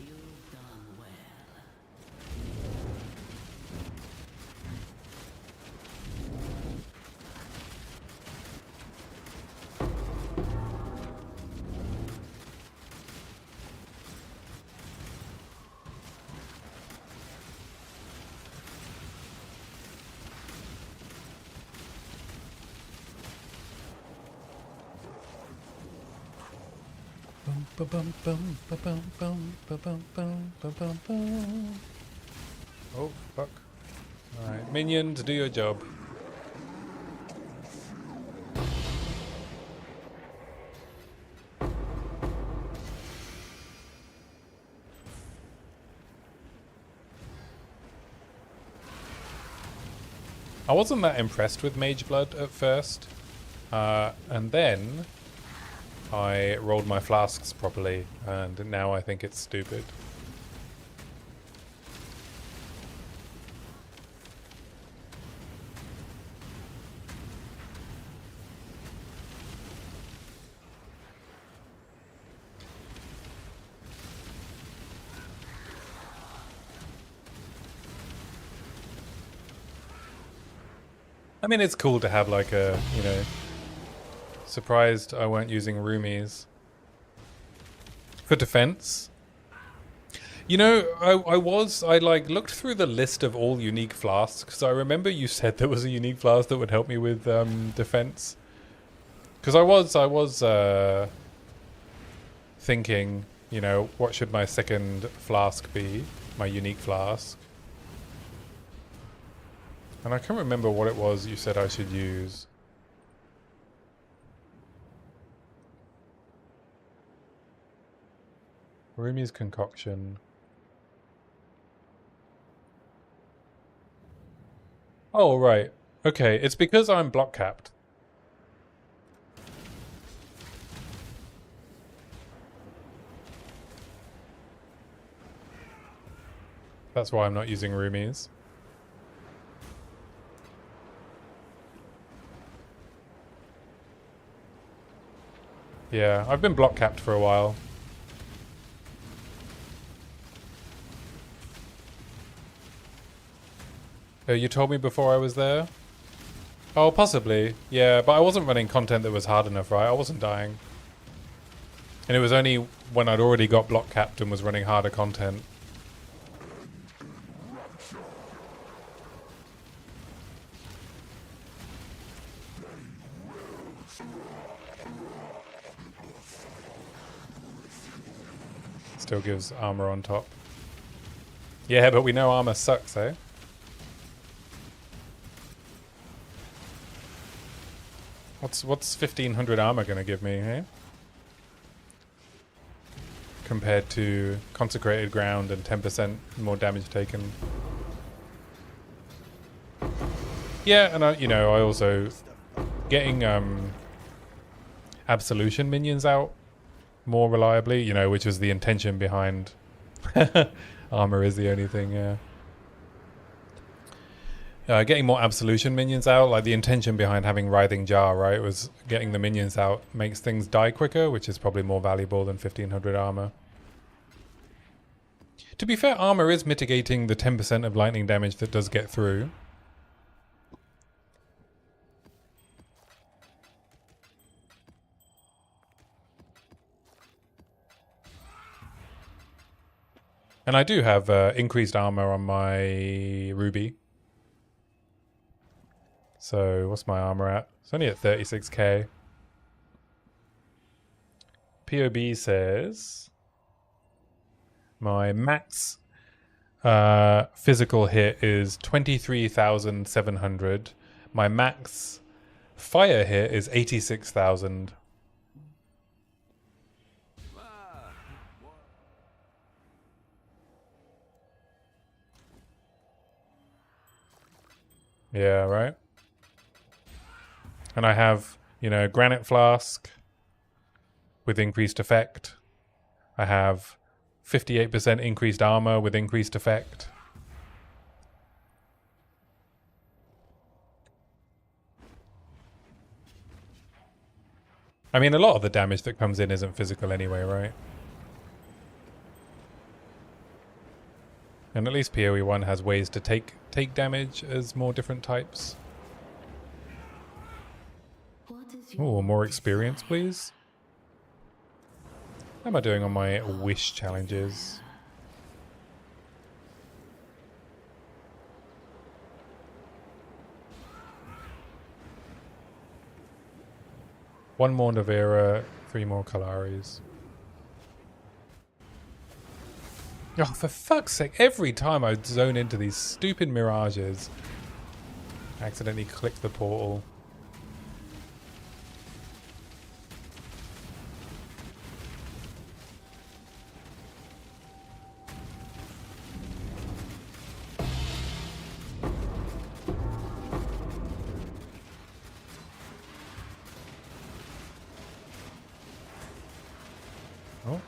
You've done well. Oh, fuck. Alright, minions, do your job. I wasn't that impressed with Mage Blood at first. And then I rolled my flasks properly, and now I think it's stupid. I mean, it's cool to have like a, you know, surprised I weren't using roomies for defense. You know, I like looked through the list of all unique flasks, because I remember you said there was a unique flask that would help me with defense. Because I was thinking, you know, what should my second flask be? My unique flask. And I can't remember what it was you said I should use. Rumi's concoction. Oh, right. Okay, it's because I'm block capped. That's why I'm not using Rumis. Yeah, I've been block capped for a while. Oh, you told me before I was there? Oh, possibly. Yeah, but I wasn't running content that was hard enough, right? I wasn't dying. And it was only when I'd already got block capped and was running harder content. Still gives armor on top. Yeah, but we know armor sucks, eh? What's 1500 armor gonna give me, eh? Compared to consecrated ground and 10% more damage taken. Yeah, and I also getting Absolution minions out more reliably, which was the intention behind armor is the only thing, yeah. Getting more Absolution minions out, like the intention behind having Writhing Jar, right, was getting the minions out makes things die quicker, which is probably more valuable than 1500 armor. To be fair, armor is mitigating the 10% of lightning damage that does get through. And I do have increased armor on my Ruby. So what's my armor at? It's only at 36k. POB says my max physical hit is 23,700. My max fire hit is 86,000. Yeah, right? And I have, Granite Flask with increased effect. I have 58% increased armor with increased effect. I mean, a lot of the damage that comes in isn't physical anyway, right? And at least PoE 1 has ways to take damage as more different types. Oh, more experience, please. How am I doing on my wish challenges? One more Navera, 3 more Kalaris. Oh, for fuck's sake, every time I zone into these stupid mirages, I accidentally click the portal. Oh,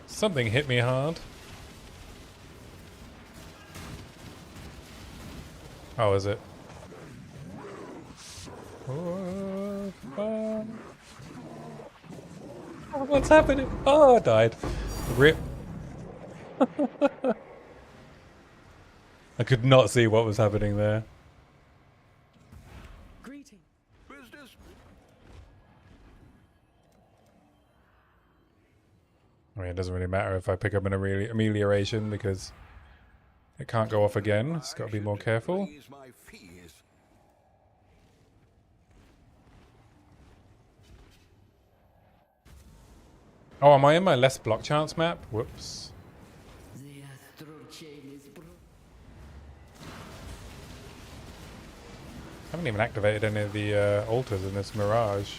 something hit me hard. Oh, is it? Oh, what's happening? Oh, I died. Rip. I could not see what was happening there. Greeting. I mean, it doesn't really matter if I pick up an amelioration because it can't go off again. It's got to be more careful. Oh, am I in my less block chance map? Whoops. The astral chain is broken. haven't even activated any of the altars in this Mirage.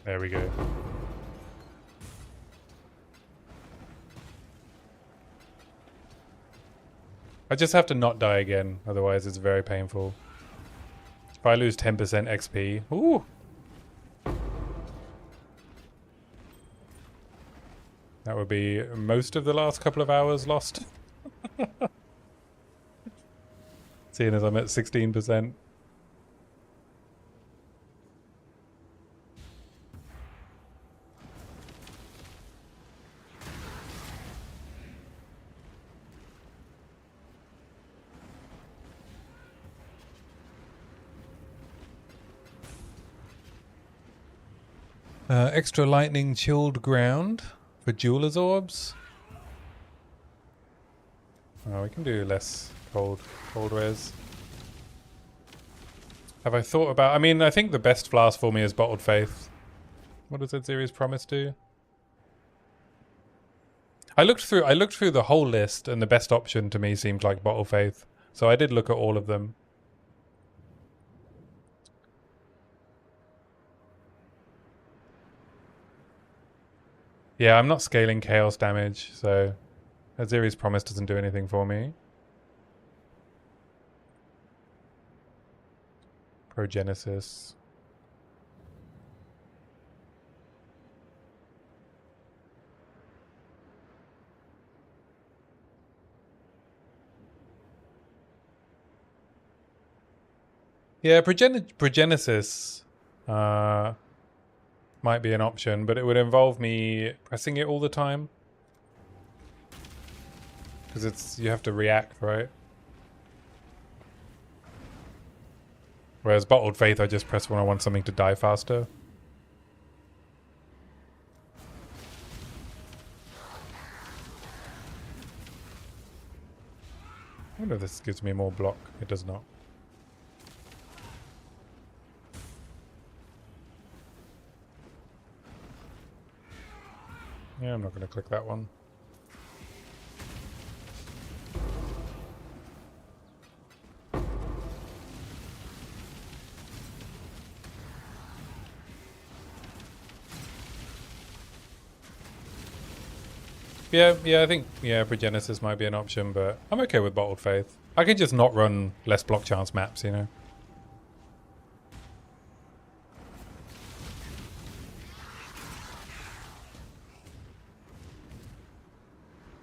There we go. I just have to not die again, otherwise it's very painful. If I lose 10% XP, ooh! That would be most of the last couple of hours lost. Seeing as I'm at 16%. Extra lightning chilled ground for jeweler's orbs. Oh, we can do less cold res. Have I thought about? I mean, I think the best flask for me is bottled faith. What does that series promise do? I looked through the whole list, and the best option to me seemed like bottled faith. So I did look at all of them. Yeah, I'm not scaling chaos damage, so Aziri's Promise doesn't do anything for me. Progenesis. Yeah, Progenesis might be an option, but it would involve me pressing it all the time. Because you have to react, right? Whereas Bottled Faith, I just press when I want something to die faster. I wonder if this gives me more block. It does not. Yeah, I'm not going to click that one. Yeah, I think, Progenesis might be an option, but I'm okay with Bottled Faith. I could just not run less block chance maps, you know?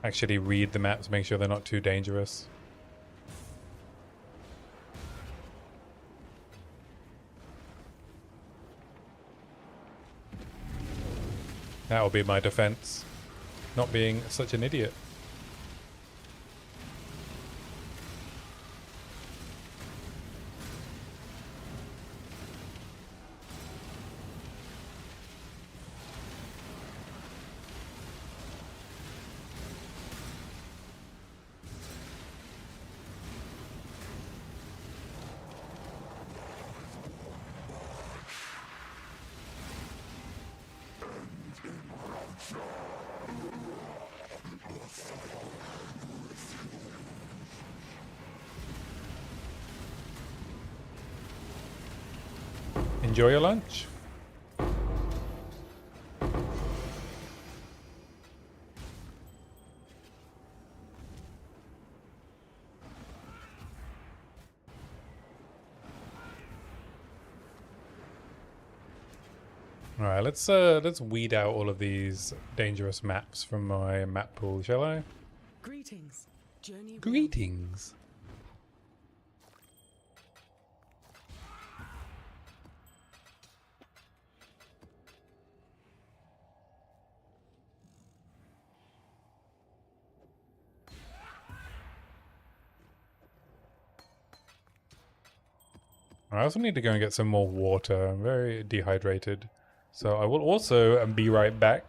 Actually read the maps, make sure they're not too dangerous. That'll be my defense. Not being such an idiot. Enjoy your lunch. All right, let's weed out all of these dangerous maps from my map pool, shall I? Greetings, journey. Greetings. I also need to go and get some more water. I'm very dehydrated. So I will also be right back.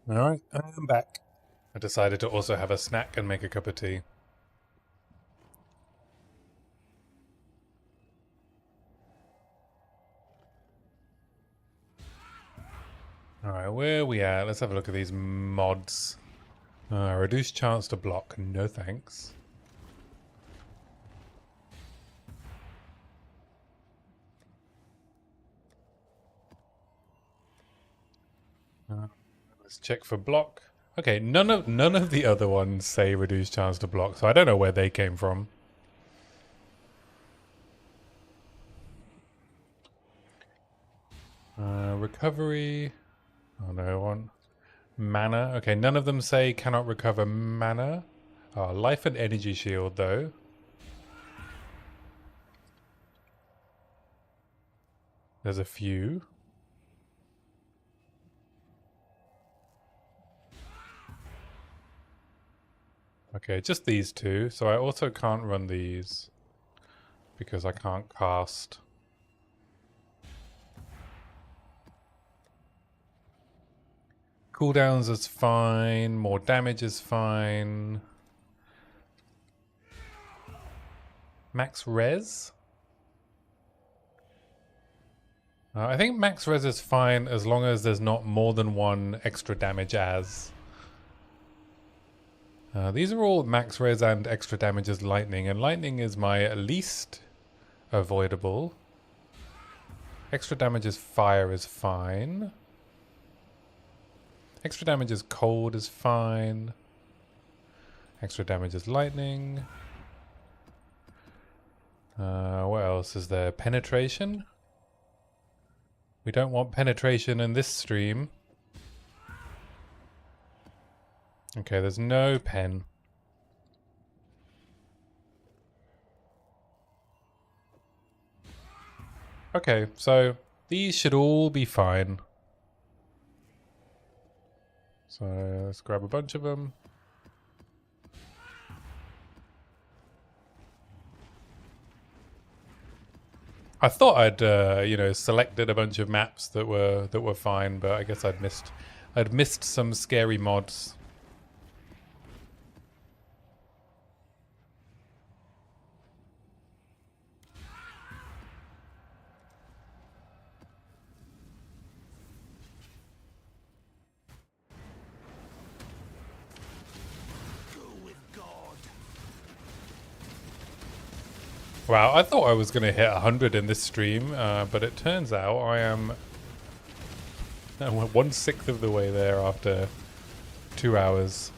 Alright, I'm back. I decided to also have a snack and make a cup of tea. Alright, where are we at? Let's have a look at these mods. Reduced chance to block. No thanks. Let's check for block. Okay, none of the other ones say reduced chance to block, so I don't know where they came from. Recovery. Oh no one. Mana. Okay, none of them say cannot recover mana. Oh, life and energy shield though. There's a few. Okay, just these two. So I also can't run these because I can't cast. Cooldowns is fine. More damage is fine. Max res? I think max res is fine as long as there's not more than one extra damage as. These are all max res and extra damage as lightning, and lightning is my least avoidable. Extra damage as fire is fine. Extra damage as cold is fine. Extra damage as lightning. What else is there? Penetration? We don't want penetration in this stream. Okay, there's no pen. Okay, so these should all be fine. So let's grab a bunch of them. I thought I'd selected a bunch of maps that were fine, but I guess I'd missed some scary mods. Wow, I thought I was going to hit 100 in this stream, but it turns out I am 1/6 of the way there after 2 hours.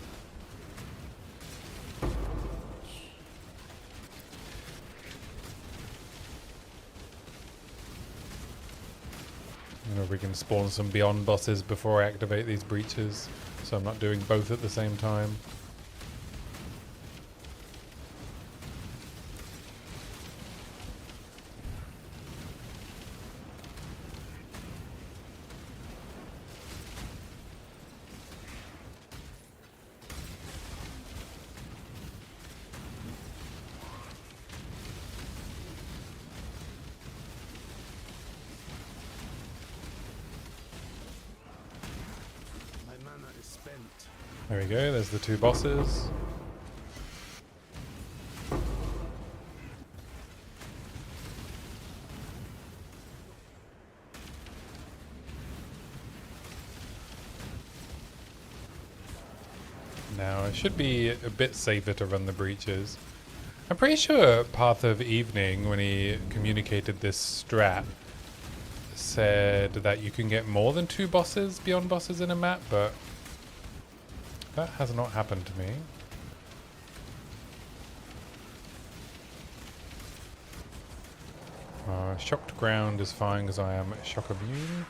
If we can spawn some Beyond bosses before I activate these breaches, so I'm not doing both at the same time. There we go, there's the 2 bosses. Now it should be a bit safer to run the breaches. I'm pretty sure Path of Evening, when he communicated this strat, said that you can get more than 2 bosses, Beyond bosses in a map, but that has not happened to me. Shocked ground is fine because I am shock immune.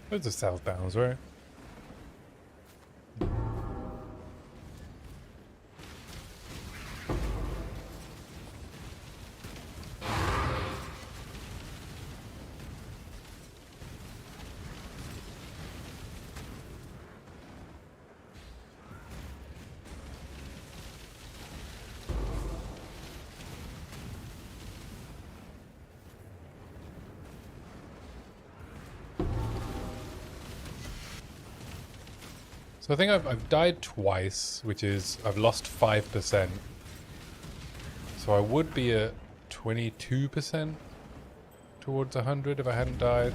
Those are south downs, right? So I think I've died twice, which is I've lost 5%. So I would be at 22% towards 100 if I hadn't died.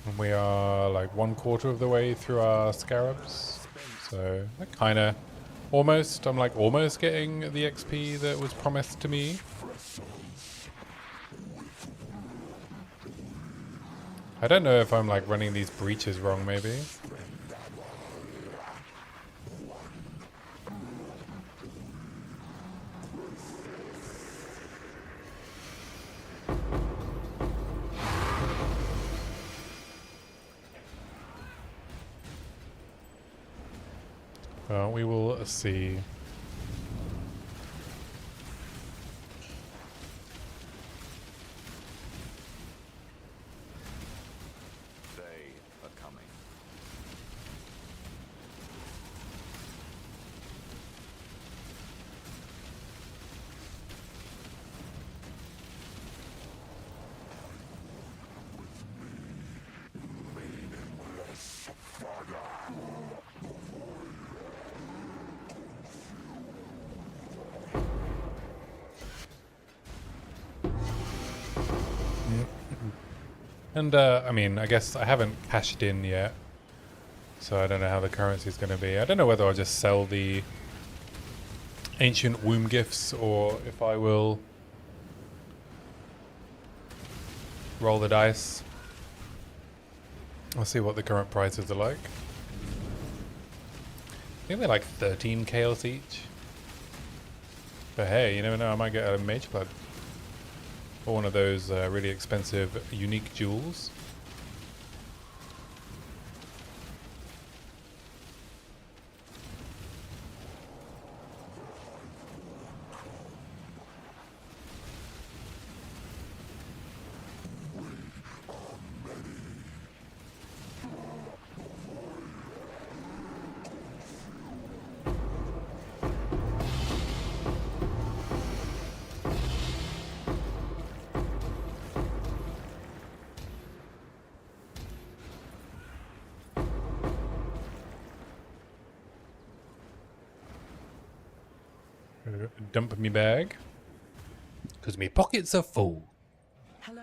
And we are like 1/4 of the way through our scarabs. So I kind of almost, I'm like almost getting the XP that was promised to me. I don't know if I'm like running these breaches wrong maybe. Well, we will see. They are coming. And I mean, I guess I haven't cashed in yet, so I don't know how the currency is going to be. I don't know whether I'll just sell the ancient womb gifts or if I will roll the dice. I'll see what the current prices are like. I think they're like 13 chaos each. But hey, you never know, I might get a mage blood. Or one of those really expensive unique jewels. Dump me bag. Because me pockets are full. Hello.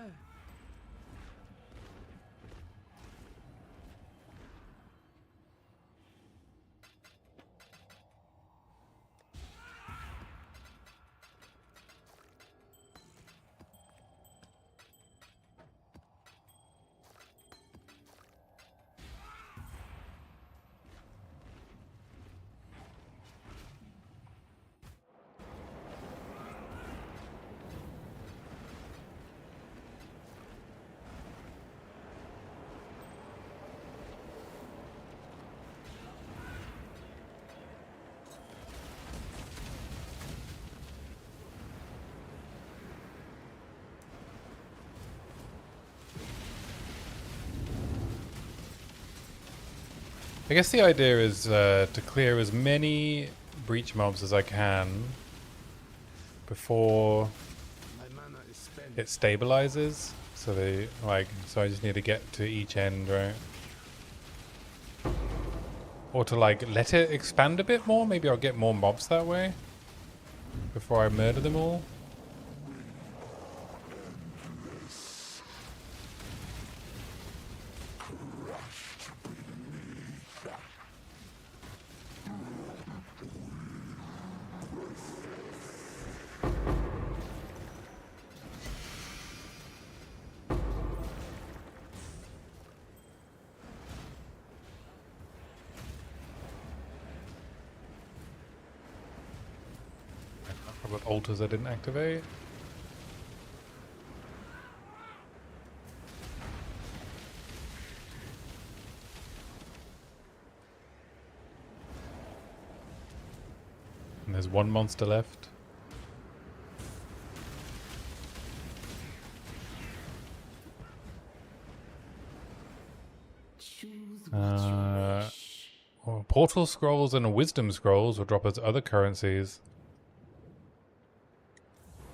I guess the idea is to clear as many breach mobs as I can before My mana is spent. it stabilizes. So so I just need to get to each end, right? Or to like let it expand a bit more. Maybe I'll get more mobs that way before I murder them all. couple of altars I didn't activate. And there's one monster left. Choose what you wish. Well, portal scrolls and wisdom scrolls will drop us other currencies.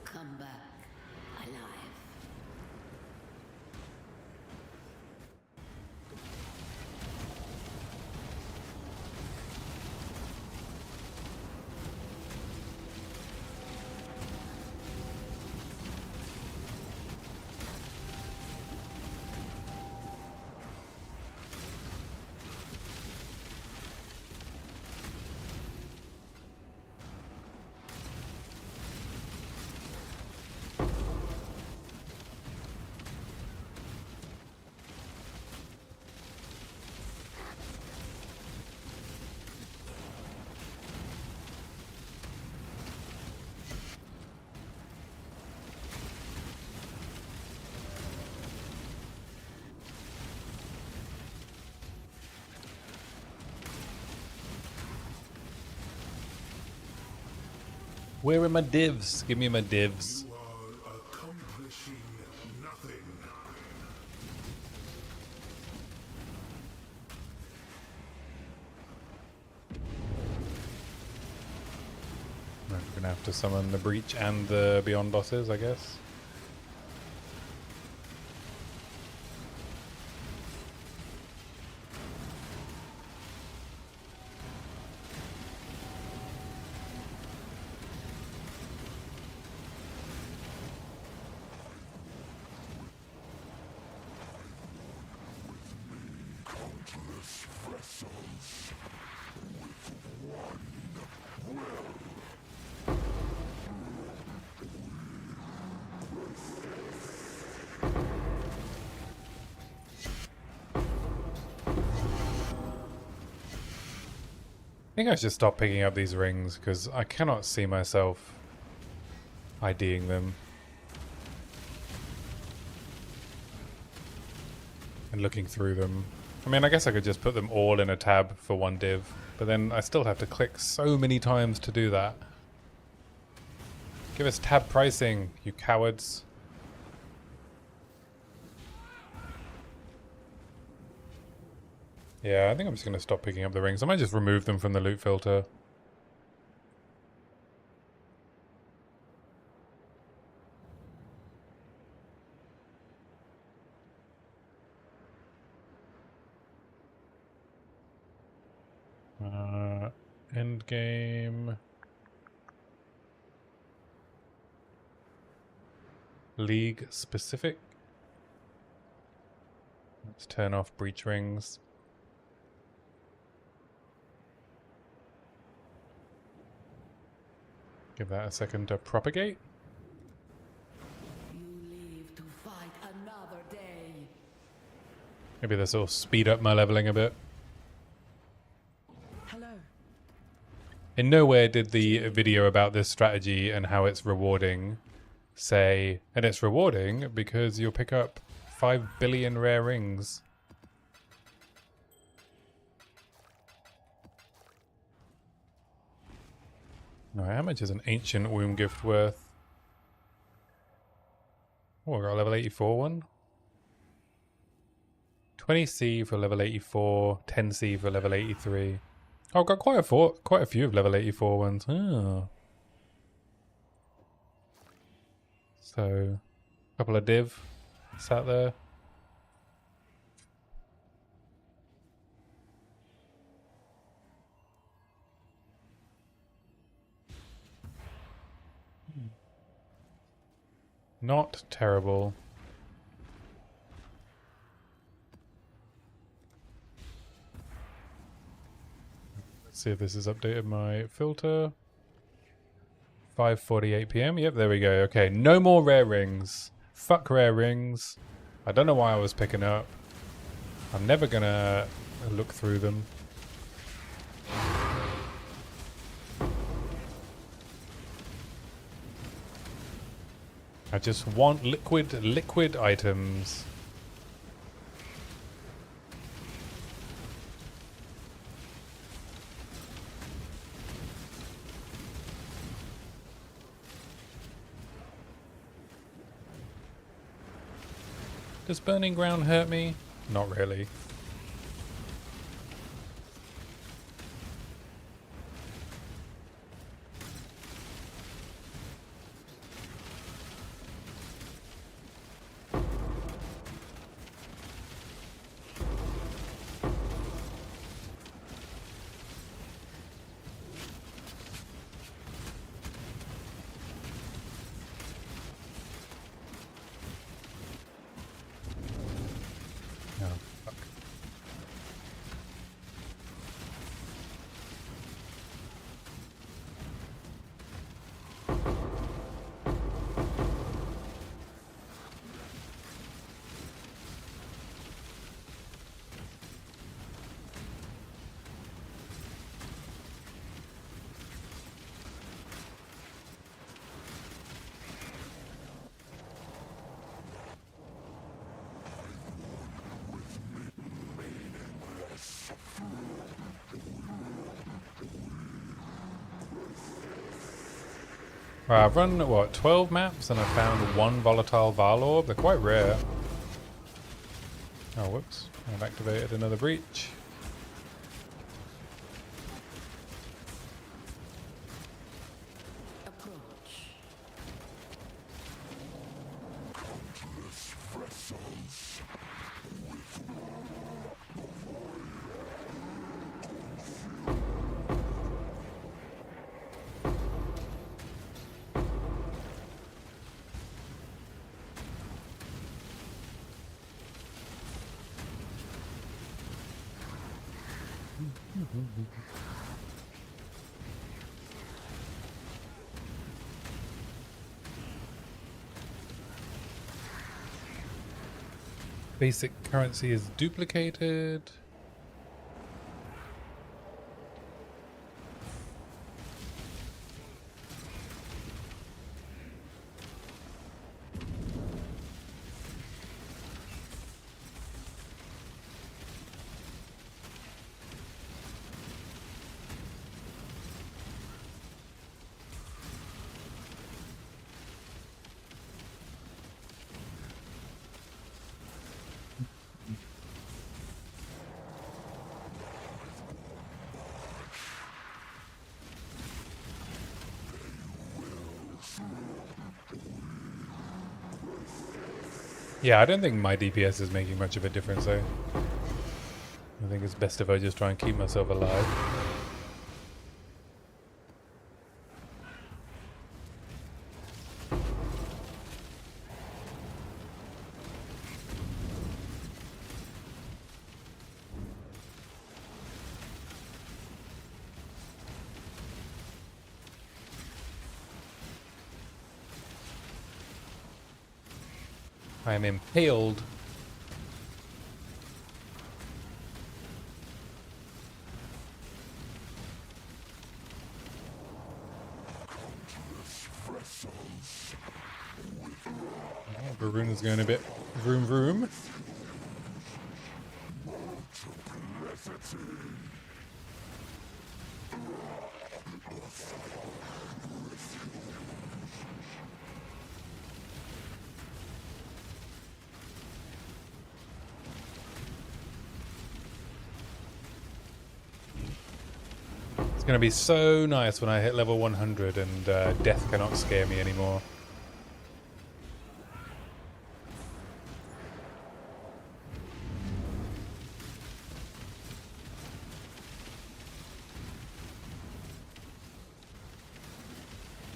Come back alive. Where are my divs? Give me my divs. You are accomplishing nothing. We're gonna have to summon the Breach and the Beyond bosses, I guess. Countless vessels with one will. I think I should stop picking up these rings because I cannot see myself IDing them and looking through them. I mean, I guess I could just put them all in a tab for one div, but then I still have to click so many times to do that. Give us tab pricing, you cowards. Yeah, I think I'm just going to stop picking up the rings. I might just remove them from the loot filter. End game. League specific. Let's turn off breach rings. Give that a second to propagate. You live to fight another day. Maybe this will speed up my leveling a bit. Hello. In nowhere did the video about this strategy and how it's rewarding say, and it's rewarding because you'll pick up 5 billion rare rings. Alright, how much is an ancient womb gift worth? Oh, I got a level 84 one. 20C for level 84, 10C for level 83. Oh, I've got quite a few of level 84 ones. Oh. So, a couple of div sat there. Not terrible. Let's see if this has updated my filter. 5:48 PM. Yep, there we go. Okay, no more rare rings. Fuck rare rings. I don't know why I was picking up. I'm never gonna look through them. I just want liquid items. Does burning ground hurt me? Not really. Oh, fuck. Right, I've run, what, 12 maps and I found one volatile Val orb. They're quite rare. Oh, whoops. I've activated another breach. Approach. Basic currency is duplicated. Yeah, I don't think my DPS is making much of a difference though. I think it's best if I just try and keep myself alive. I am impaled. Oh, Varun is going a bit vroom vroom. It's going to be so nice when I hit level 100 and death cannot scare me anymore.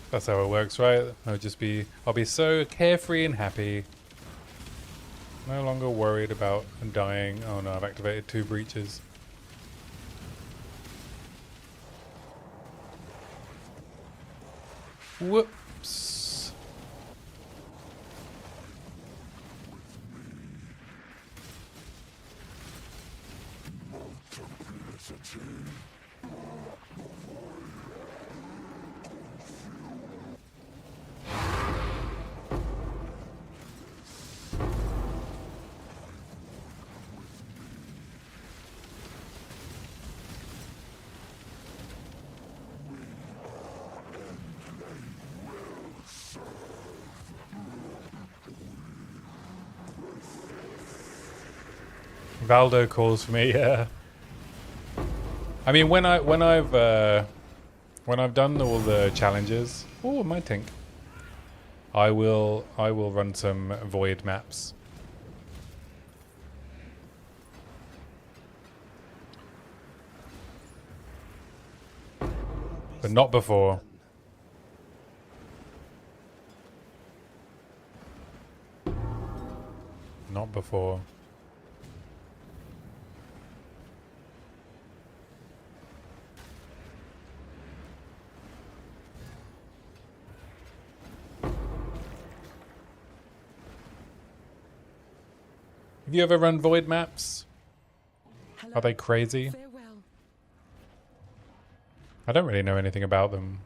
That's how it works, right? I'll be so carefree and happy. No longer worried about dying. Oh no, I've activated 2 breaches. Whoops. Valdo calls for me. Yeah. I mean, when I've done all the challenges, oh my tink, I will run some void maps. But not before. Not before. Have you ever run void maps? Hello. Are they crazy? Farewell. I don't really know anything about them.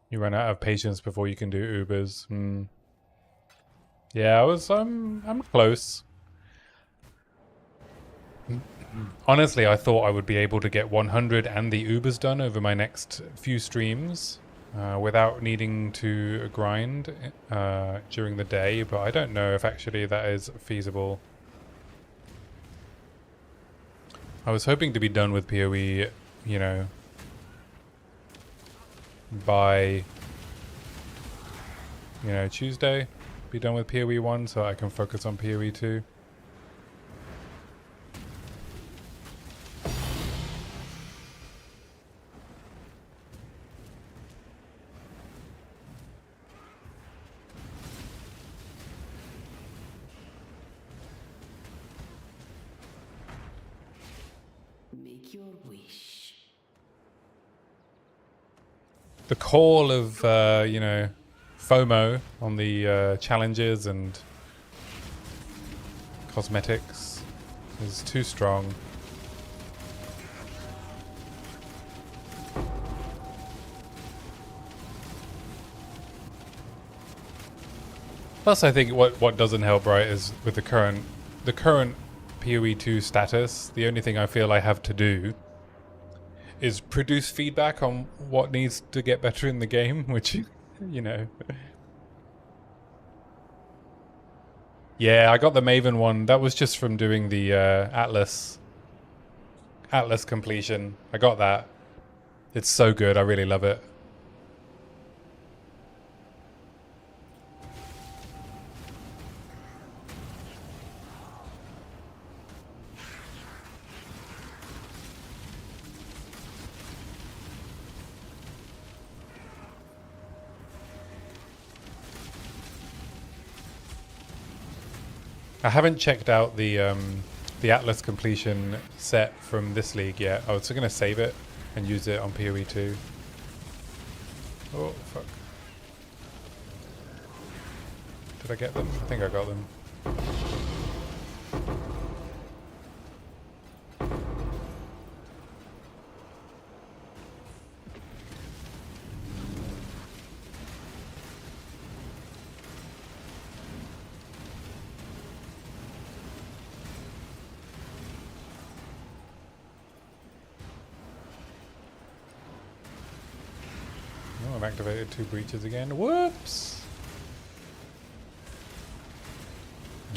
You run out of patience before you can do Ubers. Hmm. Yeah, I'm close. Honestly, I thought I would be able to get 100 and the Ubers done over my next few streams without needing to grind during the day, but I don't know if actually that is feasible. I was hoping to be done with POE, you know, by, you know, Tuesday. Be done with POE 1 so I can focus on POE 2. Make your wish. The call of, you know, FOMO on the challenges and cosmetics is too strong. Plus, I think what doesn't help, right, is with the current PoE 2 status. The only thing I feel I have to do is produce feedback on what needs to get better in the game, which, you know. Yeah, I got the Maven one. That was just from doing the Atlas completion. I got that. It's so good. I really love it. I haven't checked out the Atlas completion set from this league yet. I was going to save it and use it on PoE 2. Oh, fuck. Did I get them? I think I got them. Oh, I've activated 2 breaches again. Whoops!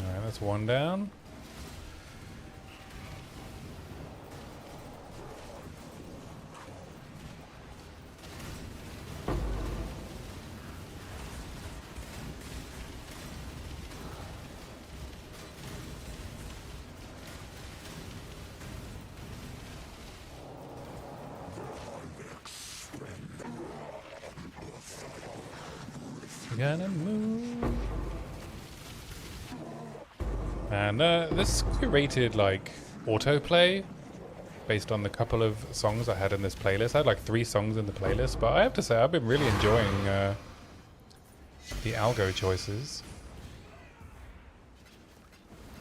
Alright, that's 1 down. Gonna move. And this curated like autoplay based on the couple of songs I had in this playlist. I had like 3 songs in the playlist, but I have to say I've been really enjoying the algo choices.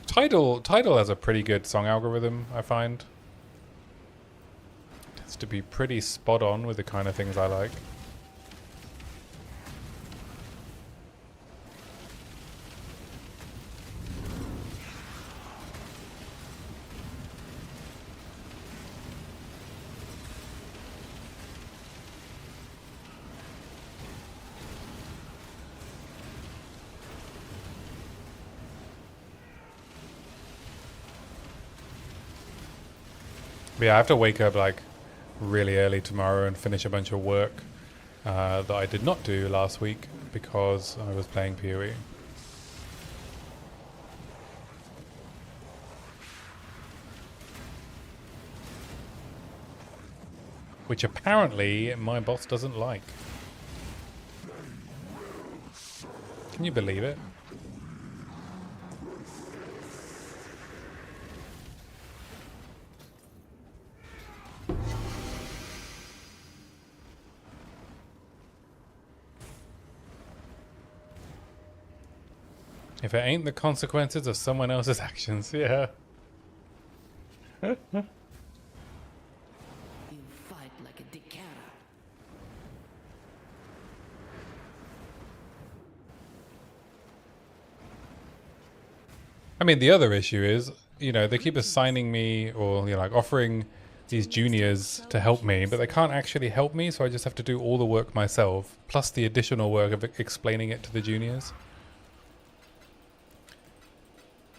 Tidal has a pretty good song algorithm, I find. It tends to be pretty spot on with the kind of things I like. But yeah, I have to wake up like really early tomorrow and finish a bunch of work that I did not do last week because I was playing POE. Which apparently my boss doesn't like. Can you believe it? If it ain't the consequences of someone else's actions, yeah. You fight like a dickara. I mean, the other issue is, you know, they keep assigning me or, you know, like offering these juniors to help me, but they can't actually help me, so I just have to do all the work myself, plus the additional work of explaining it to the juniors.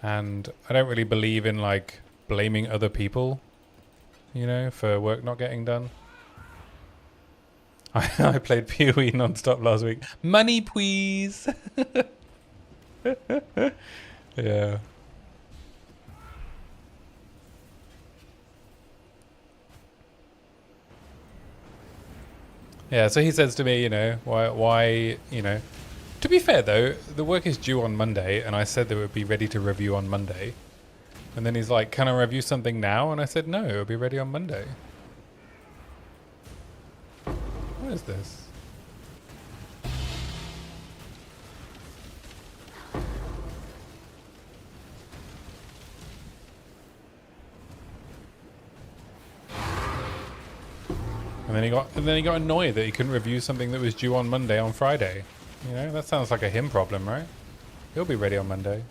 And I don't really believe in, like, blaming other people, you know, for work not getting done. I played PoE non-stop last week. Money, please! Yeah. Yeah, so he says to me, you know, why, you know, to be fair though, the work is due on Monday, and I said that it would be ready to review on Monday. And then he's like, can I review something now? And I said, no, it'll be ready on Monday. What is this? And then he got annoyed that he couldn't review something that was due on Monday on Friday. You know, that sounds like a him problem, right? He'll be ready on Monday.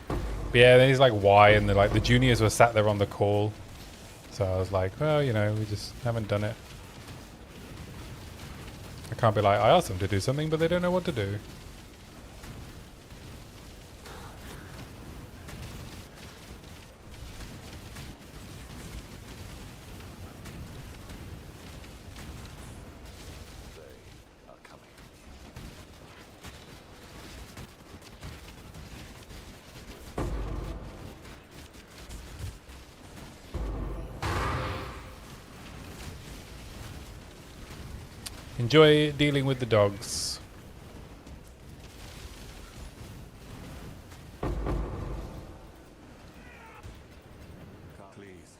But yeah, then he's like, why? And the juniors were sat there on the call. So I was like, well, you know, we just haven't done it. I can't be like, I asked them to do something, but they don't know what to do. Enjoy dealing with the dogs. Please.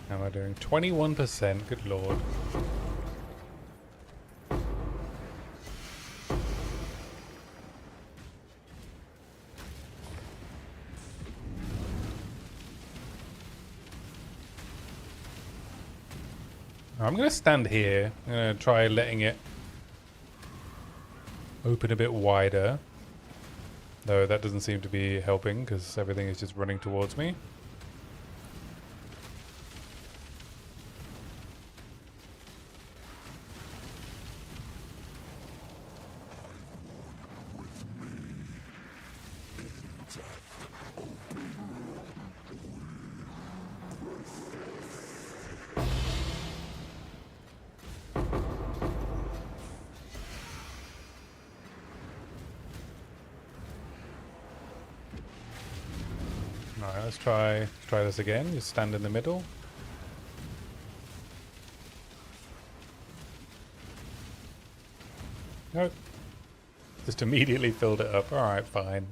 How am I doing? 21%, good lord. I'm going to stand here. I'm going to try letting it open a bit wider. Though that doesn't seem to be helping because everything is just running towards me. Alright, let's try this again. Just stand in the middle. Nope. Just immediately filled it up. Alright, fine.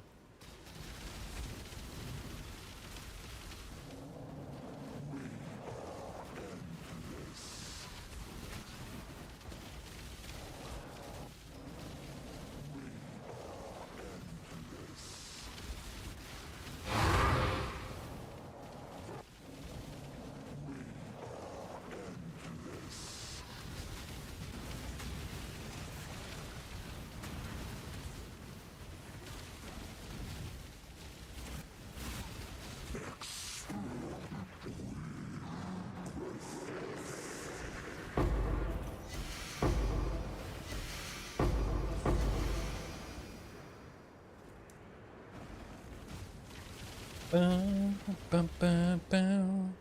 Bum, bum, bum, bum.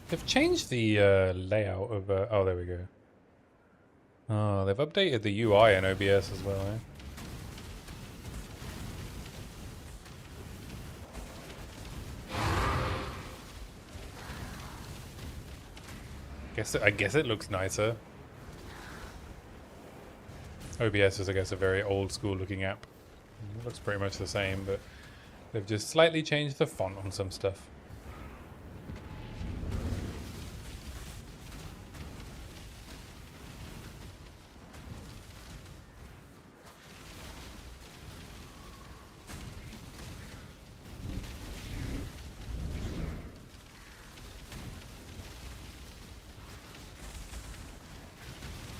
They've changed the layout of... oh, there we go. Oh, they've updated the UI in OBS as well, eh? I guess it looks nicer. OBS is, I guess, a very old school looking app. It looks pretty much the same, but they've just slightly changed the font on some stuff.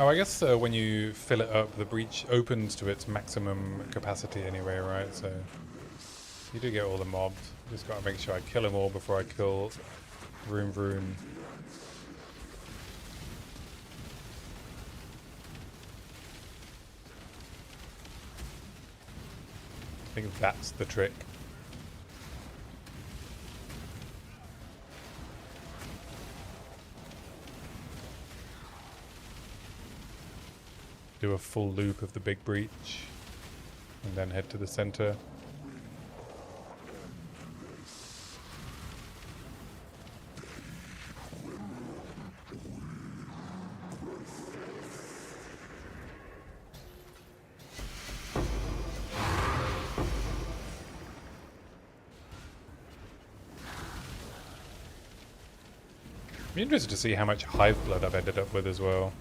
Oh, I guess when you fill it up, the breach opens to its maximum capacity anyway, right? So you do get all the mobs. Just gotta make sure I kill them all before I kill Vroom Vroom. I think that's the trick. Do a full loop of the big breach and then head to the center. Be interested to see how much hive blood I've ended up with as well.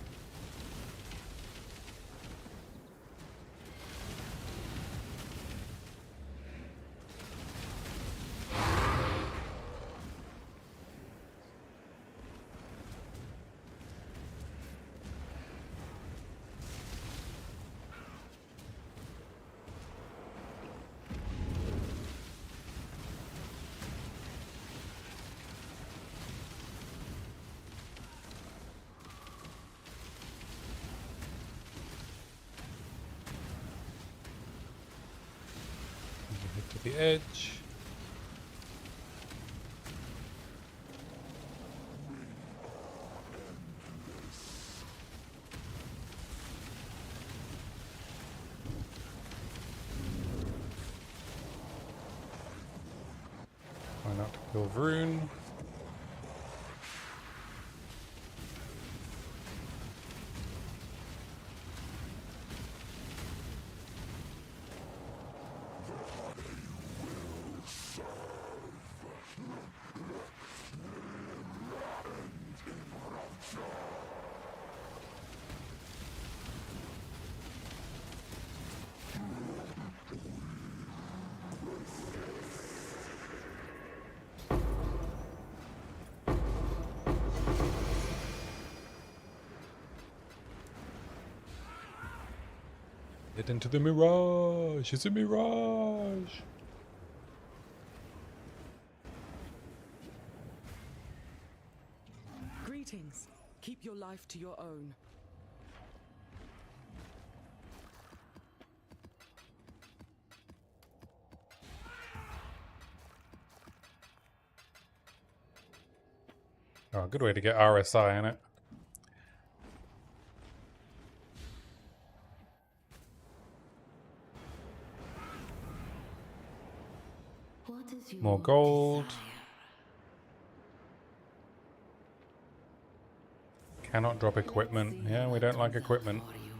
To the edge. Try not to kill Vroon. Get into the mirage! It's a mirage! Greetings. Keep your life to your own. Oh, good way to get RSI in it. What is your More gold. desire? Cannot drop equipment. Let's see Yeah, we what don't like comes out equipment. for you.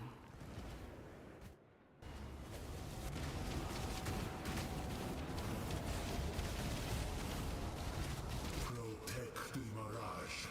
Protect the mirage.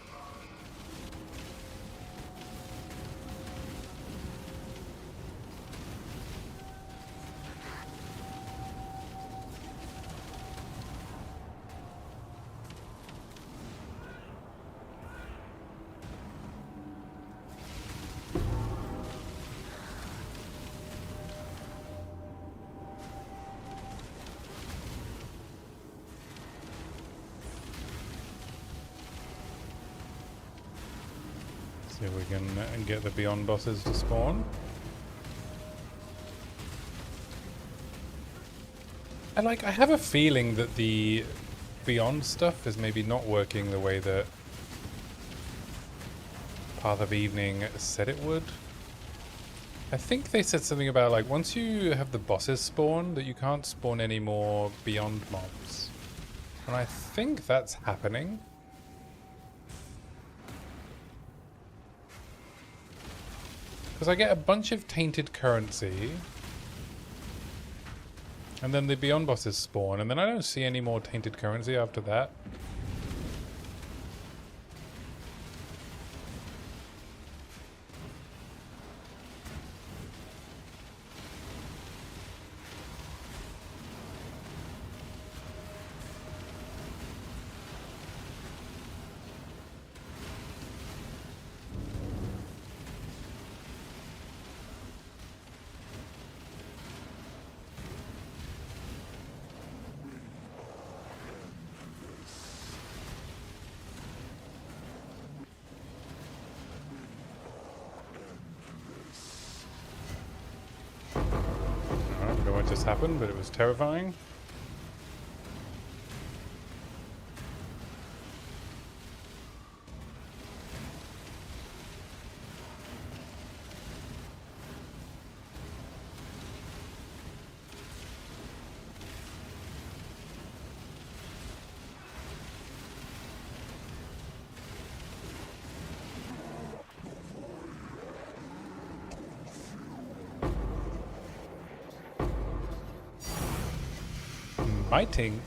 See if we can get the Beyond bosses to spawn. I have a feeling that the Beyond stuff is maybe not working the way that Path of Evening said it would. I think they said something about, like, once you have the bosses spawn, that you can't spawn any more Beyond mobs. And I think that's happening. Because I get a bunch of tainted currency, and then the Beyond bosses spawn, and then I don't see any more tainted currency after that. I don't know what just happened, but it was terrifying. Fighting.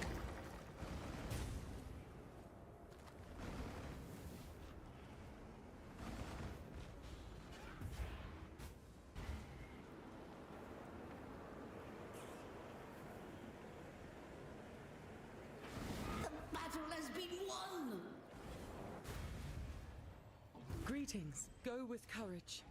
Battle has been won! Greetings. Go with courage.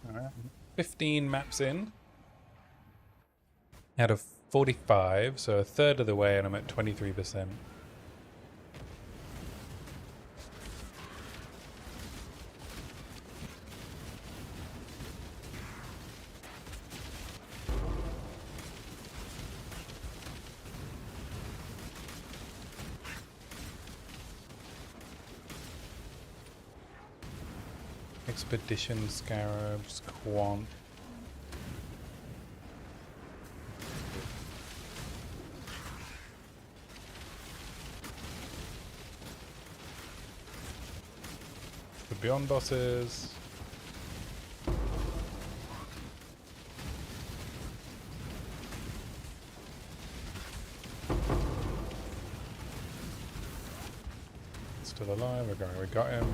Alright. 15 maps in. Out of 45, so a third of the way, and I'm at 23%. Expedition Scarabs, Quant. The Beyond bosses. Still alive, we got him.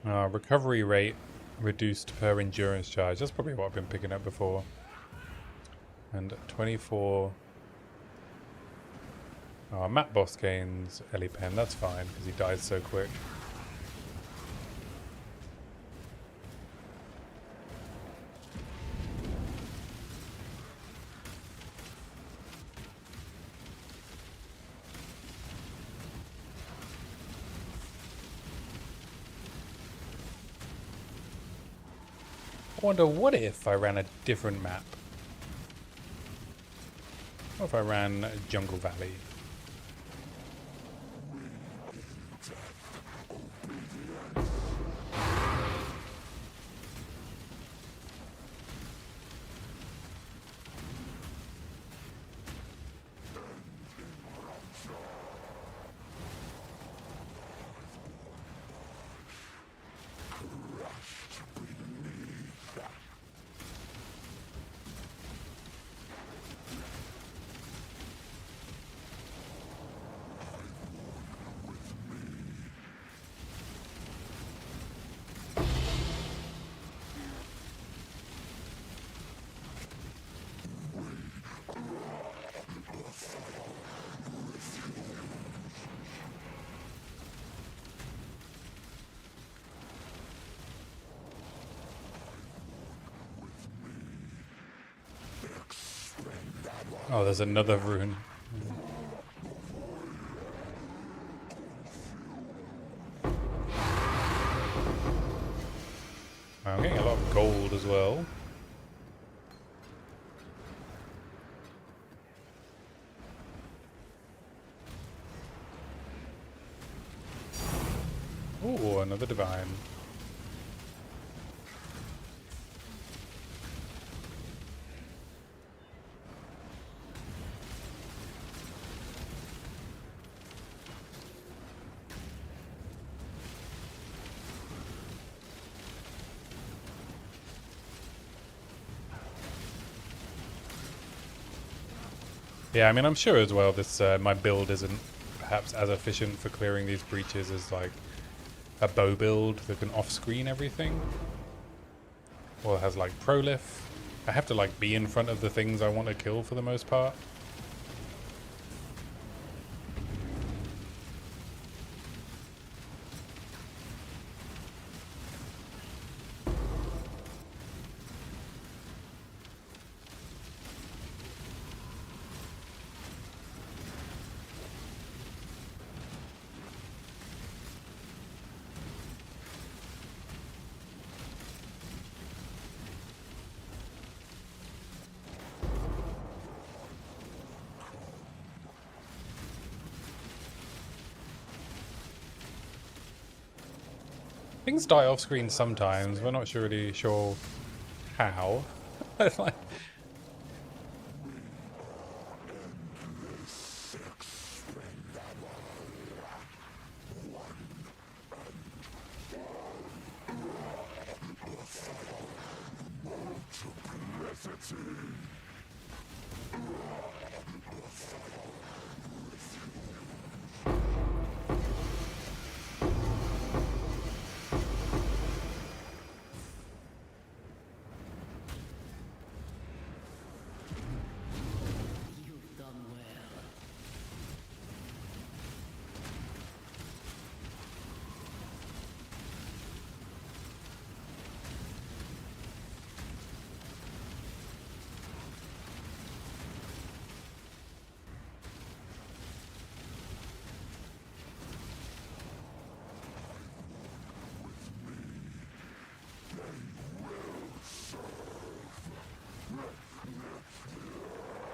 Recovery rate reduced per endurance charge. That's probably what I've been picking up before. And 24. Map boss gains Ellie Pen. That's fine because he dies so quick. I wonder what if I ran a different map? What if I ran Jungle Valley? Oh, there's another rune. I'm getting a lot of gold as well. Ooh, another divine. Yeah, I mean, I'm sure as well this my build isn't perhaps as efficient for clearing these breaches as like a bow build that can off-screen everything. Or has like prolif. I have to like be in front of the things I want to kill for the most part. Things die off screen sometimes, we're not really sure how. It's like You've done well.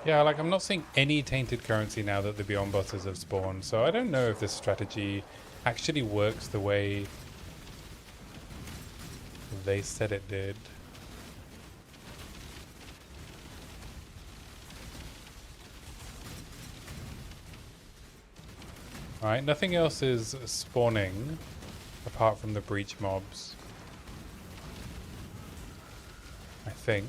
yeah, like I'm not seeing any tainted currency now that the Beyond bosses have spawned, so I don't know if this strategy actually works the way they said it did. Alright, nothing else is spawning apart from the breach mobs, I think.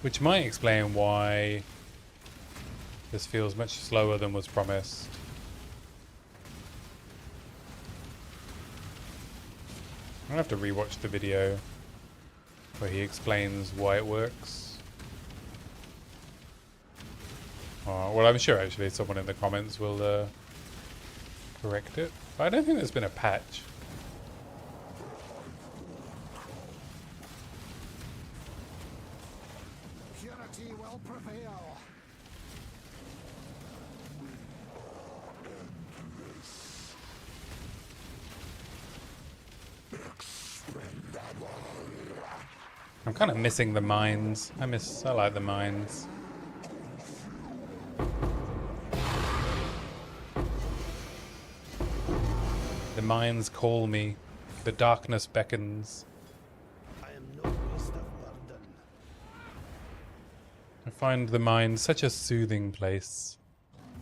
Which might explain why this feels much slower than was promised. I'm gonna have to rewatch the video where he explains why it works. Well, I'm sure actually someone in the comments will correct it. But I don't think there's been a patch. Purity will prevail. I'm kind of missing the mines. I like the mines. The mines call me. The darkness beckons. I am no beast of burden. I find the mines such a soothing place.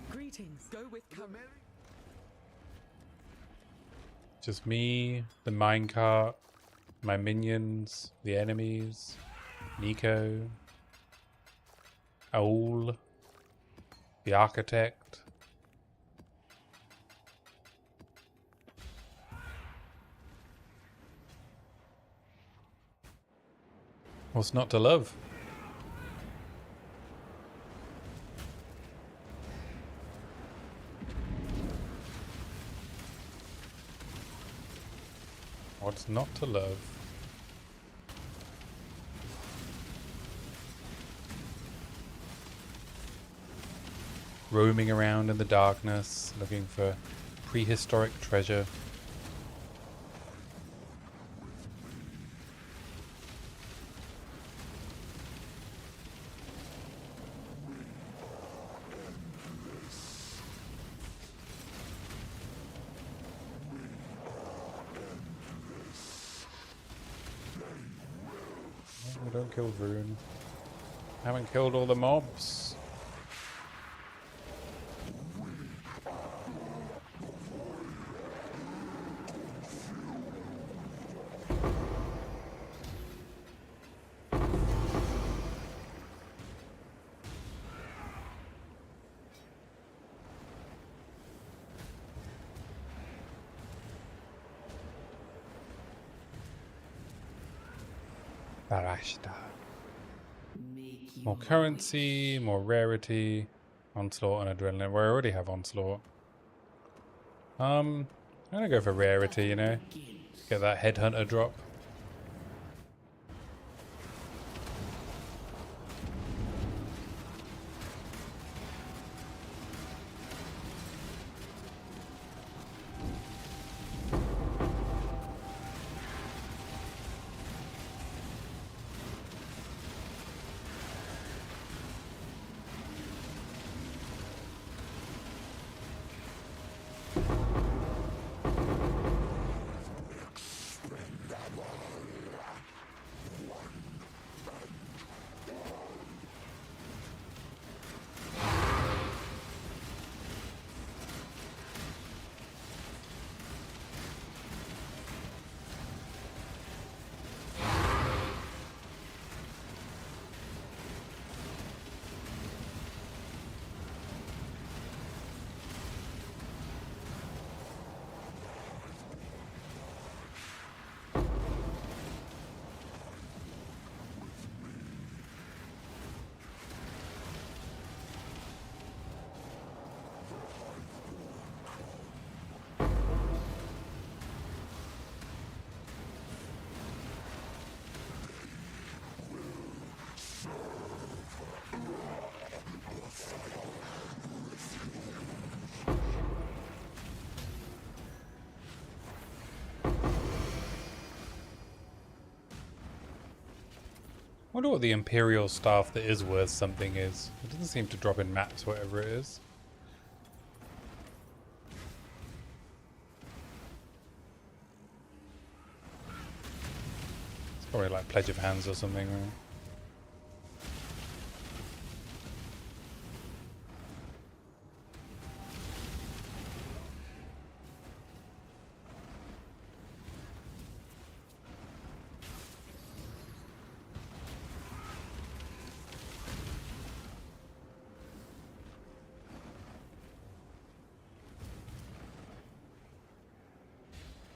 Greetings. Go with cover. Just me, the minecart, my minions, the enemies, Nico, Owl, the architect. What's not to love? What's not to love? Roaming around in the darkness, looking for prehistoric treasure. Oh, don't kill Rune. I haven't killed all the mobs. Barashta. More currency, more rarity, onslaught and adrenaline. We already have onslaught. I'm gonna go for rarity, you know. Get that headhunter drop. I wonder what the Imperial staff that is worth something is. It doesn't seem to drop in maps, whatever it is. It's probably like Pledge of Hands or something, right?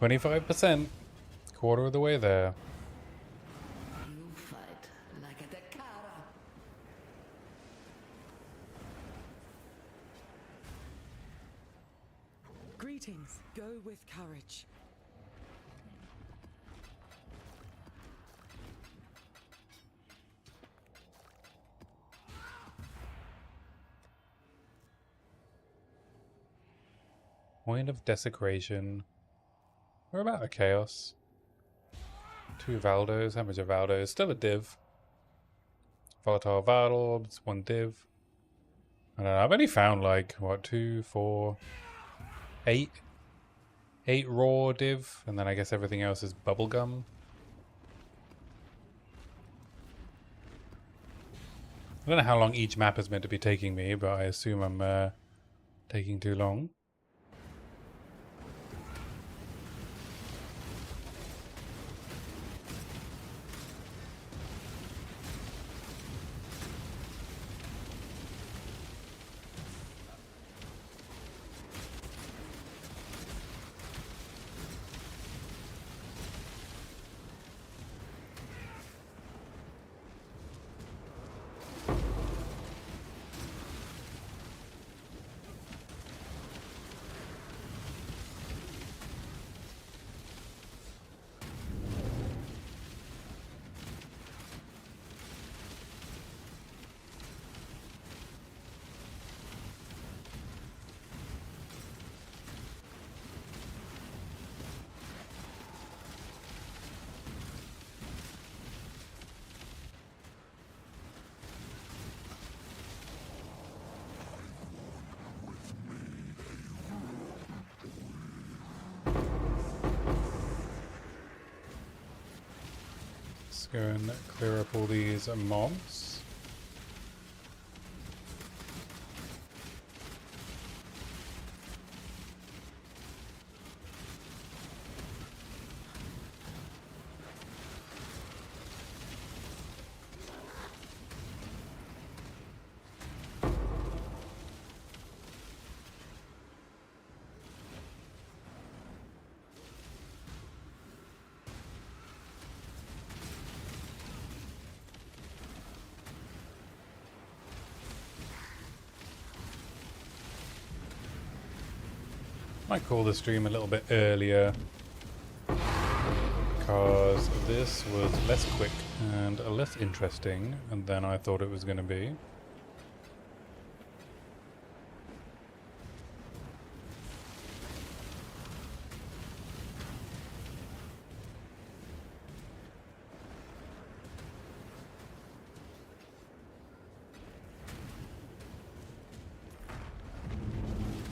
25%. Quarter of the way there. You fight like a Dakara. Greetings. Go with courage. Point of desecration. We're about a chaos. 2 Valdos. How much are Valdos? Still a div. Volatile Valdors, 1 div. I don't know. I've only found like, what, 2, 4, 8? 8 raw div. And then I guess everything else is bubblegum. I don't know how long each map is meant to be taking me, but I assume I'm taking too long. Let's go and clear up all these mobs. Might call the stream a little bit earlier because this was less quick and less interesting than I thought it was going to be.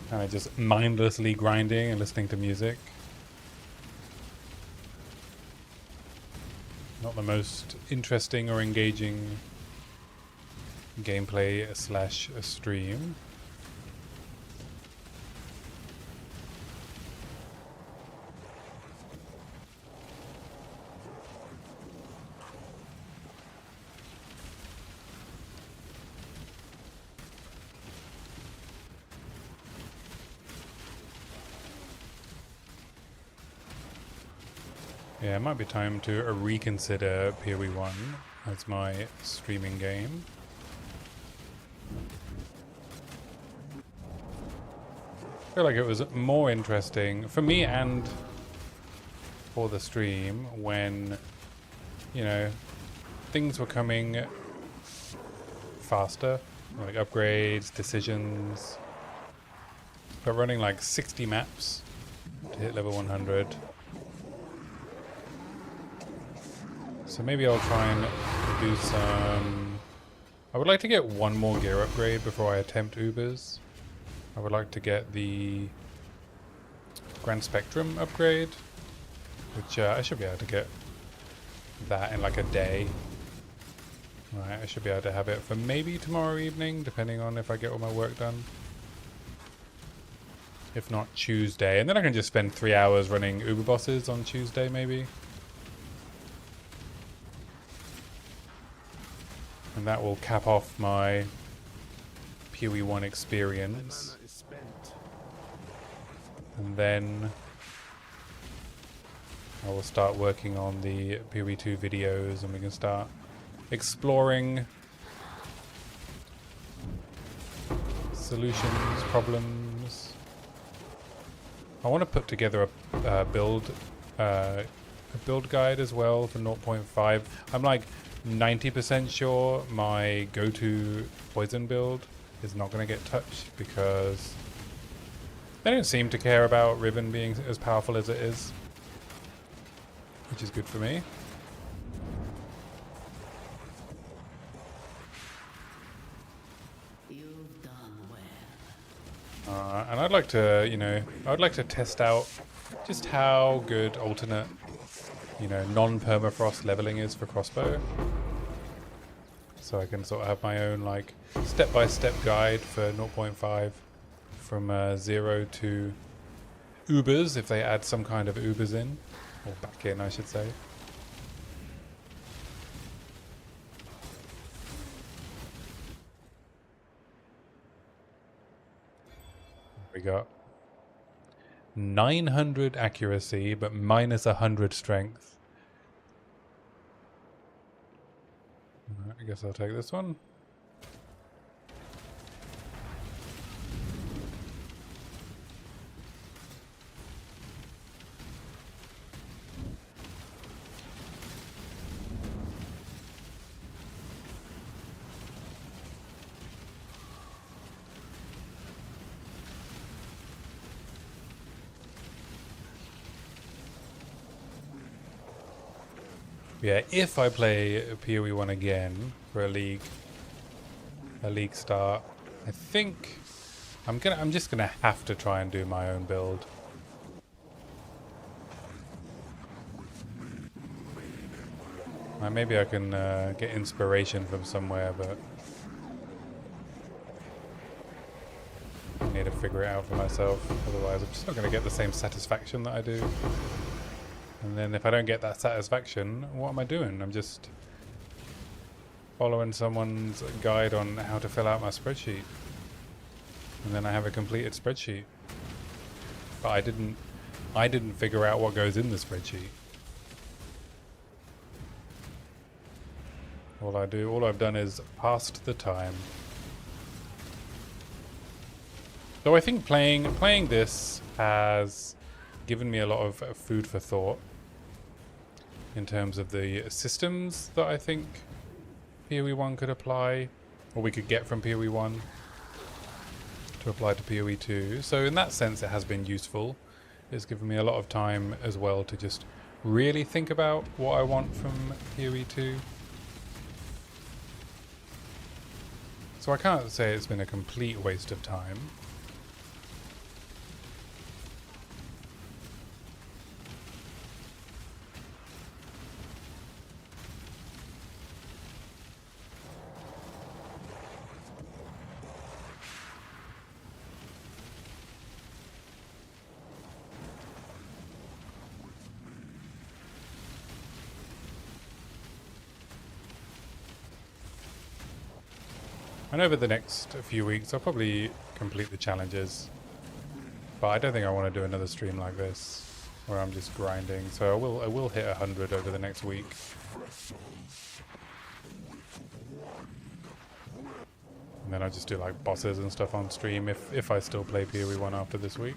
Kind of just mindlessly grinding and listening to music. Not the most interesting or engaging gameplay slash stream. Yeah, it might be time to reconsider POE 1 as my streaming game. I feel like it was more interesting for me and for the stream when, you know, things were coming faster, like upgrades, decisions, but running like 60 maps to hit level 100. So maybe I'll try and do some... I would like to get one more gear upgrade before I attempt Ubers. I would like to get the Grand Spectrum upgrade, which I should be able to get that in like a day. Right, I should be able to have it for maybe tomorrow evening, depending on if I get all my work done. If not, Tuesday. And then I can just spend 3 hours running Uber bosses on Tuesday, maybe. And that will cap off my POE 1 experience. And then I will start working on the POE 2 videos, and we can start exploring solutions, problems. I want to put together a build guide as well for 0.5. I'm like 90% sure my go-to poison build is not going to get touched because they don't seem to care about Riven being as powerful as it is, which is good for me. You've done well. And I'd like to, you know, I'd like to test out just how good alternate, you know, non-permafrost leveling is for crossbow. So I can sort of have my own like step-by-step guide for 0.5 from 0 to Ubers, if they add some kind of Ubers in, or back in I should say. We got 900 accuracy, but minus 100 strength. I guess I'll take this one. Yeah, if I play POE 1 again for a league start, I think I'm just gonna have to try and do my own build. Maybe I can get inspiration from somewhere, but I need to figure it out for myself. Otherwise, I'm just not gonna get the same satisfaction that I do. And then if I don't get that satisfaction, what am I doing? I'm just following someone's guide on how to fill out my spreadsheet. And then I have a completed spreadsheet. But I didn't figure out what goes in the spreadsheet. All I've done is passed the time. So I think playing this has given me a lot of food for thought in terms of the systems that I think POE 1 could apply, or we could get from POE 1 to apply to POE 2. So in that sense it has been useful. It's given me a lot of time as well to just really think about what I want from POE 2. So I can't say it's been a complete waste of time. And over the next few weeks, I'll probably complete the challenges. But I don't think I want to do another stream like this, where I'm just grinding. So I will hit 100 over the next week. And then I'll just do like bosses and stuff on stream if I still play POE 1 after this week.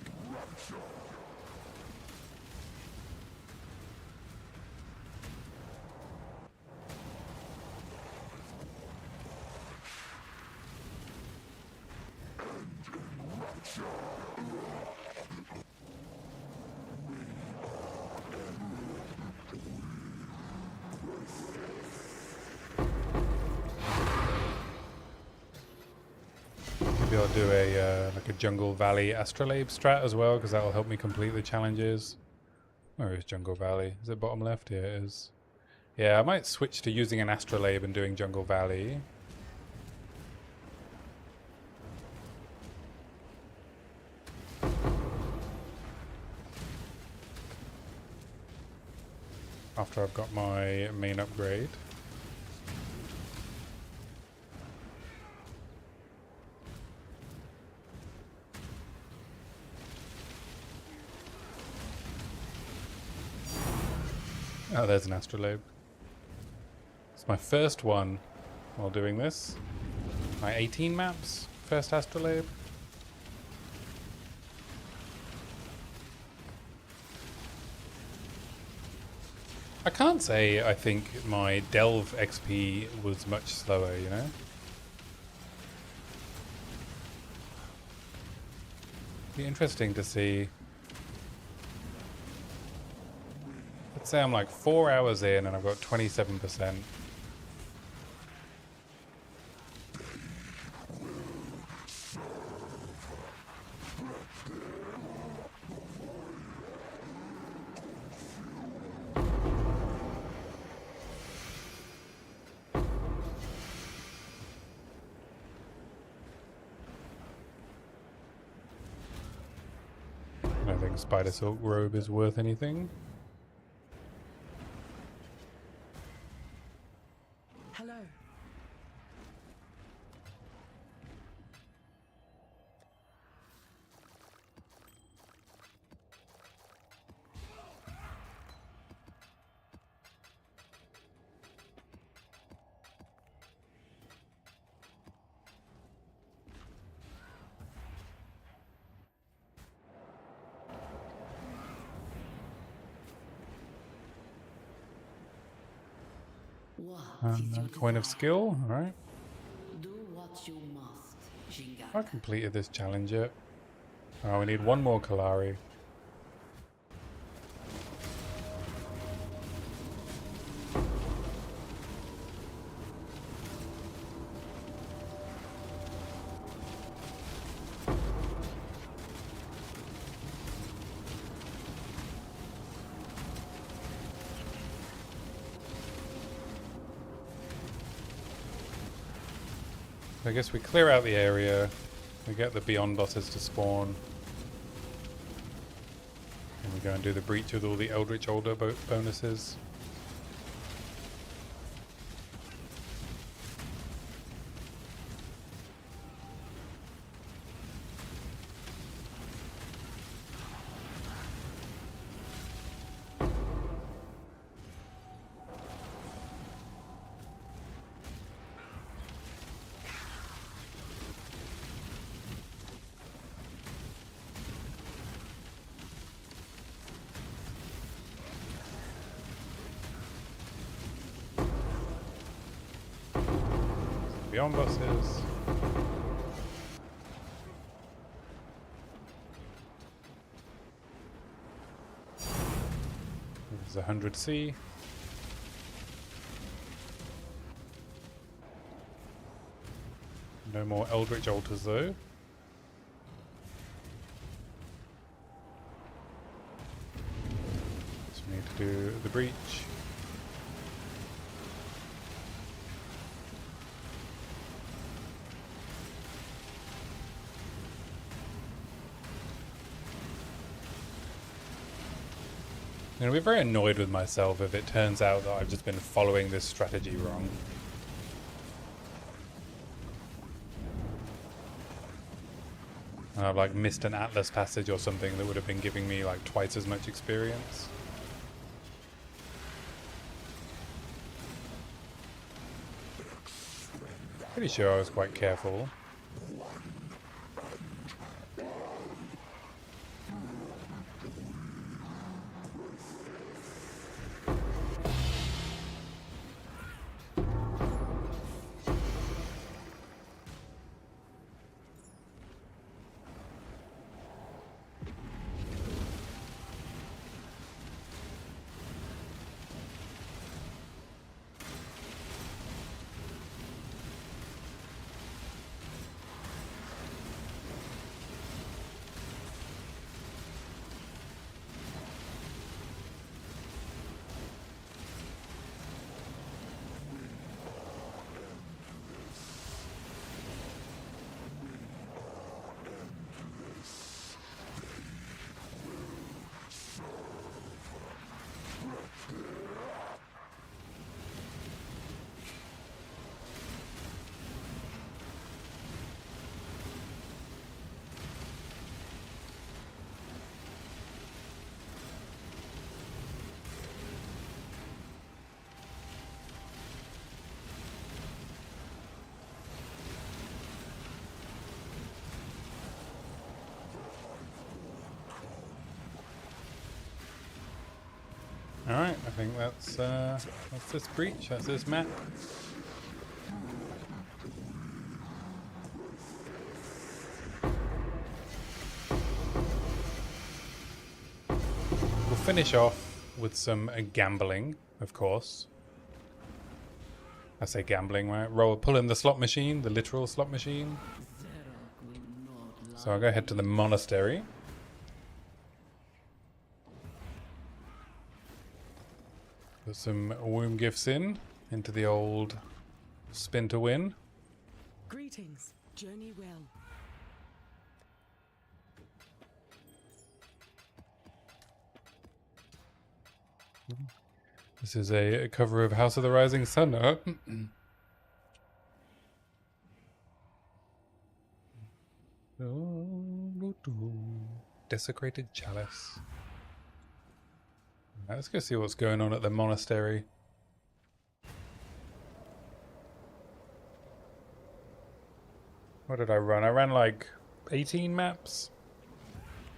Maybe I'll do like a Jungle Valley Astrolabe strat as well, because that will help me complete the challenges. Where is Jungle Valley? Is it bottom left? Yeah, it is. Yeah, I might switch to using an Astrolabe and doing Jungle Valley. After I've got my main upgrade. Oh, there's an astrolabe. It's my first one while doing this. My 18 maps, first astrolabe. I can't say I think my Delve XP was much slower, you know? Be interesting to see. Let's say I'm like 4 hours in and I've got 27%. I don't think Spider Silk Robe is worth anything. Hello. What is your Coin of desire? Skill, alright. Do what you must, I Jingaka. completed this challenge yet. Oh, we need one more Kalari. I guess we clear out the area, we get the Beyond bosses to spawn, and we go and do the breach with all the Eldritch Older bonuses. Beyond bosses. There's 100C. No more Eldritch Altars though. So we need to do the breach. I'm going to be very annoyed with myself if it turns out that I've just been following this strategy wrong. And I've like missed an Atlas passage or something that would have been giving me like twice as much experience. Pretty sure I was quite careful. think that's this breach. That's this map. We'll finish off with some gambling, of course. I say gambling, right? Pull in the slot machine, the literal slot machine. So I'll go ahead to the monastery. Put some womb gifts into the old spin to win. Greetings. Journey well. This is a cover of House of the Rising Sun. Desecrated Chalice. Right, let's go see what's going on at the monastery. What did I run? I ran like 18 maps.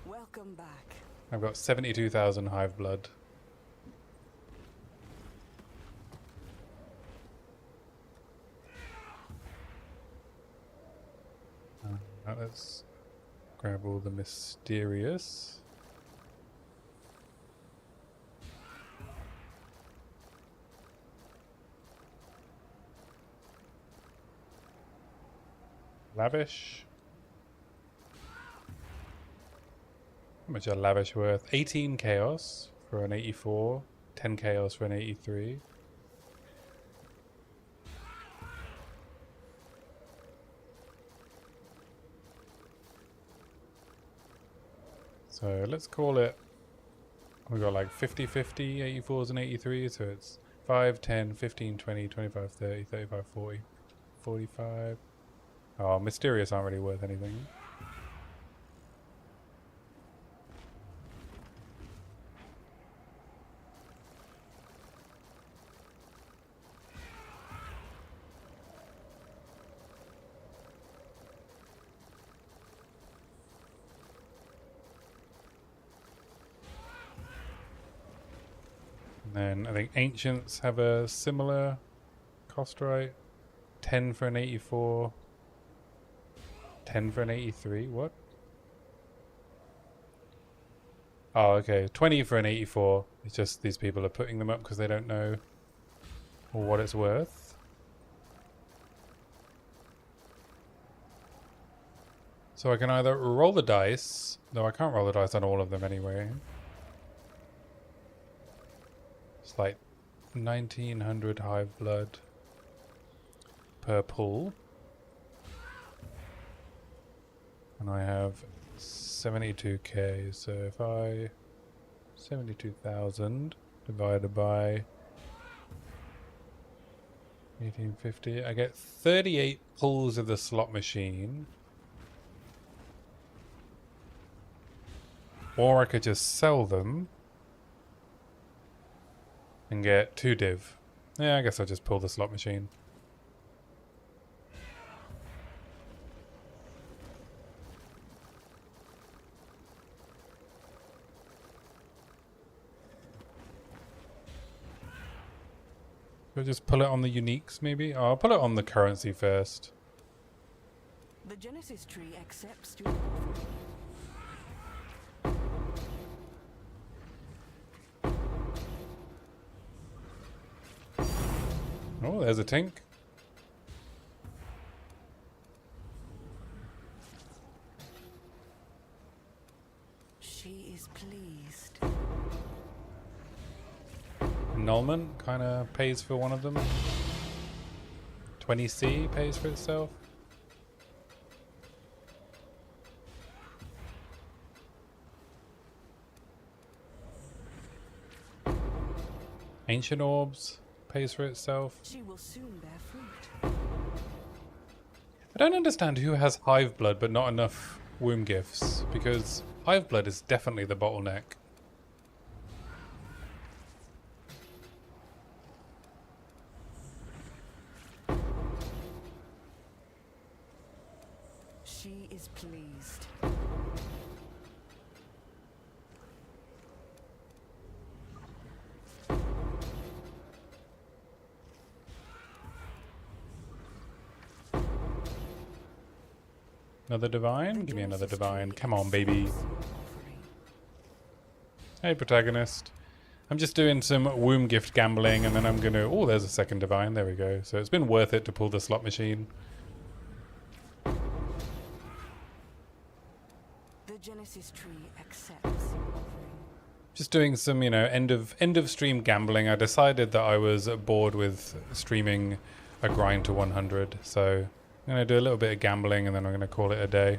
Welcome back. I've got 72,000 hive blood. Let's grab all the mysterious. Lavish. How much are lavish worth? 18 chaos for an 84, 10 chaos for an 83. So let's call it, we got like 50, 50, 84s and 83s, so it's 5, 10, 15, 20, 25, 30, 35, 40, 45. Oh, mysterious aren't really worth anything. And then I think Ancients have a similar cost, right? 10 for an 84. 10 for an 83. What? Oh, okay. 20 for an 84. It's just these people are putting them up because they don't know what it's worth. So I can either roll the dice, though I can't roll the dice on all of them anyway. It's like 1900 hive blood per pull. And I have 72k, so if I 72,000 divided by 1850, I get 38 pulls of the slot machine. Or I could just sell them and get 2 div. Yeah, I guess I'll just pull the slot machine. We'll just pull it on the uniques, maybe? Oh, I'll pull it on the currency first. The Genesis tree accepts your Oh, there's a tink. She is pleased. Annulment kind of pays for one of them. 20C pays for itself. Ancient Orbs pays for itself. She will soon bear fruit. I don't understand who has hive blood but not enough womb gifts, because hive blood is definitely the bottleneck. She is pleased. Another divine? The Give me another Genesis divine. tree Come on, baby. accepts offering. Hey, protagonist. I'm just doing some womb gift gambling, and then I'm gonna... Oh, there's a second divine. There we go. So it's been worth it to pull the slot machine. The Genesis tree accepts offering. Just doing some, you know, end of stream gambling. I decided that I was bored with streaming a grind to 100, so I'm gonna do a little bit of gambling, and then I'm gonna call it a day.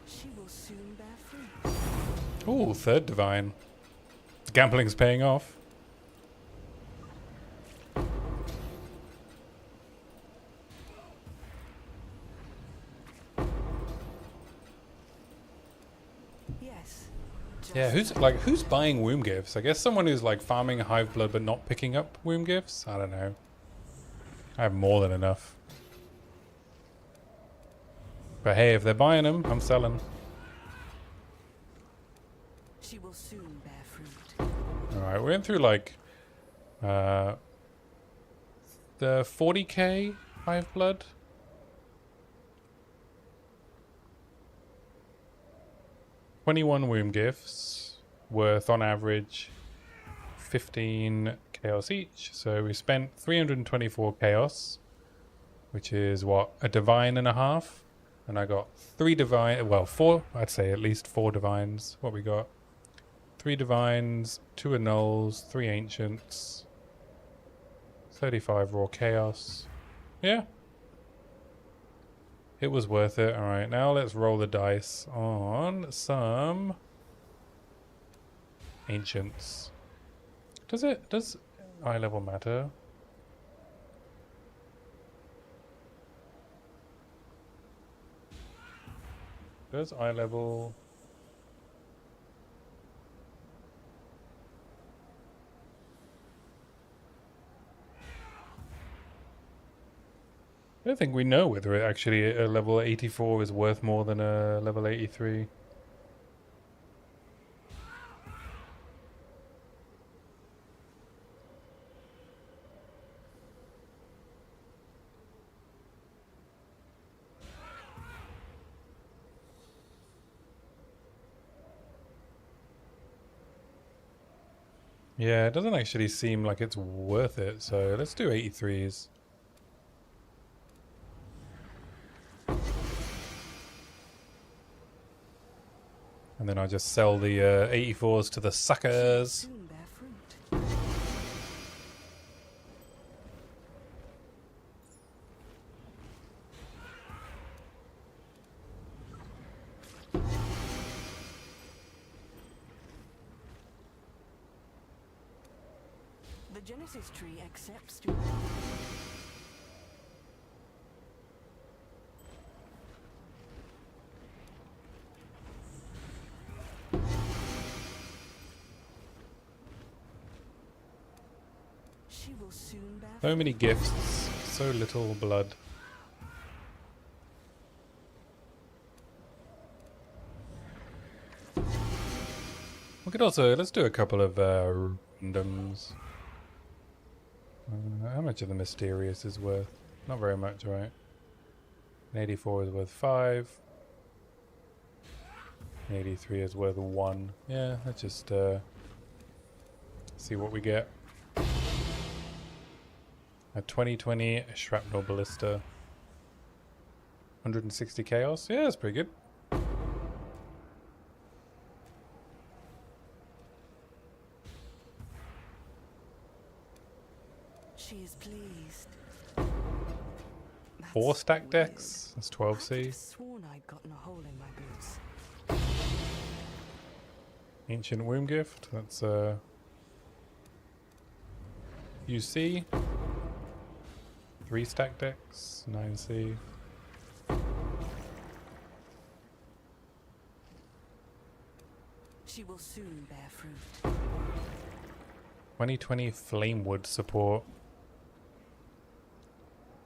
She will soon bear fruit. Ooh, third divine. Gambling's paying off. Yes. Yeah, who's buying womb gifts? I guess someone who's like farming hive blood but not picking up womb gifts. I don't know. I have more than enough. But hey, if they're buying them, I'm selling. She will soon bear fruit. All right, we're in through like the 40k hive blood. $21 womb gifts worth on average 15 chaos each. So we spent 324 chaos, which is what, a divine and a half. And I got 3 divine, well, 4, I'd say at least 4 divines. What we got? 3 divines, 2 annuls, 3 ancients, 35 raw chaos. Yeah. It was worth it. Alright, now let's roll the dice on some ancients. Does eye level matter? Does eye level... I don't think we know whether it actually a level 84 is worth more than a level 83. Yeah, it doesn't actually seem like it's worth it, so let's do 83s. And then I'll just sell the 84s to the suckers. Soon bear fruit. The Genesis tree accepts to She will soon bear So many gifts, so little blood. We could also, let's do a couple of randoms. How much of the mysterious is worth? Not very much, right? An 84 is worth 5. An 83 is worth 1. Yeah, let's just see what we get. A 2020 shrapnel ballista. 160 chaos. Yeah, that's pretty good. She is pleased. 4 That's stack weird. decks. That's I could 12C. have sworn I'd gotten a hole in my boots. Ancient Womb Gift. That's UC. 3 stack decks. 9C. She will soon bear fruit. 2020 Flamewood support.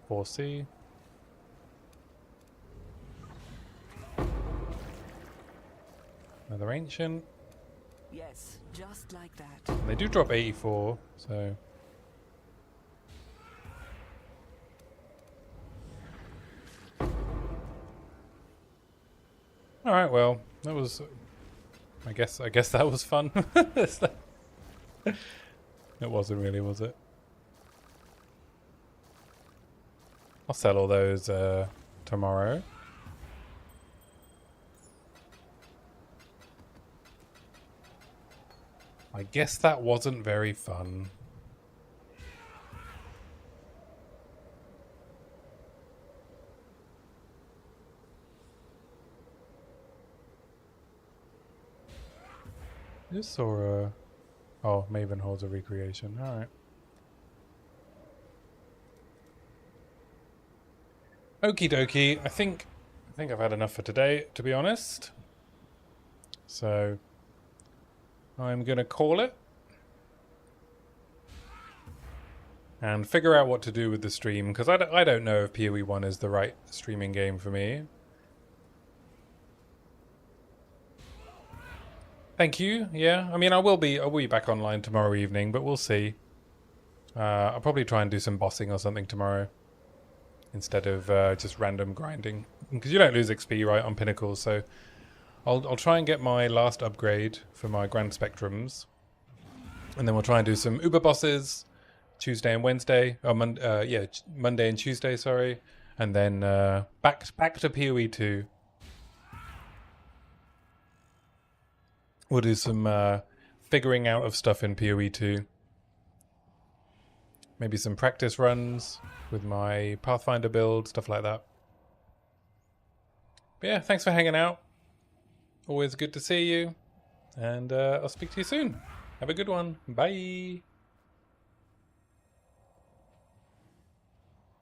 4C. Another ancient. Yes, just like that. They do drop 84, so All right, well, that was. I guess that was fun. It wasn't really, was it? I'll sell all those tomorrow. I guess that wasn't very fun. This or oh, Maven holds a recreation. All right. Okie dokie. I think I've had enough for today, to be honest. So I'm gonna call it and figure out what to do with the stream, because I don't know if PoE 1 is the right streaming game for me. Thank you. Yeah, I mean, I'll be back online tomorrow evening, but we'll see. I'll probably try and do some bossing or something tomorrow instead of just random grinding, because you don't lose XP right on pinnacles. So I'll try and get my last upgrade for my Grand Spectrums, and then we'll try and do some Uber bosses Tuesday and Wednesday. Oh, Monday and Tuesday. Sorry, and then back to PoE 2. We'll do some figuring out of stuff in PoE 2. Maybe some practice runs with my Pathfinder build, stuff like that. But yeah, thanks for hanging out. Always good to see you. And I'll speak to you soon. Have a good one. Bye.